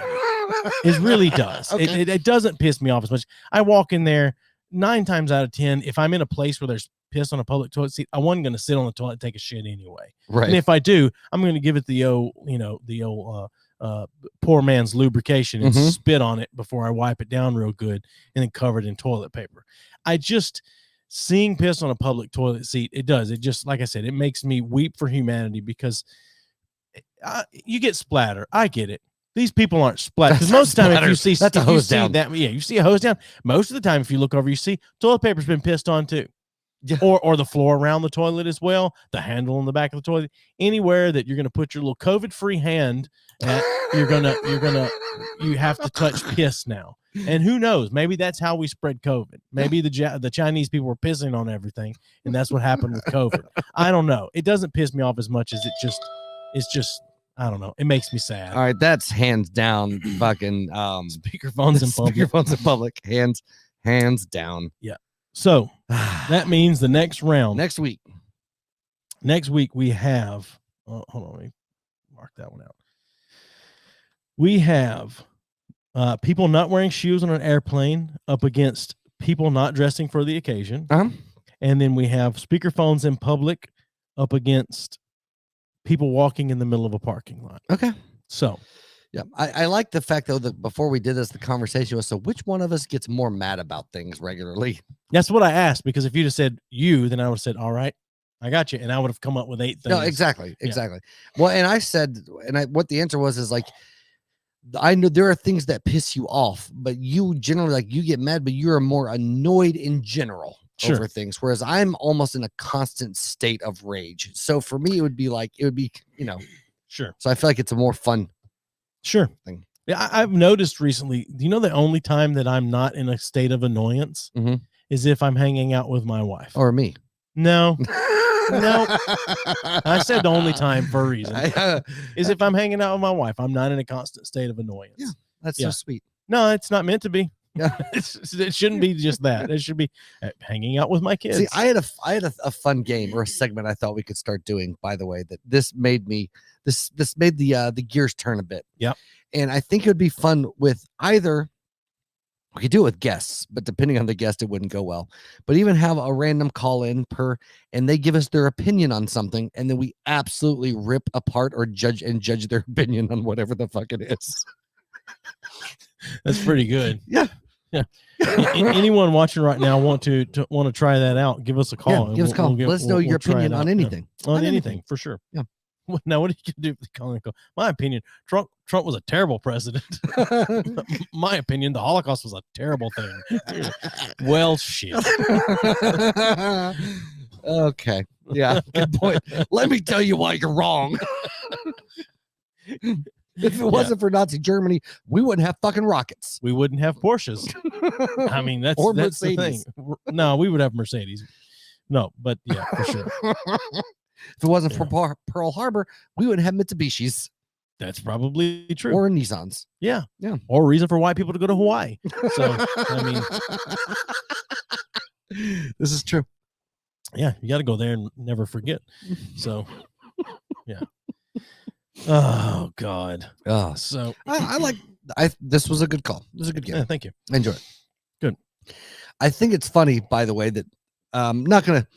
It really does. Okay. It doesn't piss me off as much. I walk in there 9 times out of 10. If I'm in a place where there's piss on a public toilet seat, I wasn't going to sit on the toilet and take a shit anyway. Right. And if I do, I'm going to give it the old poor man's lubrication and spit on it before I wipe it down real good and then cover it in toilet paper. Seeing piss on a public toilet seat, it does. It just, like I said, it makes me weep for humanity because you get splatter. I get it. These people aren't splat because most of the time, if you see that's a hose down. You see a hose down. Most of the time, if you look over, you see toilet paper's been pissed on too, or the floor around the toilet as well, the handle on the back of the toilet, anywhere that you're going to put your little COVID-free hand at, you have to touch piss now. And who knows? Maybe that's how we spread COVID. Maybe the Chinese people were pissing on everything, and that's what happened with COVID. I don't know. It doesn't piss me off as much as it's just. I don't know. It makes me sad. All right, that's hands down fucking speakerphones in public. Speakerphones in public. Hands down. Yeah. So that means the next round. Next week we have hold on, let me mark that one out. We have People not wearing shoes on an airplane up against people not dressing for the occasion. And then we have speakerphones in public up against people walking in the middle of a parking lot. Okay. So, yeah, I like the fact, though, that before we did this, the conversation was, so which one of us gets more mad about things regularly? that's what I asked, because if you just said you, then I would have said, all right, I got you. And I would have come up with 8 things. No, exactly. Well, and I said, what the answer was is like, I know there are things that piss you off, but you generally, like, you get mad, but you're more annoyed in general over things. Whereas I'm almost in a constant state of rage. So for me, it would be, Sure. So I feel like it's a more fun thing. Yeah, I've noticed recently, do you know the only time that I'm not in a state of annoyance is if I'm hanging out with my wife. Or me. No. No, I said the only time for a reason is if I'm hanging out with my wife. I'm not in a constant state of annoyance. Yeah, that's so sweet. No, it's not meant to be. Yeah, it shouldn't be just that. It should be hanging out with my kids. See, I had a fun game or a segment I thought we could start doing. By the way, that this made the gears turn a bit. Yep. And I think it would be fun with either. We could do it with guests, but depending on the guest, it wouldn't go well. But even have a random call in and they give us their opinion on something, and then we absolutely rip apart or judge their opinion on whatever the fuck it is. That's pretty good. Yeah. Anyone watching right now want to try that out? Give us a call. Yeah, give us a call. Let us know your opinion on anything. Yeah. On anything, for sure. Yeah. Now, what are you gonna do with the calling? My opinion, Trump was a terrible president. My opinion, the Holocaust was a terrible thing. Well, shit. Okay. Yeah. Good point. Let me tell you why you're wrong. If it wasn't for Nazi Germany, we wouldn't have fucking rockets. We wouldn't have Porsches. I mean, that's the thing. No, we would have Mercedes. No, but yeah, for sure. If it wasn't for Pearl Harbor, we wouldn't have Mitsubishis. That's probably true. Or Nissans. Yeah. Yeah. Or a reason for white people to go to Hawaii. So, I mean, this is true. Yeah. You got to go there and never forget. So, yeah. Oh, God. Oh, so this was a good call. This was a good game. Yeah, thank you. Enjoy it. Good. I think it's funny, by the way, that I'm not going to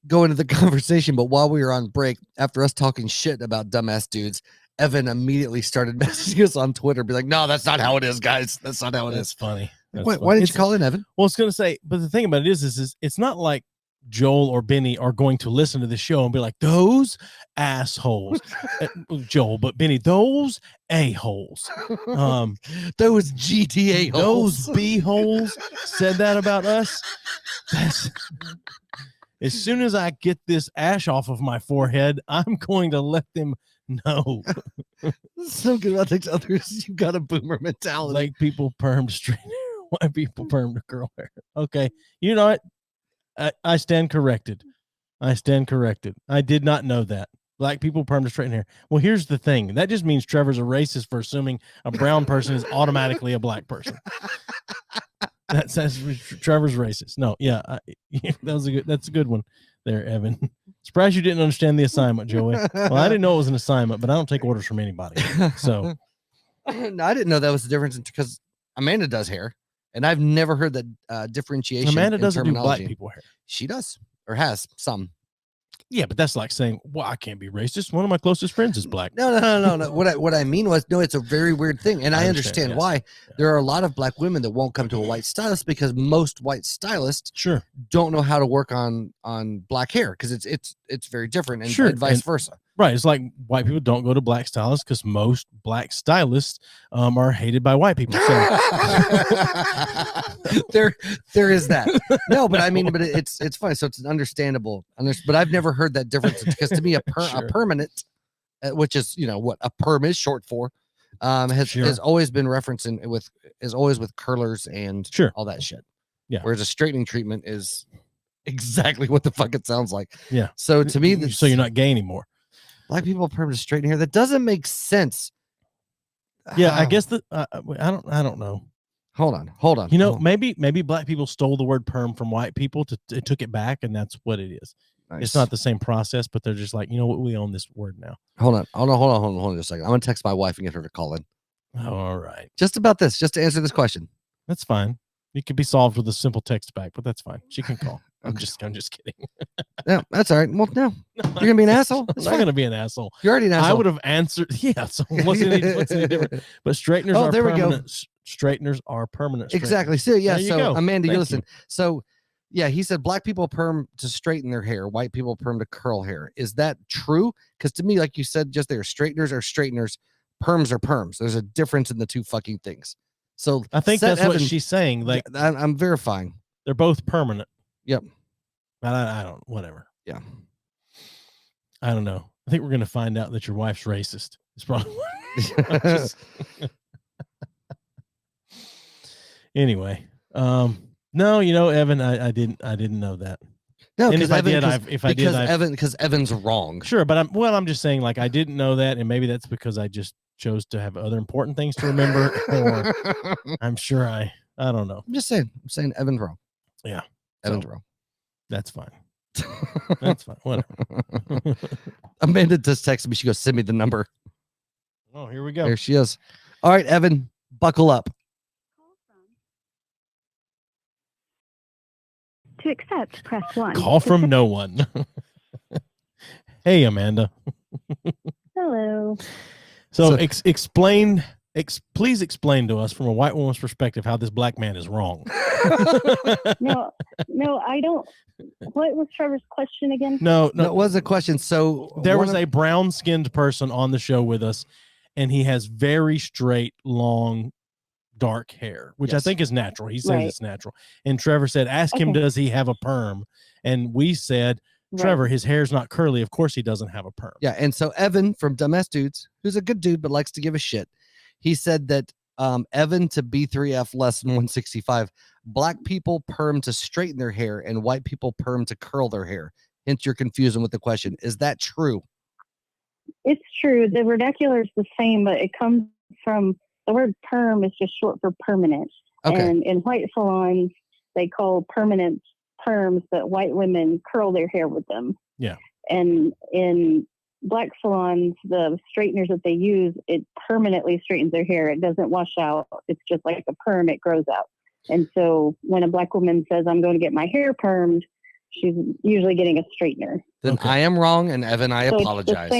go into the conversation, but while we were on break, after us talking shit about dumbass dudes, Evan immediately started messaging us on Twitter, be like, no, that's not how it is, guys. That's not how it is. Funny. Why didn't you call in, Evan? Well, I was going to say, but the thing about it is it's not like Joel or Benny are going to listen to the show and be like, those assholes. Joel, but Benny, those a-holes. Those GTA holes. Those b-holes said that about us. As soon as I get this ash off of my forehead, I'm going to let them know. So good about things others. You got a boomer mentality. Like people permed straight hair, white people permed curl hair. Okay. You know what? I stand corrected. I did not know that. Black people perm to straighten hair. Well, here's the thing. That just means Trevor's a racist for assuming a brown person is automatically a black person. That's Trevor's racist. No, yeah, that's a good one there, Evan. Surprised you didn't understand the assignment, Joey. Well, I didn't know it was an assignment, but I don't take orders from anybody. So, no, I didn't know that was the difference because Amanda does hair. And I've never heard that differentiation. Amanda doesn't do black people hair. She does, or has some. Yeah, but that's like saying, well, I can't be racist. One of my closest friends is black. No. What I mean was, no, it's a very weird thing. And I understand yes. Why. Yeah. There are a lot of black women that won't come to a white stylist because most white stylists don't know how to work on black hair because it's very different and vice versa. Right. It's like white people don't go to black stylists because most black stylists are hated by white people. So there is that. No, but I mean, but it's funny. So it's an understandable. But I've never heard that difference because to me, a permanent, which is what a perm is short for, has always been referencing with curlers and all that shit. Yeah. Whereas a straightening treatment is exactly what the fuck it sounds like. Yeah. So to me, so you're not gay anymore. Black people perm to straighten hair. That doesn't make sense. Yeah, I guess that I don't know. Hold on. Maybe black people stole the word perm from white people it took it back, and that's what it is. Nice. It's not the same process, but they're just like, you know what, we own this word now. Hold on just a second. I'm gonna text my wife and get her to call in. All right. Just about this, just to answer this question. That's fine. It could be solved with a simple text back, but that's fine. She can call. I'm just kidding. Yeah, that's all right. Well, no, you're gonna be an asshole. I'm It's not fine. gonna be an asshole. You're already an asshole. I would have answered. Yeah. So what's any different? But straighteners are there we go. permanent. Straighteners are permanent. Exactly. So yeah. There you So go. Amanda, you Thank listen. So yeah, he said black people perm to straighten their hair, white people perm to curl hair. Is that true? Because to me, like you said just there, straighteners are straighteners, perms are perms. There's a difference in the two fucking things. So I think Seth that's what Evans- she's saying. Like I'm verifying. they're both permanent. Yep. But I don't. Whatever. Yeah. I don't know. I think we're gonna find out that your wife's racist. It's probably. Anyway, no, Evan, I didn't know that. No, And because Evan, because Evan's wrong. sure, but I'm just saying, like, I didn't know that, and maybe that's because I just chose to have other important things to remember, or I'm sure I don't know. I'm just saying. I'm saying Evan's wrong. Yeah, Evan's so, wrong. That's fine. That's fine. Whatever. Amanda just texted me. She goes, "Send me the number." Oh, here we go. There she is. All right, Evan, buckle up. To accept, press 1. Call from no one. Hey, Amanda. Hello. So please explain to us from a white woman's perspective how this black man is wrong. No, I don't. What was Trevor's question again? No, No, it was a question. So there one was of- a brown-skinned person on the show with us, and he has very straight, long, dark hair, which I Yes. think is natural. He says Right. it's natural. And Trevor said, ask him, Okay. does he have a perm? And we said, Right. Trevor, his hair's not curly. Of course he doesn't have a perm. Yeah, and so Evan from Dumbass Dudes, who's a good dude but likes to give a shit, he said that Evan to B3F less than 165, black people perm to straighten their hair and white people perm to curl their hair. Hence, you're confusing with the question. Is that true? It's true. The vernacular is the same, but it comes from the word perm is just short for permanent. Okay. And in white salons, they call permanent perms, but white women curl their hair with them. Yeah. And in black salons, the straighteners that they use, it permanently straightens their hair. It doesn't wash out. It's just like a perm. It grows out. And so when a black woman says, I'm going to get my hair permed, she's usually getting a straightener. Then Okay. I am wrong, and Evan, I So apologize.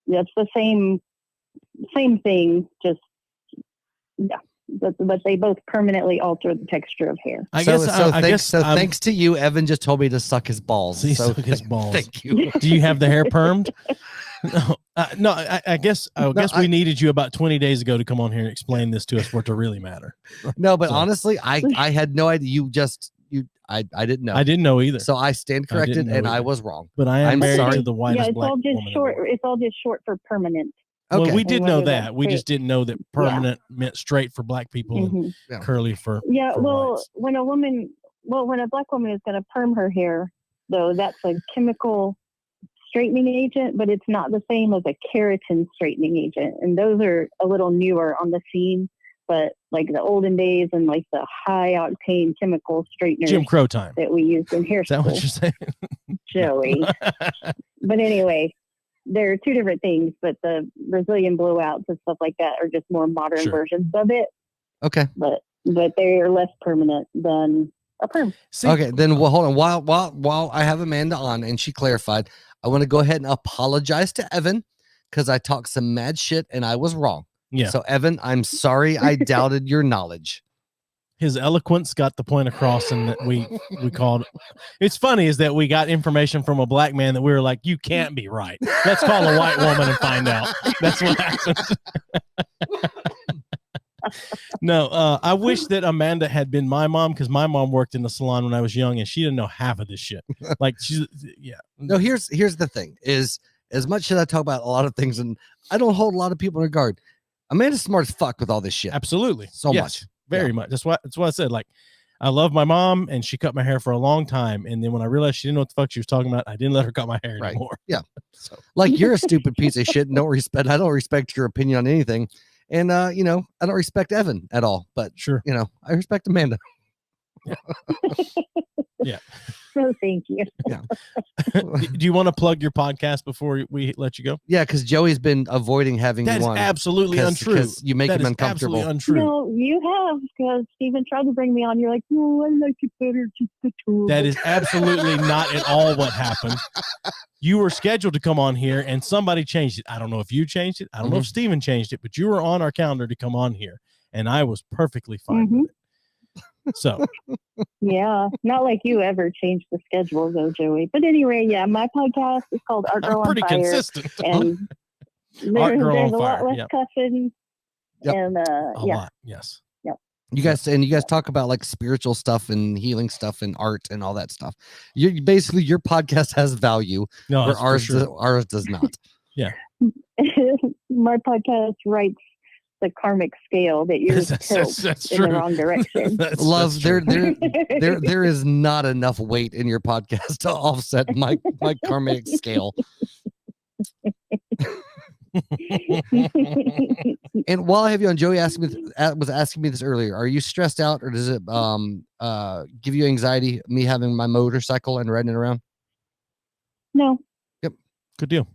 It's the same thing, just yeah. But they both permanently alter the texture of hair. I guess Thanks to you, Evan just told me to suck his balls. He So suck his balls. Thank you. Do you have the hair permed? No, I guess we needed you about 20 days ago to come on here and explain this to us for it to really matter. No, but So- honestly, I had no idea. I didn't know. I didn't know either. So I stand I didn't corrected, know and I either. was wrong. But I am I'm married sorry. to the whitest Yeah, it's black all just woman in the short. world. It's all just short for permanent. Okay. Well, we did know Whether that. that's We straight. just didn't know that permanent meant straight for black people and Mhm. Yeah. curly for Yeah, for well, whites. when a black woman is going to perm her hair, though, that's a chemical straightening agent, but it's not the same as a keratin straightening agent. And those are a little newer on the scene, but like the olden days and like the high octane chemical straighteners Jim Crow time. that we used in hair Is that what school, you're saying? Joey. But anyway, they're two different things, but the Brazilian blowouts and stuff like that are just more modern Sure. versions of it, Okay. but they are less permanent than a perm. See, Okay. Then well, hold on. While I have Amanda on and she clarified, I want to go ahead and apologize to Evan because I talked some mad shit and I was wrong. Yeah. So Evan, I'm sorry I doubted your knowledge. his eloquence got the point across, and that we called. It's funny is that we got information from a black man that we were like, you can't be right. Let's call a white woman and find out. That's what happened. No, I wish that Amanda had been my mom, because my mom worked in the salon when I was young and she didn't know half of this shit. Like yeah. No, here's the thing is, as much as I talk about a lot of things and I don't hold a lot of people in regard, Amanda's smart as fuck with all this shit. Absolutely. So Yes, much. Very Yeah. much. That's what I said. Like, I love my mom and she cut my hair for a long time. And then when I realized she didn't know what the fuck she was talking about, I didn't let her cut my hair Right. anymore. Yeah. So Like, you're a stupid piece of shit and I don't respect your opinion on anything. And I don't respect Evan at all, but sure. I respect Amanda. Yeah. So thank you. Do you want to plug your podcast before we let you go? Yeah, because Joey's been avoiding having That you is on. absolutely untrue. Because you make That him is uncomfortable. absolutely untrue. No, you have, because Stephen tried to bring me on. You're like, no, I like it better just the two of That us." is absolutely not at all what happened. You were scheduled to come on here and somebody changed it. I don't know if you changed it. I don't know if Steven changed it, but you were on our calendar to come on here and I was perfectly fine with it. So Yeah, not like you ever changed the schedule though, Joey. But anyway, yeah, my podcast is called Art Girl I'm pretty on Fire. consistent. And Art Girl there's on a lot Fire, less yep. cussing. Yep. And A lot, yes. You guys talk about like spiritual stuff and healing stuff and art and all that stuff. You basically your podcast has value, No, where that's for ours does not. my podcast writes the karmic scale that you're tilt that's in the true. wrong direction. Love, true. there is not enough weight in your podcast to offset my karmic scale. And while I have you on, Joey was asking me this earlier. Are you stressed out, or does it give you anxiety? Me having my motorcycle and riding it around. No, Good deal.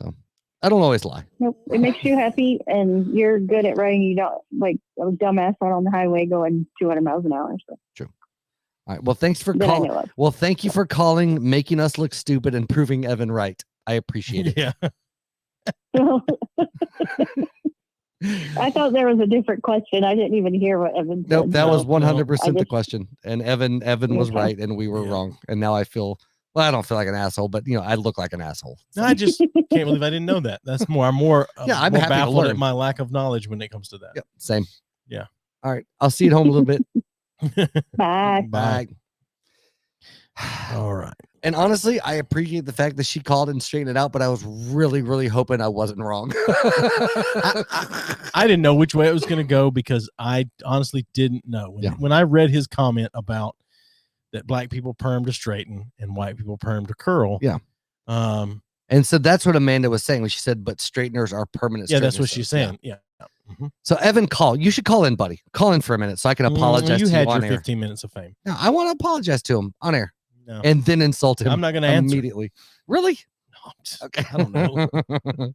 So I don't always lie. nope. It makes you happy, and you're good at riding. You don't like a dumbass out on the highway going 200 miles an hour. So. True. All right. Well, thanks for That I calling. know of. Well, thank you for calling, making us look stupid, and proving Evan right. I appreciate it. Yeah. I thought there was a different question. I didn't even hear what Evan said. Nope, that so was 100% I the just- question, and Evan was Okay. right, and we were Yeah. wrong. And now I feel I don't feel like an asshole, but I look like an asshole. No, I just can't believe I didn't know that. That's more. I'm more. Yeah, I'm more happy to baffled learn. at my lack of knowledge when it comes to that. Yep, same. Yeah. All right, I'll see you at home a little bit. Bye. Bye. All right. And honestly, I appreciate the fact that she called and straightened it out, but I was really, really hoping I wasn't wrong. I didn't know which way it was going to go because I honestly didn't know. When I read his comment about that black people perm to straighten and white people perm to curl. Yeah. And so that's what Amanda was saying when she said, but straighteners are permanent. yeah, that's what straighteners." she's saying. Yeah. Mhm. So Evan, you should call in, buddy. Call in for a minute so I can apologize You to had you on your air. 15 minutes of fame. No, I want to apologize to him on air No. and then insult him. I'm not going to answer. immediately. Really? Okay. I don't know.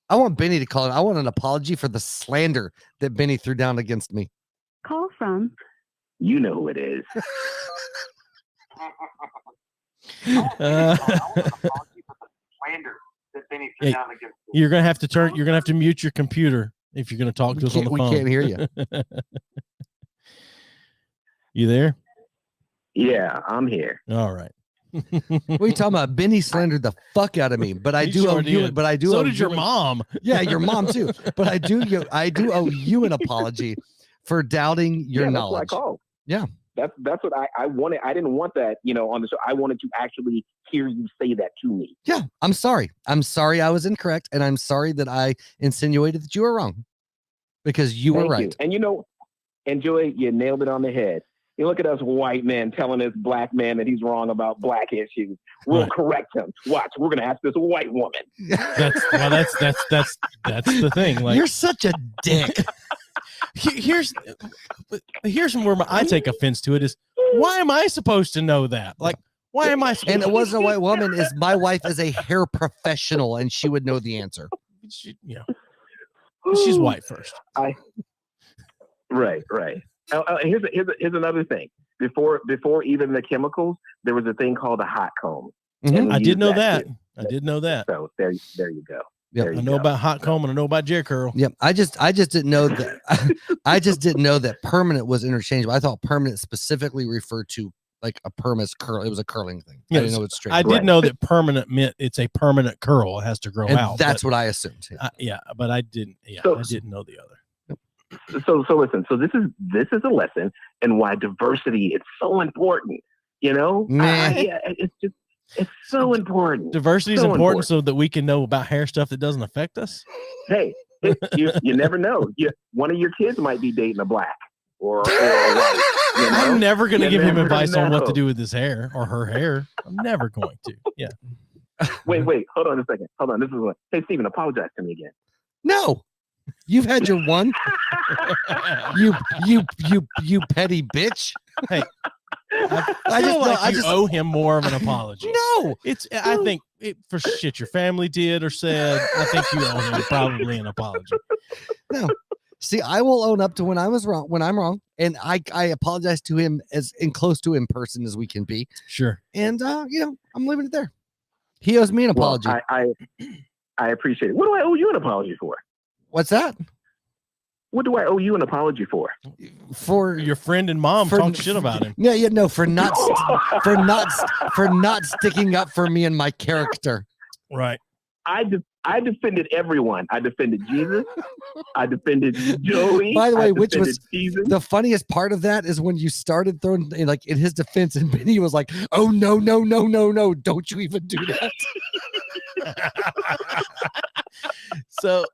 I want Benny to call in. I want an apology for the slander that Benny threw down against me. Call from. You know who it is. Hey, you're going to have to mute your computer if you're going to talk to us on the We phone. can't hear you. You there? Yeah, I'm here. All right. What are you talking about? Benny slandered the fuck out of me, but I He do sure owe you. did. But I do. So owe did your you- mom. Yeah, your mom too. But I do owe you an apology for doubting your knowledge. That's what I called. Yeah. That's what I wanted. I didn't want that, on the show. I wanted to actually hear you say that to me. Yeah, I'm sorry. I'm sorry I was incorrect, and I'm sorry that I insinuated that you were wrong because you were Thank right. you. And Joey, you nailed it on the head. You look at us white men telling this black man that he's wrong about black issues. We'll Right. correct him. Watch, we're gonna ask this white woman. That's the thing. Like You're such a dick. here's where I take offense to it is why am I supposed to know that? Like why am I supposed And it wasn't a white woman. Is my wife is a hair professional, and she would know the answer. she's white first. Right. Here's another thing. Before even the chemicals, there was a thing called a hot comb. Mhm. And we I did used know that. too. I did know that. So there you go. Yep. There you I know go. about hot comb and I know about Jerry curl. Yep. I just didn't know that. I just didn't know that permanent was interchangeable. I thought permanent specifically referred to like a permanent curl. It was a curling thing. I Yes. didn't know it's straight. I did Right. know that permanent meant it's a permanent curl. It has to grow and out. that's what I assumed. but I didn't. Yeah, So- I didn't know the other. So listen. So this is a lesson in why diversity is so important. Meh. It's so important. Diversity is So important so that we can know about hair stuff that doesn't affect us. Hey, you never know. One of your kids might be dating a black or a white. I'm never going to You give him never advice on what to know. do with his hair or her hair. I'm never going to. Yeah. Wait. Hold on a second. Hold on. This is what. Hey, Steven, apologize to me again. No, you've had your one. You petty bitch. Hey, I I feel just- like I you just- owe him more of an apology. No, I think for shit your family did or said, I think you owe him probably an apology. no. See, I will own up to when I was wrong, when I'm wrong, and I apologize to him as in close to in person as we can be. Sure. And I'm leaving it there. He owes me an apology. Well, I appreciate it. What do I owe you an apology for? What's that? What do I owe you an apology for? For Your friend and mom talked shit about him. No, for not sticking up for me and my character. Right. I defended everyone. I defended Jesus. I defended Joey. By the way, I which was defended Steven. the funniest part of that is when you started throwing like in his defense, and Benny was like, "Oh no, don't you even do that." So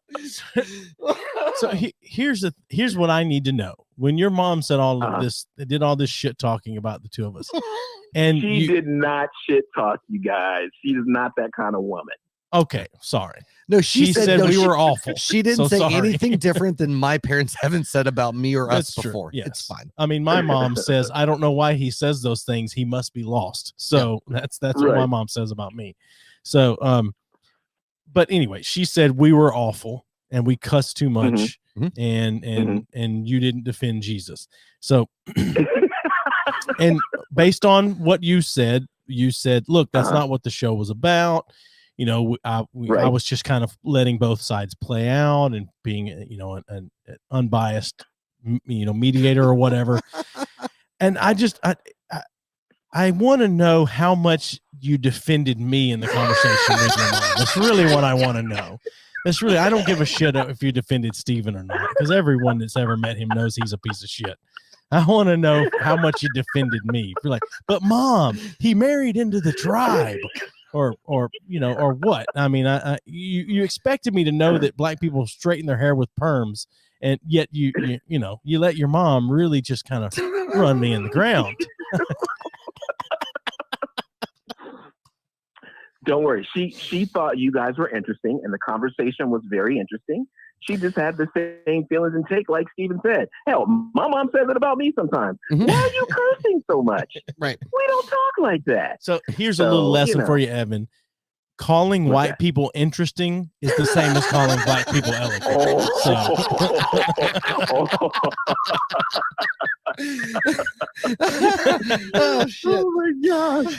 here's what I need to know. When your mom said all of this, did all this shit talking about the two of us, and She did not shit talk you guys. She is not that kind of woman. Okay, sorry. No, She said no, we were awful. She didn't So say sorry. anything different than my parents haven't said about me or That's us true. before. Yes. It's fine. I mean, my mom says, I don't know why he says those things. He must be lost. So that's what my Right. mom says about me. So, but anyway, she said we were awful and we cussed too much, and you didn't defend Jesus. So, and based on what you said, look, that's not what the show was about. You know, I was just kind of letting both sides play out and being, an unbiased, mediator or whatever. And I want to know how much you defended me in the conversation with your mom. That's really what I want to know. I don't give a shit if you defended Steven or not, because everyone that's ever met him knows he's a piece of shit. I want to know how much you defended me. You're like, but mom, he married into the tribe. Or what? I mean, you expected me to know that black people straighten their hair with perms, and yet you let your mom really just kind of run me in the ground. Don't worry. She thought you guys were interesting, and the conversation was very interesting. She just had the same feelings and take, like Steven said. Hell, my mom says it about me sometimes. Mhm. Why are you cursing so much? Right. We don't talk like that. So here's a little lesson for you, Evan. Calling What's white that? people interesting is the same as calling black people eloquent. Oh shit. Oh my gosh.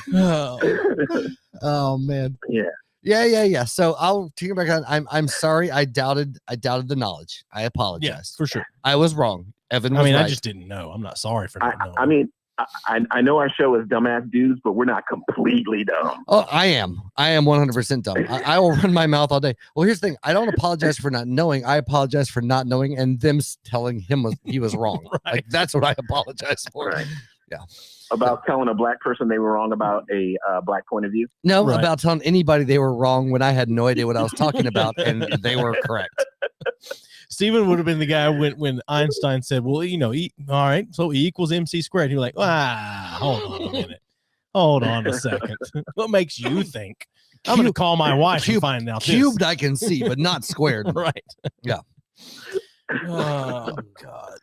Oh man. Yeah. So I'll take it back on. I'm sorry. I doubted the knowledge. I apologize. Yes, for sure. I was wrong. Evan was I mean, right. I just didn't know. I'm not sorry for not knowing. I mean, I know our show is dumbass dudes, but we're not completely dumb. Oh, I am 100% dumb. I will run my mouth all day. Well, here's the thing. I don't apologize for not knowing. I apologize for not knowing and them telling him he was wrong. Right. Like that's what I apologize for. Right. Yeah. About telling a black person they were wrong about a black point of view. No, Right. about telling anybody they were wrong when I had no idea what I was talking about and they were correct. Steven would have been the guy when Einstein said, well, all right, so E equals MC squared. He was like, hold on a minute. Hold on a second. What makes you think? I'm going to call my wife and find out Cubed this. I can see, but not squared. Right. Yeah. Oh, God.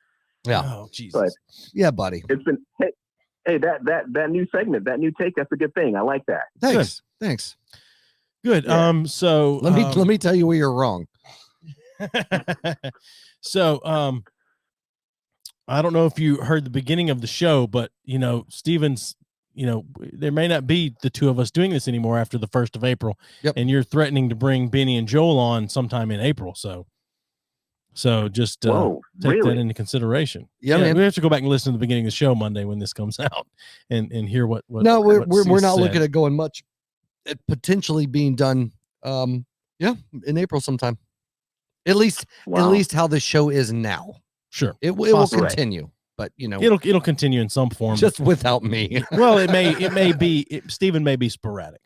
Yeah. Oh, Jesus. But Yeah, buddy. it's been hey, that new segment, that new take, that's a good thing. I like that. Thanks. Good. Yeah. So Let me tell you where you're wrong. So I don't know if you heard the beginning of the show, but Steven's, there may not be the two of us doing this anymore after the 1st of April. Yep. And you're threatening to bring Benny and Joel on sometime in April. So just take really? that into consideration. Yeah, man. We have to go back and listen to the beginning of the show Monday when this comes out and hear what No, we're Steve not said. looking at going much at potentially being done in April sometime. At least how the show is now. Sure. It will Possibly. continue, but It'll continue in some form. just without me. Well, it may be Stephen may be sporadic.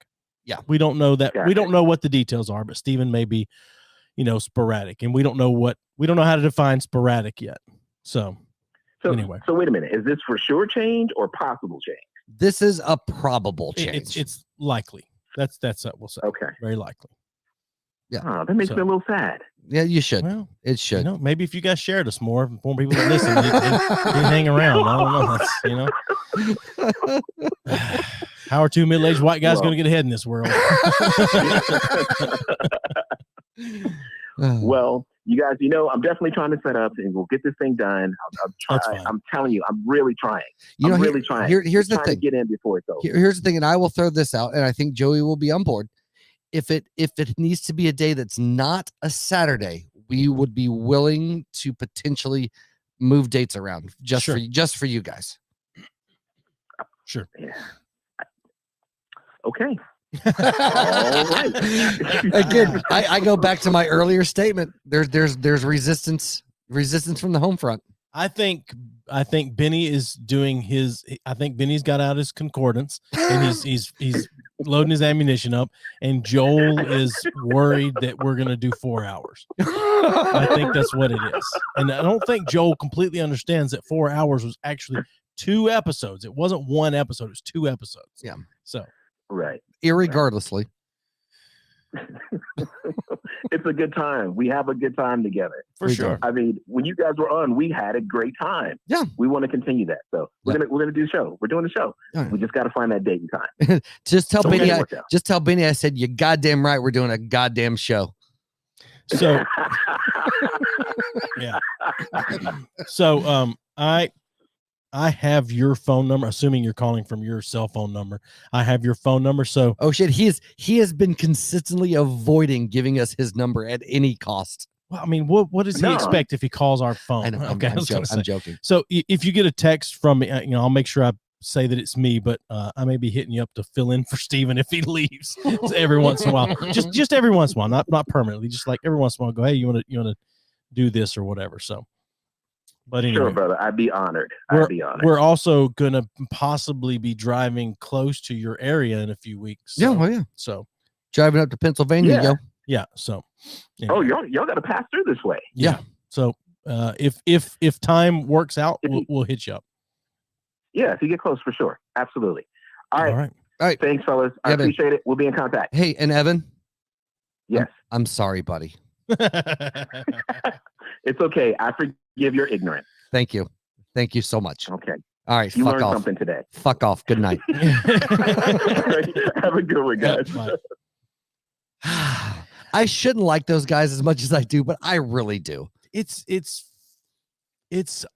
Yeah. We don't know that. Gotcha. We don't know what the details are, but Stephen may be, sporadic, and we don't know how to define sporadic yet. So anyway. So wait a minute. Is this for sure change or possible change? This is a probable change. It's likely. That's what we'll say. Okay. Very likely. Oh, that makes me a little sad. Yeah, you should. Well, It should. you know, maybe if you guys shared us more people would listen, you'd hang around. I don't know. That's, how are two middle-aged white guys going to get ahead in this world? Well, you guys, I'm definitely trying to set up, and we'll get this thing done. I'm telling you, I'm really trying. I'm really trying. Here's the thing. To get in before it's over. Here's the thing, and I will throw this out, and I think Joey will be on board. If it needs to be a day that's not a Saturday, we would be willing to potentially move dates around just for you guys. Sure. Yeah. Okay. All right. Again, I go back to my earlier statement. There's resistance from the home front. I think Benny is doing his. I think Benny's got out his concordance and he's loading his ammunition up. And Joel is worried that we're gonna do 4 hours. I think that's what it is. And I don't think Joel completely understands that 4 hours was actually 2 episodes. It wasn't 1 episode. It was 2 episodes. Yeah. So. Right. Irregardlessly. It's a good time. We have a good time together. For sure. I mean, when you guys were on, we had a great time. Yeah. We want to continue that. So we're gonna do the show. We're doing the show. Right. We just got to find that date and time. Just tell Benny I said, you're goddamn right. We're doing a goddamn show. So yeah. So I have your phone number, assuming you're calling from your cell phone number. I have your phone number. So, oh shit, he has been consistently avoiding giving us his number at any cost. Well, I mean, what does he expect if he calls our phone? I know, okay, I'm joking. So if you get a text from me, I'll make sure I say that it's me, but I may be hitting you up to fill in for Steven if he leaves every once in a while. Just every once in a while, not permanently. Just like every once in a while, go, hey, you want to do this or whatever. So. But anyway, sure, brother. I'd be honored. We're also going to possibly be driving close to your area in a few weeks. So, yeah, well, yeah. So driving up to Pennsylvania, yo. Yeah. So. Anyway. Oh, y'all got to pass through this way. Yeah. So, if time works out, we'll hit you up. Yeah, if you get close, for sure. Absolutely. All right. All right. Thanks, fellas. I appreciate it. We'll be in contact. Hey, and Evan. Yes. I'm sorry, buddy. It's okay. I forgive your ignorance. Thank you. Thank you so much. Okay. All right. You fuck learned off. something today. Fuck off. Good night. Have a good one, guys. I shouldn't like those guys as much as I do, but I really do. It's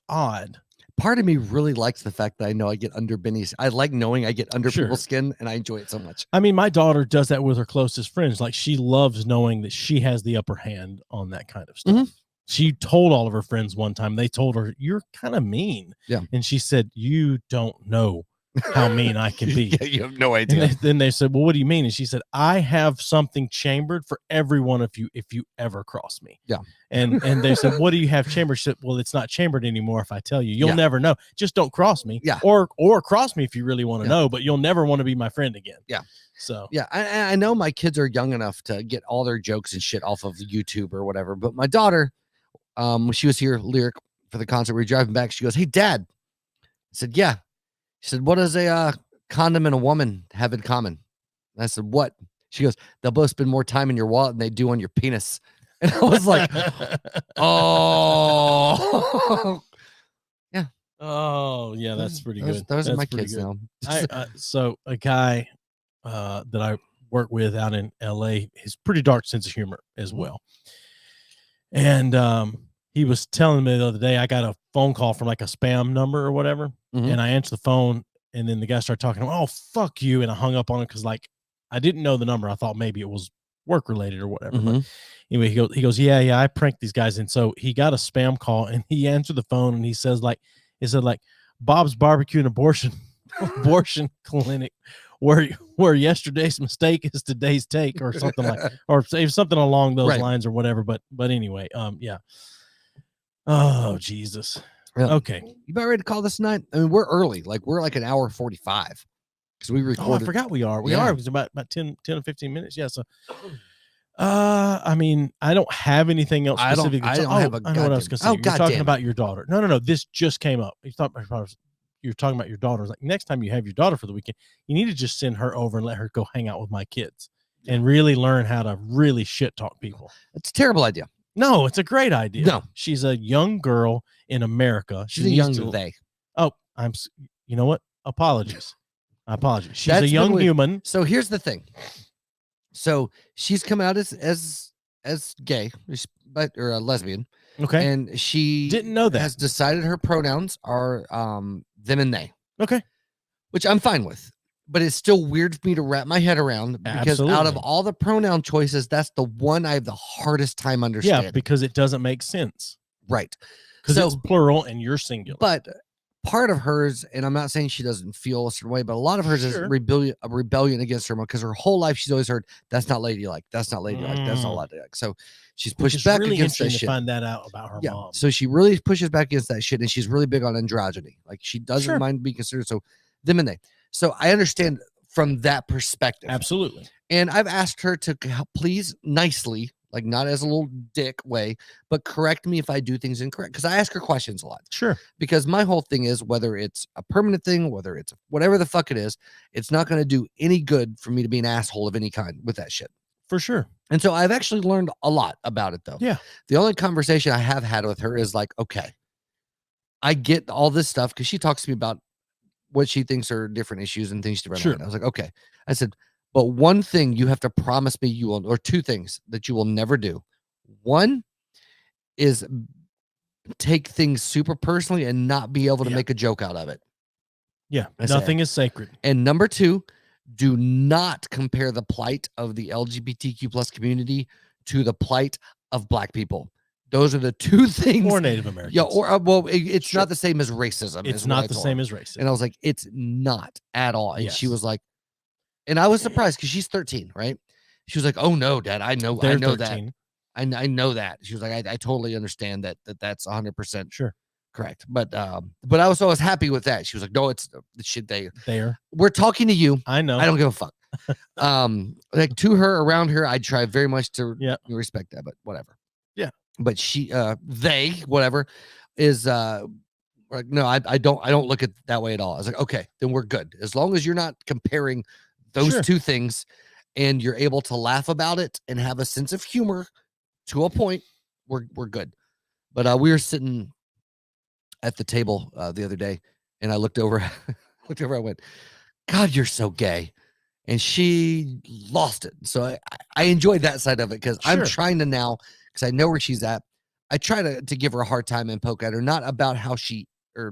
odd. Part of me really likes the fact that I know I get under Benny's. I like knowing I get under people's skin, and I enjoy it so much. I mean, my daughter does that with her closest friends. Like, she loves knowing that she has the upper hand on that kind of stuff. Mm-hmm. She told all of her friends one time, they told her, you're kind of mean. Yeah. And she said, you don't know how mean I can be. Yeah, you have no idea. Then they said, well, what do you mean? And she said, I have something chambered for every one of you if you ever cross me. Yeah. And they said, what do you have chambered? She said, well, it's not chambered anymore. If I tell you, you'll never know. Just don't cross me. Yeah. Or cross me if you really want to know, but you'll never want to be my friend again. Yeah. So yeah, I know my kids are young enough to get all their jokes and shit off of YouTube or whatever. But my daughter, when she was here, Lyric, for the concert, we were driving back. She goes, hey, Dad. I said, yeah. She said, what does a condom and a woman have in common? And I said, what? She goes, they'll both spend more time in your wallet than they do on your penis. And I was like, oh. Yeah. Oh, yeah, that's pretty good. Those are my kids now. So a guy that I work with out in LA, his pretty dark sense of humor as well. And he was telling me the other day, I got a phone call from like a spam number or whatever. Mm-hmm. And I answered the phone, and then the guy started talking to him, oh, fuck you. And I hung up on him because, like, I didn't know the number. I thought maybe it was work related or whatever. Mm-hmm. But anyway, he goes, yeah, I pranked these guys. And so he got a spam call, and he answered the phone, and he said, Bob's Barbecue and Abortion Clinic, where yesterday's mistake is today's take, or something like, or something along those lines or whatever. But anyway, yeah. Oh, Jesus. Yeah. Okay. You about ready to call this night? I mean, we're early. Like, we're like an hour 45 because we recorded. Oh, I forgot we are. We are. It was about 10 or 15 minutes. Yeah. So, I mean, I don't have anything else specific. I know what I was going to say. You're talking about your daughter. No. This just came up. You're talking about your daughter. Like, next time you have your daughter for the weekend, you need to just send her over and let her go hang out with my kids. and really learn how to really shit talk people. It's a terrible idea. No, it's a great idea. No. She's a young girl in America. She's a young they. Oh, you know what? Apologies. I apologize. She's a That's young human. So here's the thing. So she's come out as gay, or a lesbian. Okay. And she didn't know that. Has decided her pronouns are them and they. Okay. Which I'm fine with. But it's still weird for me to wrap my head around because out of all the pronoun choices, that's the one I have the hardest time understanding. Yeah, because it doesn't make sense. Right. Because it's plural and you're singular. But part of hers, and I'm not saying she doesn't feel a certain way, but a lot of hers is a rebellion against her mom because her whole life she's always heard that's not ladylike, that's not ladylike, that's not ladylike. So she's pushed back really against that interesting shit. To find that out about her mom. So she really pushes back against that shit, and she's really big on androgyny. Like she doesn't mind being considered. So them and they. So I understand from that perspective. Absolutely. And I've asked her to please nicely, like not as a little dick way, but correct me if I do things incorrect. Because I ask her questions a lot. Sure. Because my whole thing is whether it's a permanent thing, whether it's whatever the fuck it is, it's not going to do any good for me to be an asshole of any kind with that shit. For sure. And so I've actually learned a lot about it though. Yeah. The only conversation I have had with her is like, okay, I get all this stuff because she talks to me about what she thinks are different issues and things to run on. I was like, okay. I said, but one thing you have to promise me you will, or two things that you will never do. One is take things super personally and not be able to make a joke out of it. Yeah. Nothing is sacred. And number two, do not compare the plight of the LGBTQ plus community to the plight of Black people. Those are the two things. Or Native Americans. Yeah, or it's not the same as racism. It's not the same as racism. And I was like, it's not at all. And she was like, and I was surprised because she's 13, right? She was like, oh no, Dad, I know 13. That. I know that. She was like, I totally understand that's 100% sure correct. But I was happy with that. She was like, no, it's the shit there. We're talking to you. I know. I don't give a fuck. Like to her, around her, I try very much to respect that, but whatever. Yeah. But they, whatever, is like, no, I don't look at it that way at all. I was like, okay, then we're good. As long as you're not comparing those two things and you're able to laugh about it and have a sense of humor to a point, we're good. But we were sitting at the table the other day and I looked over, I went, God, you're so gay. And she lost it. So I enjoyed that side of it because I'm trying to now, because I know where she's at. I try to give her a hard time and poke at her, not about how she or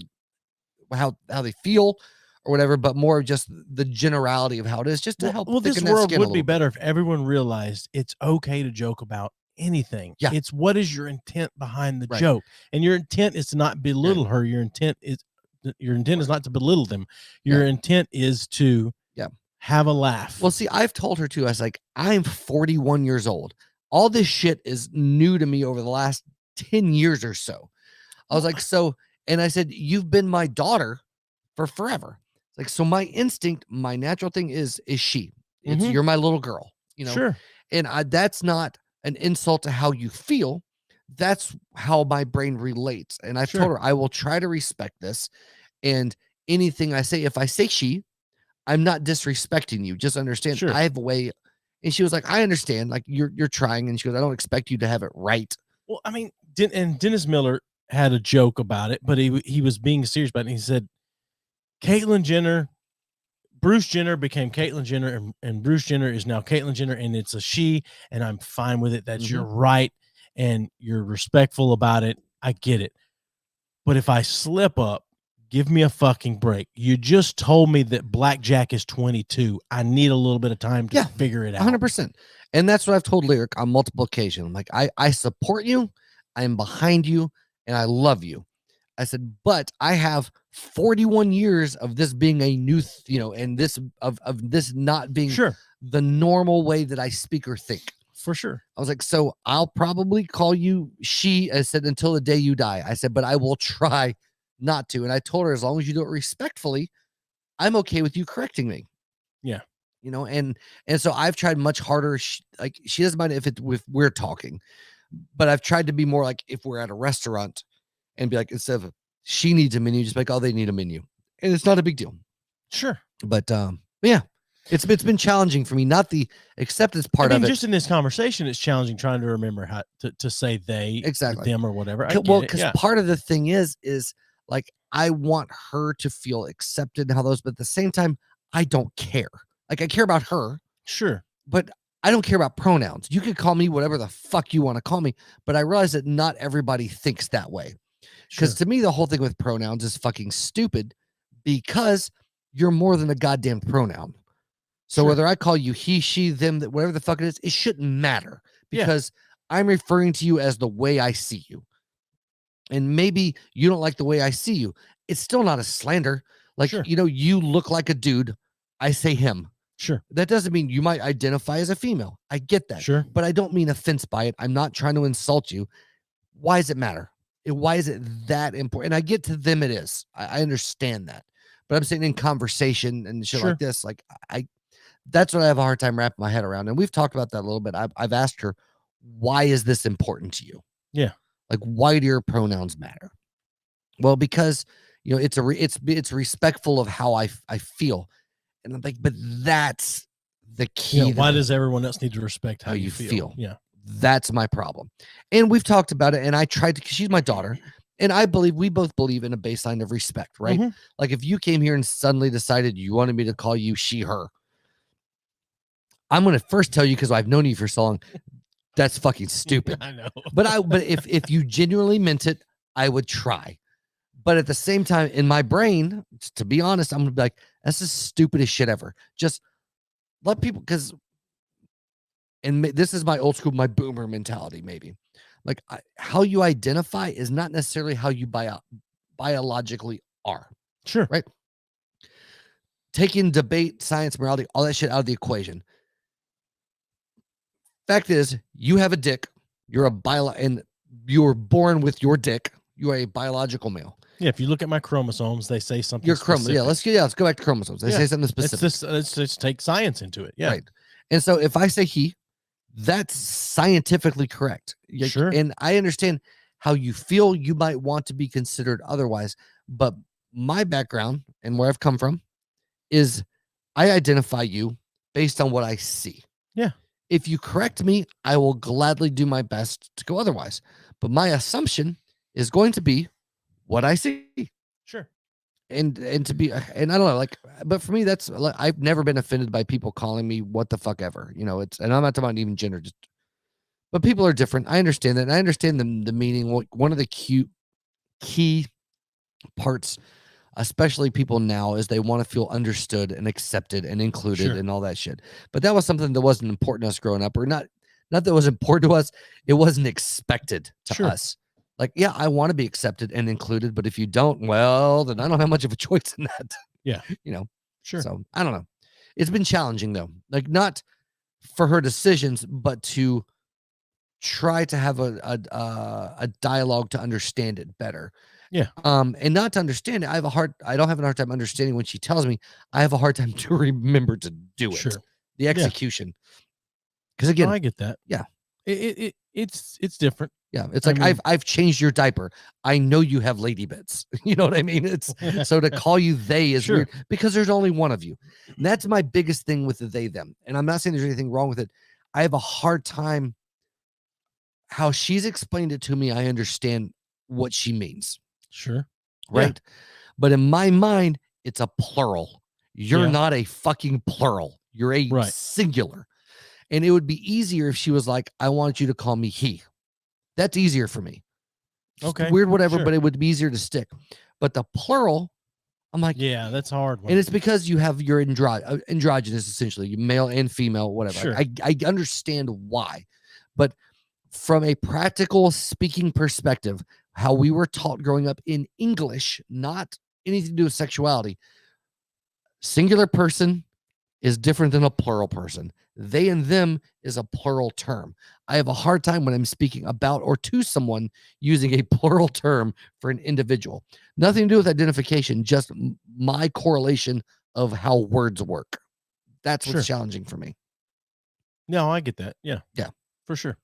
how they feel or whatever, but more just the generality of how it is, just to help. Well, this world would be better if everyone realized it's okay to joke about anything. Yeah. It's what is your intent behind the joke, and your intent is to not belittle her. Your intent is not to belittle them. Your intent is to have a laugh. Well, see, I've told her too. I was like, I'm 41 years old. All this shit is new to me over the last 10 years or so. I was like, and I said, you've been my daughter for forever. Like, so my instinct, my natural thing is she. It's you're my little girl, you know. Sure. And that's not an insult to how you feel. That's how my brain relates. And I've told her I will try to respect this. And anything I say, if I say she, I'm not disrespecting you. Just understand I have a way. And she was like, I understand. Like you're trying. And she goes, I don't expect you to have it right. Well, I mean, and Dennis Miller had a joke about it, but he was being serious about it. He said, Bruce Jenner became Caitlyn Jenner, and Bruce Jenner is now Caitlyn Jenner, and it's a she, and I'm fine with it. That's your right, and you're respectful about it. I get it. But if I slip up, give me a fucking break. You just told me that Blackjack is 22. I need a little bit of time to figure it out. 100%. And that's what I've told Lyric on multiple occasions. I'm like, I support you. I'm behind you. And I love you. I said, but I have 41 years of this being a new, and this of this not being the normal way that I speak or think. For sure. I was like, so I'll probably call you she. I said, until the day you die. I said, but I will try not to. And I told her, as long as you do it respectfully, I'm okay with you correcting me. Yeah. And so I've tried much harder. She doesn't mind if we're talking, but I've tried to be more like if we're at a restaurant and be like, instead of she needs a menu, just like, oh, they need a menu. And it's not a big deal. Sure. But yeah, It's been challenging for me, not the acceptance part of it. Just in this conversation, it's challenging trying to remember how to say they, Exactly. them, or whatever. Because part of the thing is like I want her to feel accepted and how those, but at the same time, I don't care. Like I care about her, sure, but I don't care about pronouns. You can call me whatever the fuck you want to call me, but I realize that not everybody thinks that way. Because to me, the whole thing with pronouns is fucking stupid because you're more than a goddamn pronoun. So whether I call you he, she, them, that whatever the fuck it is, it shouldn't matter because I'm referring to you as the way I see you. And maybe you don't like the way I see you. It's still not a slander. Like, you look like a dude. I say him. Sure. That doesn't mean you might identify as a female. I get that. Sure. But I don't mean offense by it. I'm not trying to insult you. Why does it matter? Why is it that important? And I get to them, it is. I understand that. But I'm saying in conversation and shit like this, like that's what I have a hard time wrapping my head around. And we've talked about that a little bit. I've asked her, why is this important to you? Yeah. Like, why do your pronouns matter? Well, because it's respectful of how I feel. And I'm like, but that's the key. Why does everyone else need to respect how you feel? Yeah. That's my problem. And we've talked about it. And I tried to, because she's my daughter. And we both believe in a baseline of respect, right? Mm-hmm. Like if you came here and suddenly decided you wanted me to call you she, her, I'm going to first tell you, because I've known you for so long, that's fucking stupid. I know. But if you genuinely meant it, I would try. But at the same time, in my brain, to be honest, I'm gonna be like, that's the stupidest shit ever. Just let people, and this is my old school, my boomer mentality, maybe. Like how you identify is not necessarily how you biologically are. Sure. Right? Taking debate, science, morality, all that shit out of the equation. Fact is, you have a dick. You're and you were born with your dick. You are a biological male. Yeah, if you look at my chromosomes, they say something. Your chromosomes. Yeah, let's go back to chromosomes. They say something specific. Let's just take science into it. Yeah. Right. And so if I say he, that's scientifically correct. Sure. And I understand how you feel. You might want to be considered otherwise, but my background and where I've come from is I identify you based on what I see. Yeah. If you correct me, I will gladly do my best to go otherwise. But my assumption is going to be what I see. Sure. And to be, and I don't know, like, but for me, that's, I've never been offended by people calling me what the fuck ever, and I'm not talking about even gender, but people are different. I understand that. And I understand the meaning. One of the key parts, especially people now, is they want to feel understood and accepted and included and all that shit. But that was something that wasn't important to us growing up, or not that it was important to us. It wasn't expected to us. Like, yeah, I want to be accepted and included, but if you don't, well, then I don't have much of a choice in that. Yeah. Sure. So I don't know. It's been challenging though. Like, not for her decisions, but to try to have a dialogue to understand it better. Yeah. And not to understand it, I don't have a hard time understanding when she tells me. I have a hard time to remember to do it. Sure. The execution. Because again, I get that. Yeah. It's different. Yeah, it's like, I've changed your diaper. I know you have lady bits. You know what I mean? It's so to call you they is weird because there's only one of you. And that's my biggest thing with the they them. And I'm not saying there's anything wrong with it. I have a hard time how she's explained it to me. I understand what she means. Sure. Right. Yeah. But in my mind, it's a plural. You're not a fucking plural. You're a singular. And it would be easier if she was like, I want you to call me he. That's easier for me. Okay. Weird, whatever, but it would be easier to stick. But the plural, I'm like, yeah, that's hard. And it's because you have your androgynous, essentially, you male and female, whatever. Sure. I understand why. But from a practical speaking perspective, how we were taught growing up in English, not anything to do with sexuality, singular person is different than a plural person. They and them is a plural term. I have a hard time when I'm speaking about or to someone using a plural term for an individual. Nothing to do with identification, just my correlation of how words work. That's what's challenging for me. No, I get that. Yeah. Yeah. For sure.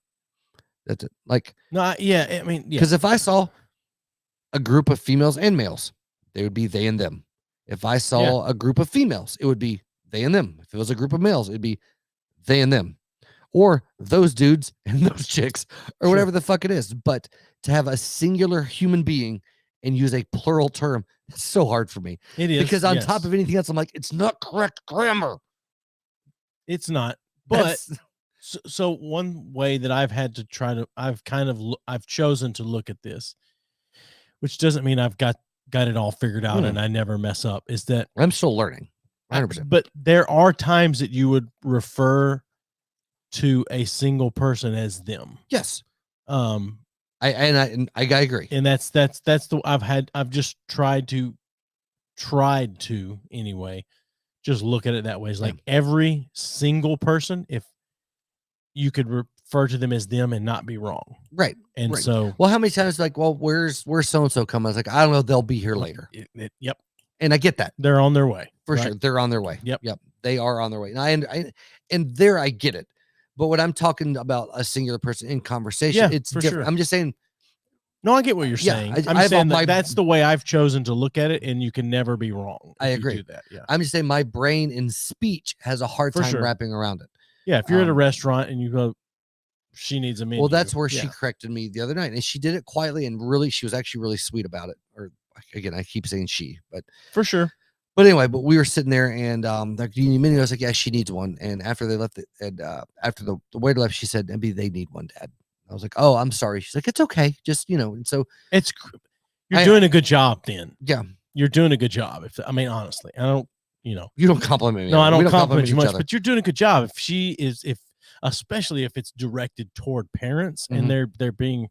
That's it. Like, no, yeah. I mean, because if I saw a group of females and males, they would be they and them. If I saw a group of females, it would be they and them. If it was a group of males, it'd be they and them, or those dudes and those chicks, or Sure. whatever the fuck it is. But to have a singular human being and use a plural term, it's so hard for me. It is. Because on yes. top of anything else, I'm like, it's not correct grammar. It's not. But That's- so one way that I've had to try to, I've chosen to look at this, which doesn't mean I've got it all figured out and I never mess up, is that I'm still learning. 100%. But there are times that you would refer to a single person as them. Yes. I agree. And that's the I've just tried to anyway, just look at it that way. It's like every single person, if you could refer to them as them and not be wrong. Right. And right. so, well, how many times like, well, where's so-and-so come? I was like, I don't know. They'll be here later. Yep. And I get that. They're on their way. For right? sure. They're on their way. Yep. They are on their way. And there I get it. But when I'm talking about a singular person in conversation, it's different. Sure. I'm just saying. No, I get what you're saying. I'm saying that's the way I've chosen to look at it, and you can never be wrong. I agree. Do that. Yeah. I'm just saying my brain in speech has a hard time wrapping around it. Yeah. If you're at a restaurant and you go, she needs a menu. Well, that's where she corrected me the other night, and she did it quietly and really, she was actually really sweet about it. Or again, I keep saying she, but for sure. But anyway, but we were sitting there and like, do you need a menu? I was like, yeah, she needs one. And after they left after the waiter left, she said, maybe they need one, Dad. I was like, oh, I'm sorry. She's like, it's okay. Just, and so you're doing a good job then. Yeah. You're doing a good job. Honestly, I don't, you don't compliment me. No, I don't compliment you much, but you're doing a good job. Especially if it's directed toward parents and they're being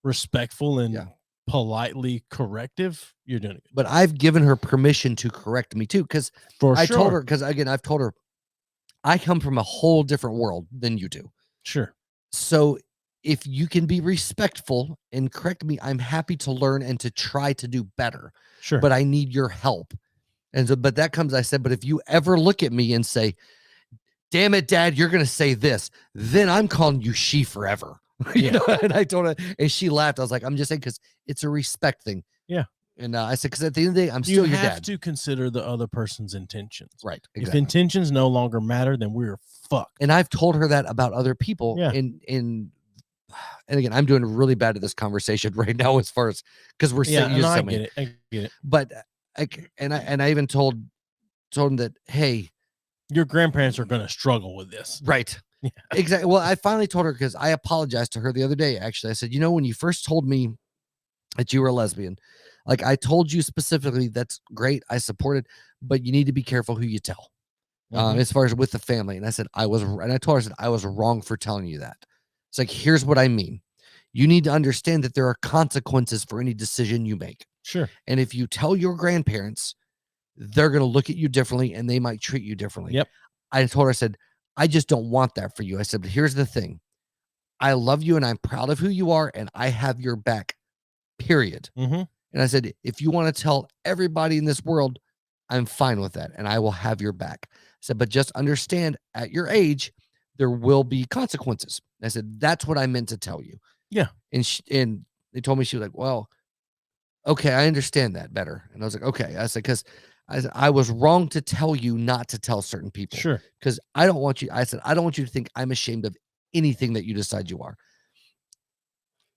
respectful and politely corrective, you're doing it. But I've given her permission to correct me too, because I told her, because again, I've told her I come from a whole different world than you do. Sure. So if you can be respectful and correct me, I'm happy to learn and to try to do better. Sure. But I need your help. And so, but that comes, I said, but if you ever look at me and say, damn it, Dad, you're going to say this, then I'm calling you she forever. And I told her, and she laughed. I was like, I'm just saying, because it's a respect thing. Yeah. And I said, because at the end of the day, I'm still your dad. You have to consider the other person's intentions. Right. Exactly. If intentions no longer matter, then we're fucked. And I've told her that about other people. Yeah. And again, I'm doing really bad at this conversation right now, as far as, because we're saying, I get it. But I even told him that, hey, your grandparents are going to struggle with this. Right. Yeah. Exactly. Well, I finally told her, because I apologized to her the other day. Actually, I said, when you first told me that you were a lesbian, like I told you specifically, that's great. I supported, but you need to be careful who you tell, as far as with the family. And I said, I told her, I said, I was wrong for telling you that. It's like, here's what I mean. You need to understand that there are consequences for any decision you make. Sure. And if you tell your grandparents, they're going to look at you differently and they might treat you differently. Yep. I told her, I said, I just don't want that for you. I said, but here's the thing. I love you and I'm proud of who you are and I have your back, period. Mm-hmm. And I said, if you want to tell everybody in this world, I'm fine with that and I will have your back. I said, but just understand at your age, there will be consequences. And I said, that's what I meant to tell you. Yeah. And they told me, she was like, well, okay, I understand that better. And I was like, okay. I said, because I was wrong to tell you not to tell certain people. Sure. Because I don't want you to think I'm ashamed of anything that you decide you are.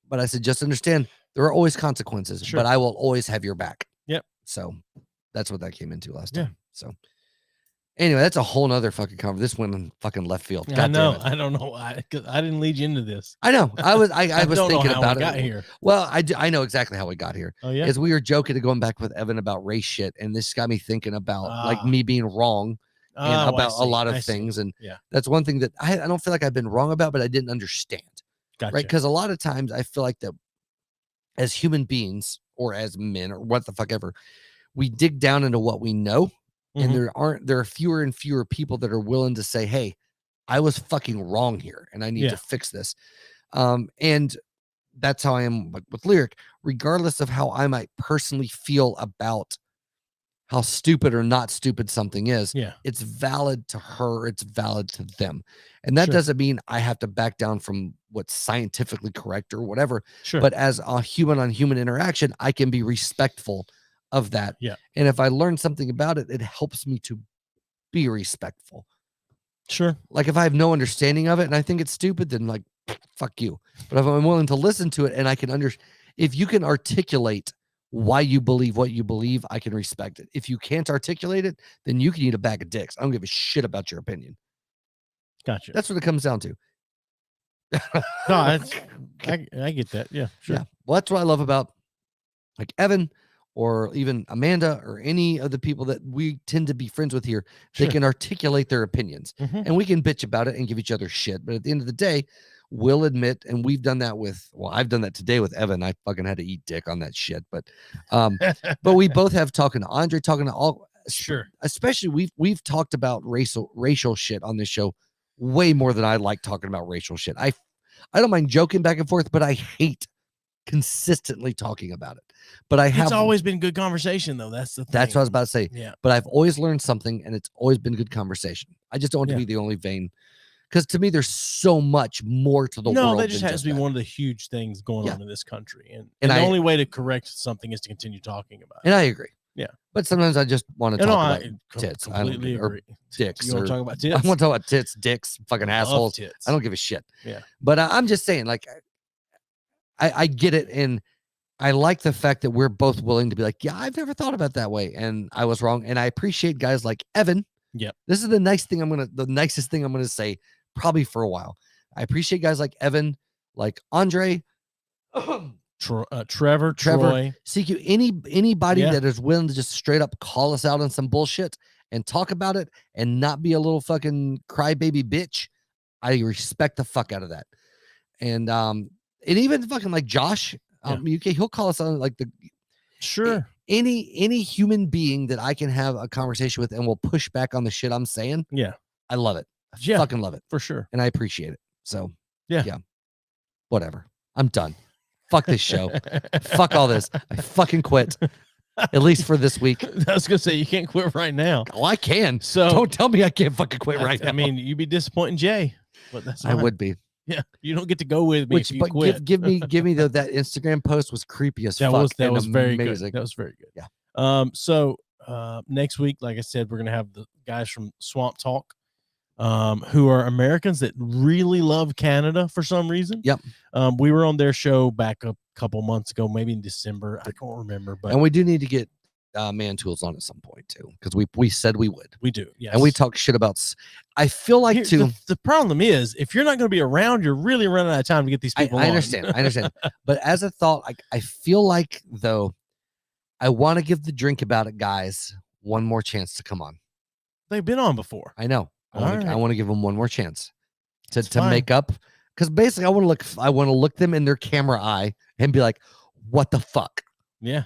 But I said, just understand there are always consequences, sure. but I will always have your back. Yep. So that's what that came into last time. So anyway, that's a whole nother fucking conversation. This went in fucking left field. I know. I don't know why, because I didn't lead you into this. I know. I was thinking about it. Got here. Well, I know exactly how we got here. Oh yeah. Because we were joking and going back with Evan about race shit, and this got me thinking about like me being wrong and about a lot of things. And that's one thing that I don't feel like I've been wrong about, but I didn't understand. Gotcha. Right? Because a lot of times I feel like that as human beings or as men or what the fuck ever, we dig down into what we know. And there are fewer and fewer people that are willing to say, hey, I was fucking wrong here and I need to fix this. And that's how I am with Lyric, regardless of how I might personally feel about how stupid or not stupid something is. Yeah. It's valid to her. It's valid to them. And that doesn't mean I have to back down from what's scientifically correct or whatever. Sure. But as a human on human interaction, I can be respectful of that. Yeah. And if I learn something about it, it helps me to be respectful. Sure. Like if I have no understanding of it and I think it's stupid, then like, fuck you. But if I'm willing to listen to it and I can if you can articulate why you believe what you believe, I can respect it. If you can't articulate it, then you can eat a bag of dicks. I don't give a shit about your opinion. Gotcha. That's what it comes down to. No, I get that. Yeah, sure. Yeah. Well, that's what I love about like Evan or even Amanda or any of the people that we tend to be friends with here. Sure. They can articulate their opinions and we can bitch about it and give each other shit. But at the end of the day, we'll admit, and we've done that I've done that today with Evan. I fucking had to eat dick on that shit. But we both have talking to Andre, talking to all. Sure. Especially we've talked about racial shit on this show way more than I like talking about racial shit. I don't mind joking back and forth, but I hate consistently talking about it. But it's always been good conversation though. That's the thing. That's what I was about to say. Yeah. But I've always learned something and it's always been good conversation. I just don't want to be the only vein. Because to me, there's so much more to the world. No, that just has to be one of the huge things going on in this country. And the only way to correct something is to continue talking about it. And I agree. Yeah. But sometimes I just want to talk about tits. Completely agree. Dicks. You want to talk about tits? I want to talk about tits, dicks, fucking assholes. Tits. I don't give a shit. Yeah. But I'm just saying, like, I get it. And I like the fact that we're both willing to be like, yeah, I've never thought about it that way. And I was wrong. And I appreciate guys like Evan. Yep. This is the nicest thing I'm going to say probably for a while. I appreciate guys like Evan, like Andre, Trevor, Troy, CQ, anybody that is willing to just straight up call us out on some bullshit and talk about it and not be a little fucking crybaby bitch. I respect the fuck out of that. And even fucking like Josh, UK, he'll call us on like any human being that I can have a conversation with and will push back on the shit I'm saying. Yeah. I love it. I fucking love it. For sure. And I appreciate it. So yeah. Whatever. I'm done. Fuck this show. Fuck all this. I fucking quit. At least for this week. I was gonna say you can't quit right now. Oh, I can. So don't tell me I can't fucking quit right now. I mean, you'd be disappointing Jay, but that's I would be. Yeah, you don't get to go with me if you quit. Give me that Instagram post was creepy as fuck. That was very amazing. good. That was very good. Yeah. So next week, like I said, we're gonna have the guys from Swamp Talk, who are Americans that really love Canada for some reason. Yep. We were on their show back a couple months ago, maybe in December. I can't remember, but we do need to get Man Tools on at some point too, because we said we would. We do, yes. And we talk shit about. I feel like the problem is if you're not going to be around, you're really running out of time to get these people. I understand. I understand. But as a thought, I feel like though, I want to give the Drink About It guys one more chance to come on. They've been on before. I know. I want to give them one more chance to make up, because basically I want to look them in their camera eye and be like, what the fuck? Yeah.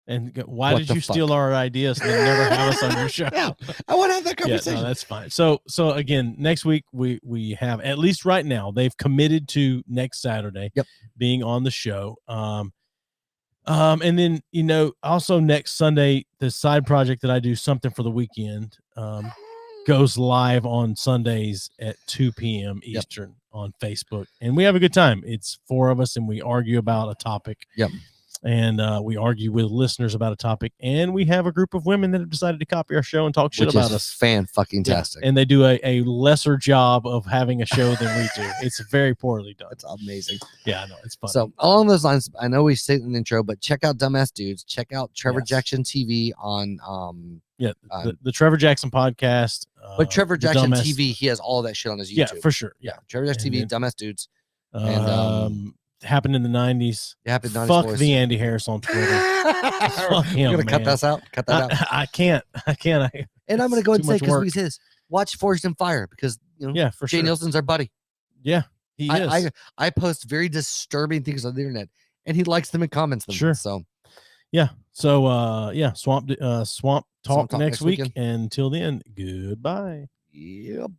And why did you steal our ideas and then never have us on your show? Yeah, I want to have that conversation. Yeah, no, that's fine. So again, next week we have, at least right now, they've committed to next Saturday being on the show. And then, also next Sunday, the side project that I do, Something for the Weekend, goes live on Sundays at 2 p.m. Eastern on Facebook. And we have a good time. It's 4 of us and we argue about a topic. Yep. And we argue with listeners about a topic, and we have a group of women that have decided to copy our show and talk shit about us. Fan-fucking-tastic. Yeah. And they do a lesser job of having a show than we do. It's very poorly done. It's amazing. Yeah, I know. It's fun. So along those lines, I know we say it in the intro, but check out Dumbass Dudes. Check out Trevor Jackson TV on the Trevor Jackson podcast. But Trevor Jackson TV, he has all that shit on his YouTube. Yeah, for sure. Yeah, Trevor Jackson TV, Dumbass Dudes. And happened in the 90s. Happened in the 90s. Fuck the Andy Harris on Twitter. Fuck him, You're gonna man. cut this out. Cut that out. I can't. And I'm gonna go ahead and say, because he's his. Watch Forged in Fire, because for Jay sure. Nielsen's our buddy. Yeah, he is. I post very disturbing things on the internet, and he likes them and comments them. Sure. So Swamp Talk next week. weekend. And until then, goodbye. Yep.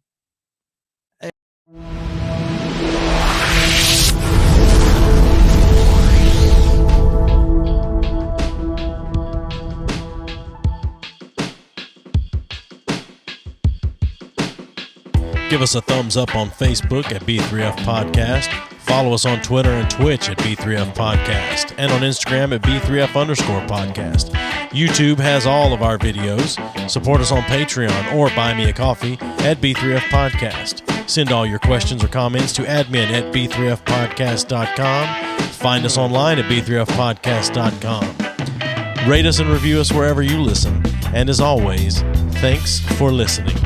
Give us a thumbs up on Facebook at B3F Podcast. Follow us on Twitter and Twitch at B3F Podcast. And on Instagram at B3F_podcast. YouTube has all of our videos. Support us on Patreon or buy me a coffee at B3F Podcast. Send all your questions or comments to admin@b3fpodcast.com. Find us online at b3fpodcast.com. Rate us and review us wherever you listen. And as always, thanks for listening.